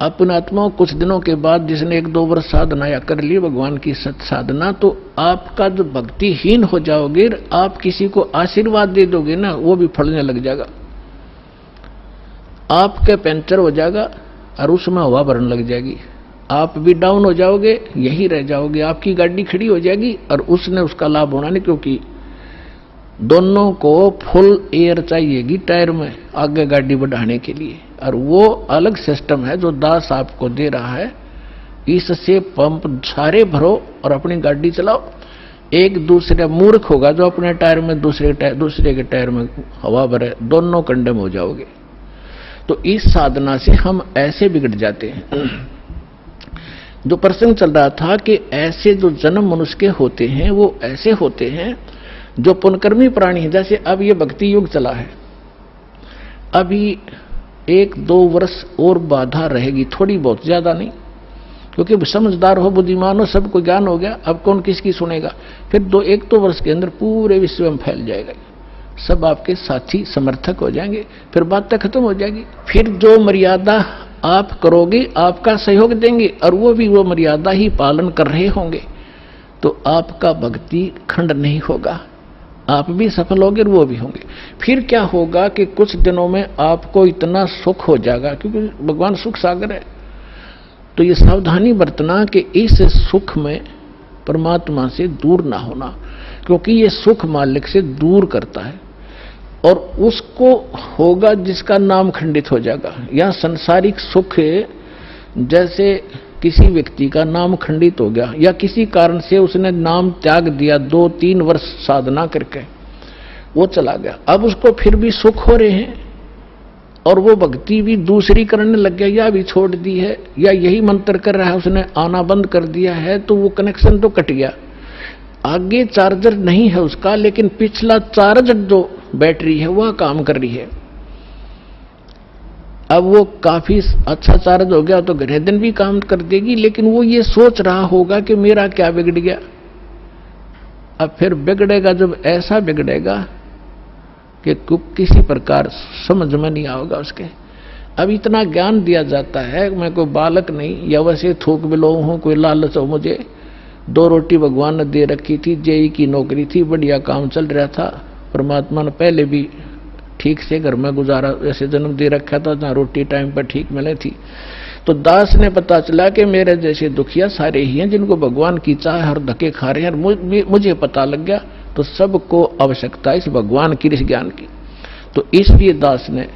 अपने आत्मा कुछ दिनों के बाद जिसने 1-2 वर्ष साधना या कर ली भगवान की सत साधना, तो आपका जो भक्तिहीन हो जाओगे, आप किसी को आशीर्वाद दे दोगे ना, वो भी फलने लग जाएगा। आपके पंचर हो जाएगा और उसमें हवा भरने लग जाएगी, आप भी डाउन हो जाओगे, यही रह जाओगे। आपकी गाड़ी खड़ी हो जाएगी और उसने उसका लाभ होना नहीं, क्योंकि दोनों को फुल एयर चाहिएगी टायर में आगे गाड़ी बढ़ाने के लिए, और वो अलग सिस्टम है जो दास आपको दे रहा है। इससे पंप सारे भरो और अपनी गाड़ी चलाओ। एक दूसरे मूर्ख होगा जो अपने टायर में दूसरे के टायर में हवा भरे, दोनों कंडम हो जाओगे। तो इस साधना से हम ऐसे बिगड़ जाते हैं। जो प्रसंग चल रहा था कि ऐसे जो जन्म मनुष्य के होते हैं वो ऐसे होते हैं जो पुनकर्मी प्राणी है। जैसे अब ये भक्ति युग चला है, अभी 1-2 वर्ष और बाधा रहेगी, थोड़ी बहुत, ज्यादा नहीं, क्योंकि समझदार हो, बुद्धिमान हो, सबको ज्ञान हो गया, अब कौन किसकी सुनेगा। फिर 1-2 वर्ष के अंदर पूरे विश्व में फैल जाएगा, सब आपके साथी समर्थक हो जाएंगे, फिर बातें खत्म हो जाएगी। फिर जो मर्यादा आप करोगे आपका सहयोग देंगे और वो भी वो मर्यादा ही पालन कर रहे होंगे, तो आपका भक्ति खंड नहीं होगा, आप भी सफल होंगे और वो भी होंगे। फिर क्या होगा कि कुछ दिनों में आपको इतना सुख हो जाएगा, क्योंकि भगवान सुख सागर है। तो ये सावधानी बरतना कि इस सुख में परमात्मा से दूर ना होना, क्योंकि ये सुख मालिक से दूर करता है, और उसको होगा जिसका नाम खंडित हो जाएगा। या सांसारिक सुख, जैसे किसी व्यक्ति का नाम खंडित हो गया या किसी कारण से उसने नाम त्याग दिया, 2-3 वर्ष साधना करके वो चला गया, अब उसको फिर भी सुख हो रहे हैं और वो भक्ति भी दूसरी करने लग गया, या भी छोड़ दी है या यही मंत्र कर रहा है, उसने आना बंद कर दिया है, तो वो कनेक्शन तो कट गया। आगे चार्जर नहीं है उसका, लेकिन पिछला चार्ज जो बैटरी है वह काम कर रही है। अब वो काफी अच्छा चार्ज हो गया तो घरे दिन भी काम कर देगी, लेकिन वो ये सोच रहा होगा कि मेरा क्या बिगड़ गया। अब फिर बिगड़ेगा, जब ऐसा बिगड़ेगा कि किसी प्रकार समझ में नहीं आएगा उसके। अब इतना ज्ञान दिया जाता है, मैं कोई बालक नहीं या वैसे थूक बिलो हूं, कोई लालच हो मुझे। 2 रोटी भगवान ने दे रखी थी, जेई की नौकरी थी, बढ़िया काम चल रहा था, परमात्मा ने पहले भी ठीक से घर में गुजारा ऐसे जन्म दे रखा था जहाँ रोटी टाइम पर ठीक मिले थी। तो दास ने पता चला कि मेरे जैसे दुखिया सारे ही हैं जिनको भगवान की चाह हर धक्के खा रहे हैं। मुझे पता लग गया, तो सबको आवश्यकता इस भगवान की, इस ज्ञान की। तो इसलिए दास ने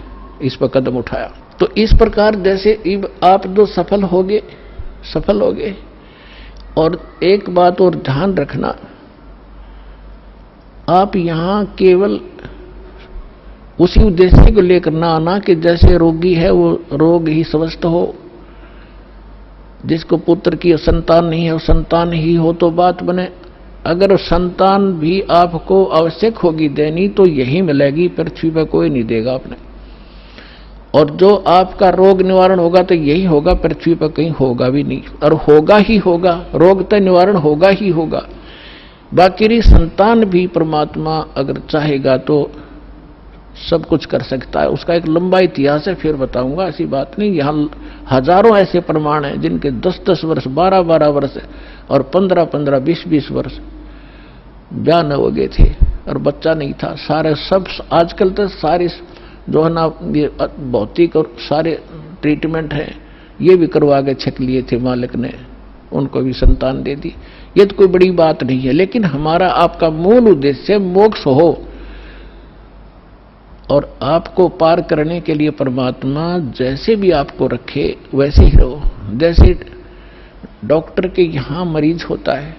इस पर कदम उठाया। तो इस प्रकार जैसे आप जो सफल होगे। और एक बात और ध्यान रखना, आप यहां केवल उसी उद्देश्य को लेकर ना आना कि जैसे रोगी है वो रोग ही स्वस्थ हो, जिसको पुत्र की संतान नहीं है वो संतान ही हो तो बात बने। अगर संतान भी आपको आवश्यक होगी देनी तो यही मिलेगी, पृथ्वी पर कोई नहीं देगा आपने। और जो आपका रोग निवारण होगा तो यही होगा, पृथ्वी पर कहीं होगा भी नहीं, और होगा ही होगा, रोग तो निवारण होगा ही होगा। बाकी संतान भी परमात्मा अगर चाहेगा तो सब कुछ कर सकता है। उसका एक लंबा इतिहास है, फिर बताऊंगा, ऐसी बात नहीं। यहाँ हजारों ऐसे प्रमाण हैं जिनके 10-10 वर्ष, 12-12 वर्ष और 15-15, 20-20 वर्ष ब्याह न हो गए थे और बच्चा नहीं था। सारे सब आजकल तो सारे जो है ना ये भौतिक और सारे ट्रीटमेंट हैं, ये भी करवा के छक लिए थे मालिक ने, उनको भी संतान दे दी। ये तो कोई बड़ी बात नहीं है, लेकिन हमारा आपका मूल उद्देश्य मोक्ष हो। और आपको पार करने के लिए परमात्मा जैसे भी आपको रखे वैसे ही रहो। जैसे डॉक्टर के यहाँ मरीज होता है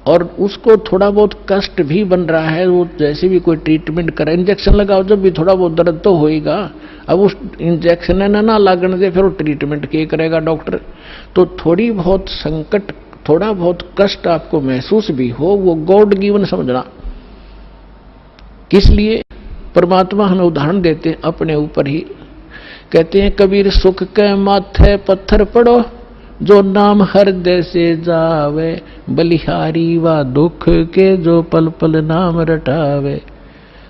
और उसको थोड़ा बहुत कष्ट भी बन रहा है, वो जैसे भी कोई ट्रीटमेंट करे, इंजेक्शन लगाओ जब भी थोड़ा बहुत दर्द तो होएगा। अब उस इंजेक्शन ना लागने दे फिर वो ट्रीटमेंट क्या करेगा डॉक्टर। तो थोड़ी बहुत संकट, थोड़ा बहुत कष्ट आपको महसूस भी हो, वो गॉड गिवन समझना। किस लिए परमात्मा हमें उदाहरण देते हैं अपने ऊपर ही। कहते हैं कबीर सुख के माथे पत्थर पड़ो, जो नाम हृदय से जावे, बलिहारी व दुख के जो पल पल नाम रटावे।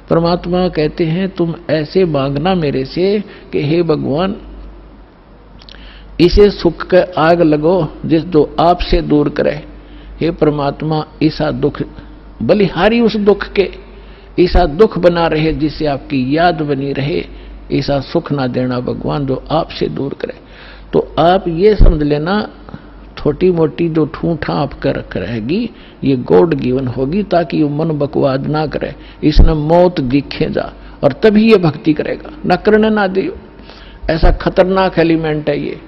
परमात्मा कहते हैं तुम ऐसे मांगना मेरे से कि हे भगवान, इसे सुख के आग लगो जिस जो आपसे दूर करे। हे परमात्मा, ऐसा दुख बलिहारी उस दुख के, ऐसा दुख बना रहे जिससे आपकी याद बनी रहे, ऐसा सुख ना देना भगवान जो आपसे दूर करे। तो आप ये समझ लेना, छोटी मोटी जो ठूठा आपका रख रहेगी ये गॉड गिवन होगी, ताकि वो मन बकवाद ना करे, इसने मौत दिखे जा, और तभी ये भक्ति करेगा, न करने ना दियो। ऐसा खतरनाक एलिमेंट है ये।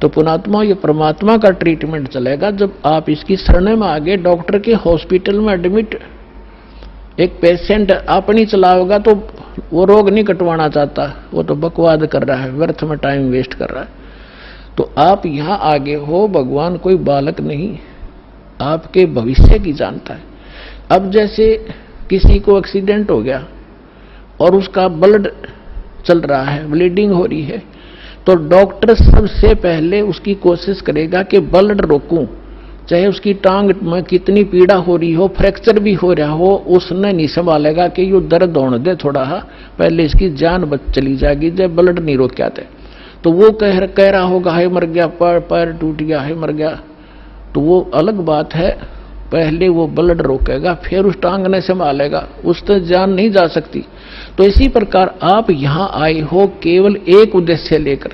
तो पुणात्मा, ये परमात्मा का ट्रीटमेंट चलेगा जब आप इसकी शरण में आगे। डॉक्टर के हॉस्पिटल में एडमिट एक पेशेंट अपनी चलाओगा तो वो रोग नहीं कटवाना चाहता, वो तो बकवाद कर रहा है, व्यर्थ में टाइम वेस्ट कर रहा है। तो आप यहां आगे हो, भगवान कोई बालक नहीं, आपके भविष्य की जानता है। अब जैसे किसी को एक्सीडेंट हो गया और उसका ब्लड चल रहा है, ब्लीडिंग हो रही है, तो डॉक्टर सबसे पहले उसकी कोशिश करेगा कि ब्लड रोकूं, चाहे उसकी टांग में कितनी पीड़ा हो रही हो, फ्रैक्चर भी हो रहा हो, उसने नहीं संभालेगा कि ये दर्द होने दे थोड़ा, पहले इसकी जान बच चली जाएगी जब ब्लड नहीं रोका थे। तो वो कह रहा होगा है मर गया, पैर टूट गया है मर गया, तो वो अलग बात है, पहले वो ब्लड रोकेगा फिर उस टांग ने संभालेगा, उससे जान नहीं जा सकती। तो इसी प्रकार आप यहां आए हो केवल एक उद्देश्य लेकर,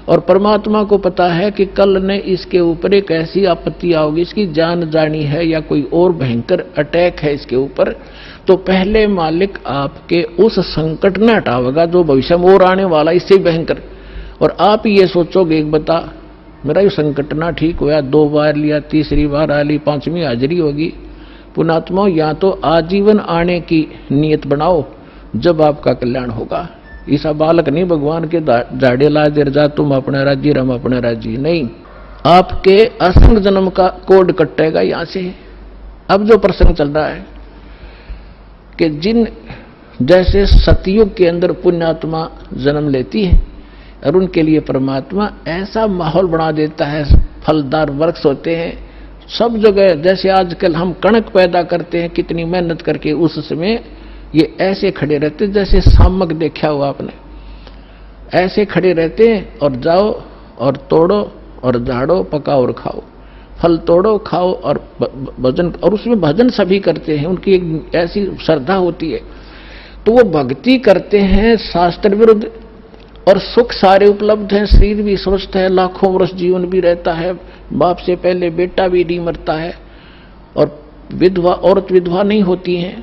और परमात्मा को पता है कि कल ने इसके ऊपर एक ऐसी आपत्ति आओगी, इसकी जान जानी है या कोई और भयंकर अटैक है इसके ऊपर, तो पहले मालिक आपके उस संकट ने हटावेगा जो भविष्य में और आने वाला इससे भयंकर। और आप ये सोचोगे एक बता मेरा ये संकट ना ठीक हुआ, 2 बार लिया, तीसरी बार आ ली, 5वीं हाजिरी होगी। पुणात्मा, या तो आजीवन आने की नियत बनाओ जब आपका कल्याण होगा। ऐसा बालक नहीं भगवान के झाड़े ला देर जा तुम अपने राज्य रम अपने राज्य, नहीं, आपके असंग जन्म का कोड कटेगा यहां से। अब जो प्रसंग चल रहा है कि जिन जैसे सतयुग के अंदर पुण्यात्मा जन्म लेती है और उनके लिए परमात्मा ऐसा माहौल बना देता है, फलदार वृक्ष होते हैं सब जगह। जैसे आजकल हम कणक पैदा करते हैं कितनी मेहनत करके, उस समय ये ऐसे खड़े रहते जैसे सामक देखा हुआ आपने, ऐसे खड़े रहते हैं और जाओ और तोड़ो और झाड़ो, पकाओ और खाओ, फल तोड़ो खाओ और भजन, और उसमें भजन सभी करते हैं, उनकी एक ऐसी श्रद्धा होती है। तो वो भक्ति करते हैं शास्त्र विरुद्ध, और सुख सारे उपलब्ध हैं, शरीर भी स्वस्थ है, लाखों वर्ष जीवन भी रहता है, बाप से पहले बेटा भी नहीं मरता है, और विधवा औरत विधवा नहीं होती हैं।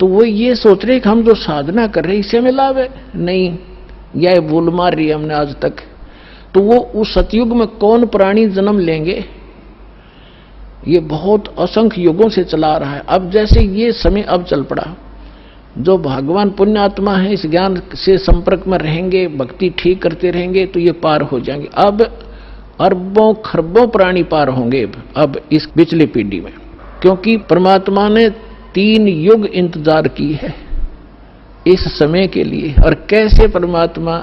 तो वो ये सोच रहे कि हम जो साधना कर रहे हैं इससे हमें लाभ है, नहीं, यह भूल मार रही है हमने आज तक। तो वो उस सतयुग में कौन प्राणी जन्म लेंगे, ये बहुत असंख्य युगों से चला रहा है। अब जैसे ये समय अब चल पड़ा, जो भगवान पुण्यात्मा है इस ज्ञान से संपर्क में रहेंगे, भक्ति ठीक करते रहेंगे तो ये पार हो जाएंगे। अब अरबों खरबों प्राणी पार होंगे अब इस पिछली पीढ़ी में, क्योंकि परमात्मा ने 3 युग इंतजार की है इस समय के लिए। और कैसे परमात्मा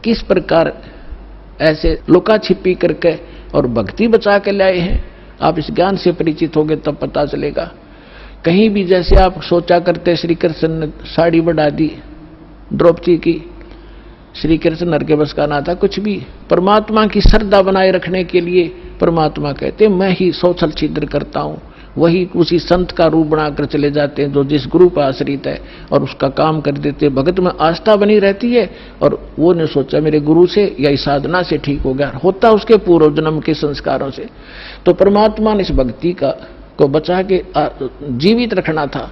किस प्रकार ऐसे लुका छिपी करके और भक्ति बचा के लाए हैं, आप इस ज्ञान से परिचित होंगे तब पता चलेगा। कहीं भी जैसे आप सोचा करते श्री कृष्ण ने साड़ी बढ़ा दी द्रौपदी की, श्री कृष्ण नर के बस का ना था कुछ भी। परमात्मा की श्रद्धा बनाए रखने के लिए परमात्मा कहते मैं ही 100 छल छिद्र करता हूं, वही उसी संत का रूप बनाकर चले जाते हैं जो जिस गुरु पर आश्रित है और उसका काम कर देते। भगत में आस्था बनी रहती है, और वो ने सोचा मेरे गुरु से या इस साधना से ठीक हो गया, होता उसके पूर्व जन्म के संस्कारों से। तो परमात्मा ने इस भक्ति को बचा के जीवित रखना था,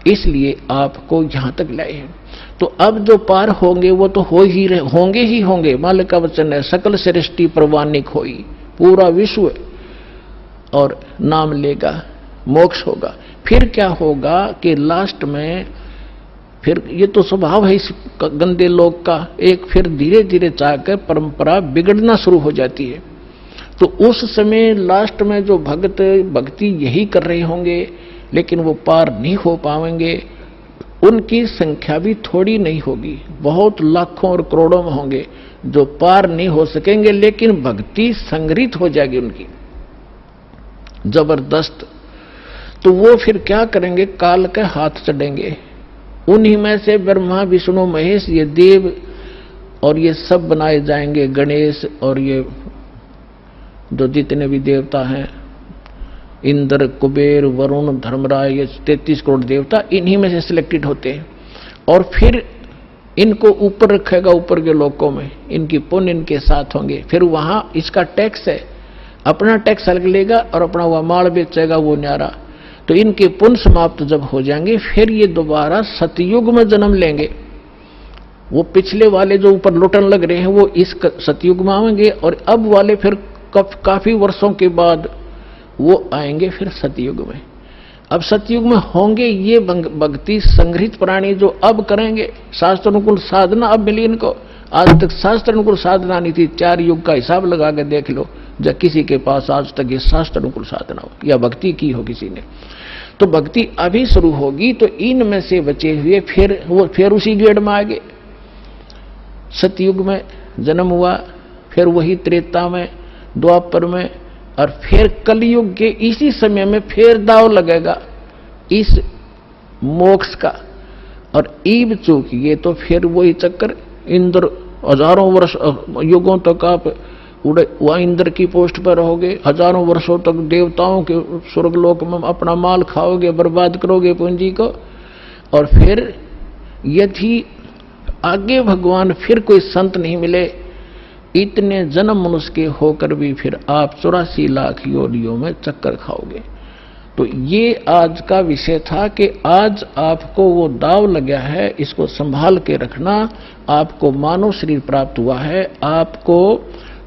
इसलिए आपको यहां तक लाए हैं। तो अब जो पार होंगे वो तो होंगे ही होंगे। मालिक का वचन है, सकल सृष्टि प्रवानिक होई, पूरा विश्व और नाम लेगा, मोक्ष होगा। फिर क्या होगा कि लास्ट में फिर ये तो स्वभाव है इस गंदे लोग का, एक फिर धीरे धीरे चाहकर परंपरा बिगड़ना शुरू हो जाती है। तो उस समय लास्ट में जो भक्त भक्ति यही कर रहे होंगे लेकिन वो पार नहीं हो पाएंगे, उनकी संख्या भी थोड़ी नहीं होगी, बहुत लाखों और करोड़ों में होंगे जो पार नहीं हो सकेंगे, लेकिन भक्ति संग्रहित हो जाएगी उनकी जबरदस्त। तो वो फिर क्या करेंगे, काल के हाथ चढ़ेंगे। उन्हीं में से ब्रह्मा विष्णु महेश ये देव और ये सब बनाए जाएंगे, गणेश और ये जो जितने भी देवता हैं, इंद्र, कुबेर, वरुण, धर्मराज, ये 33 करोड़ देवता इन्हीं में से सिलेक्टेड होते हैं। और फिर इनको ऊपर रखेगा, ऊपर के लोकों में इनकी पुण्य इनके साथ होंगे। फिर वहां इसका टैक्स है, अपना टैक्स अलग लेगा और अपना वह माल बेचेगा वो न्यारा। तो इनके पुण्य समाप्त जब हो जाएंगे फिर ये दोबारा सतयुग में जन्म लेंगे। वो पिछले वाले जो ऊपर लुटन लग रहे हैं वो इस सतयुग में आएंगे, और अब वाले फिर काफी वर्षों के बाद वो आएंगे फिर सतयुग में। अब सतयुग में होंगे ये भक्ति संग्रहित प्राणी जो अब करेंगे। शास्त्र अनुकूल साधना अब मिली इनको, आज तक शास्त्र अनुकूल साधना नहीं थी। 4 युग का हिसाब लगा के देख लो, जब किसी के पास आज तक ये शास्त्र अनुकूल साधना हो या भक्ति की हो किसी ने, तो भक्ति अभी शुरू होगी। तो इनमें से बचे हुए फिर उसी गेड़ में आगे। सतयुग में जन्म हुआ, फिर वही त्रेता में, द्वापर में, और फिर कलयुग के इसी समय में फिर दाव लगेगा इस मोक्ष का। और ईब चूकिए तो फिर वही चक्कर, इंद्र हजारों वर्ष युगों तक आप वह इंद्र की पोस्ट पर रहोगे, हजारों वर्षों तक देवताओं के स्वर्गलोक में अपना माल खाओगे, बर्बाद करोगे पूंजी को। और फिर यदि आगे भगवान फिर कोई संत नहीं मिले, इतने जन्म मनुष्य के होकर भी फिर आप 84 लाख योनियों में चक्कर खाओगे। तो ये आज का विषय था कि आज आपको वो दाव लगा है, इसको संभाल के रखना। आपको मानव शरीर प्राप्त हुआ है, आपको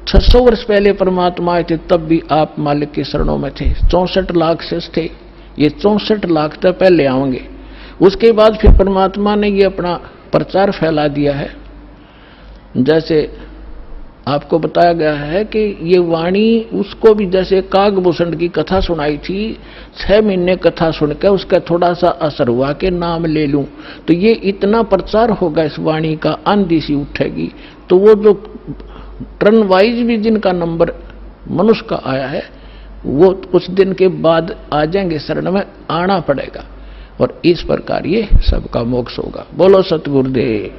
600 वर्ष पहले परमात्मा आए थे, तब भी आप मालिक की शरणों में थे। 64 लाख शेष थे, ये 64 लाख तक पहले आएंगे। उसके बाद फिर परमात्मा ने ये अपना प्रचार फैला दिया है। जैसे आपको बताया गया है कि ये वाणी उसको भी, जैसे कागभूषण की कथा सुनाई थी, 6 महीने कथा सुनकर उसका थोड़ा सा असर हुआ कि नाम ले लूं, तो ये इतना प्रचार होगा इस वाणी का, आंधी सी उठेगी। तो वो जो टर्न वाइज भी जिनका नंबर मनुष्य का आया है वो कुछ दिन के बाद आ जाएंगे, शरण में आना पड़ेगा, और इस प्रकार ये सबका मोक्ष होगा। बोलो सतगुरुदेव।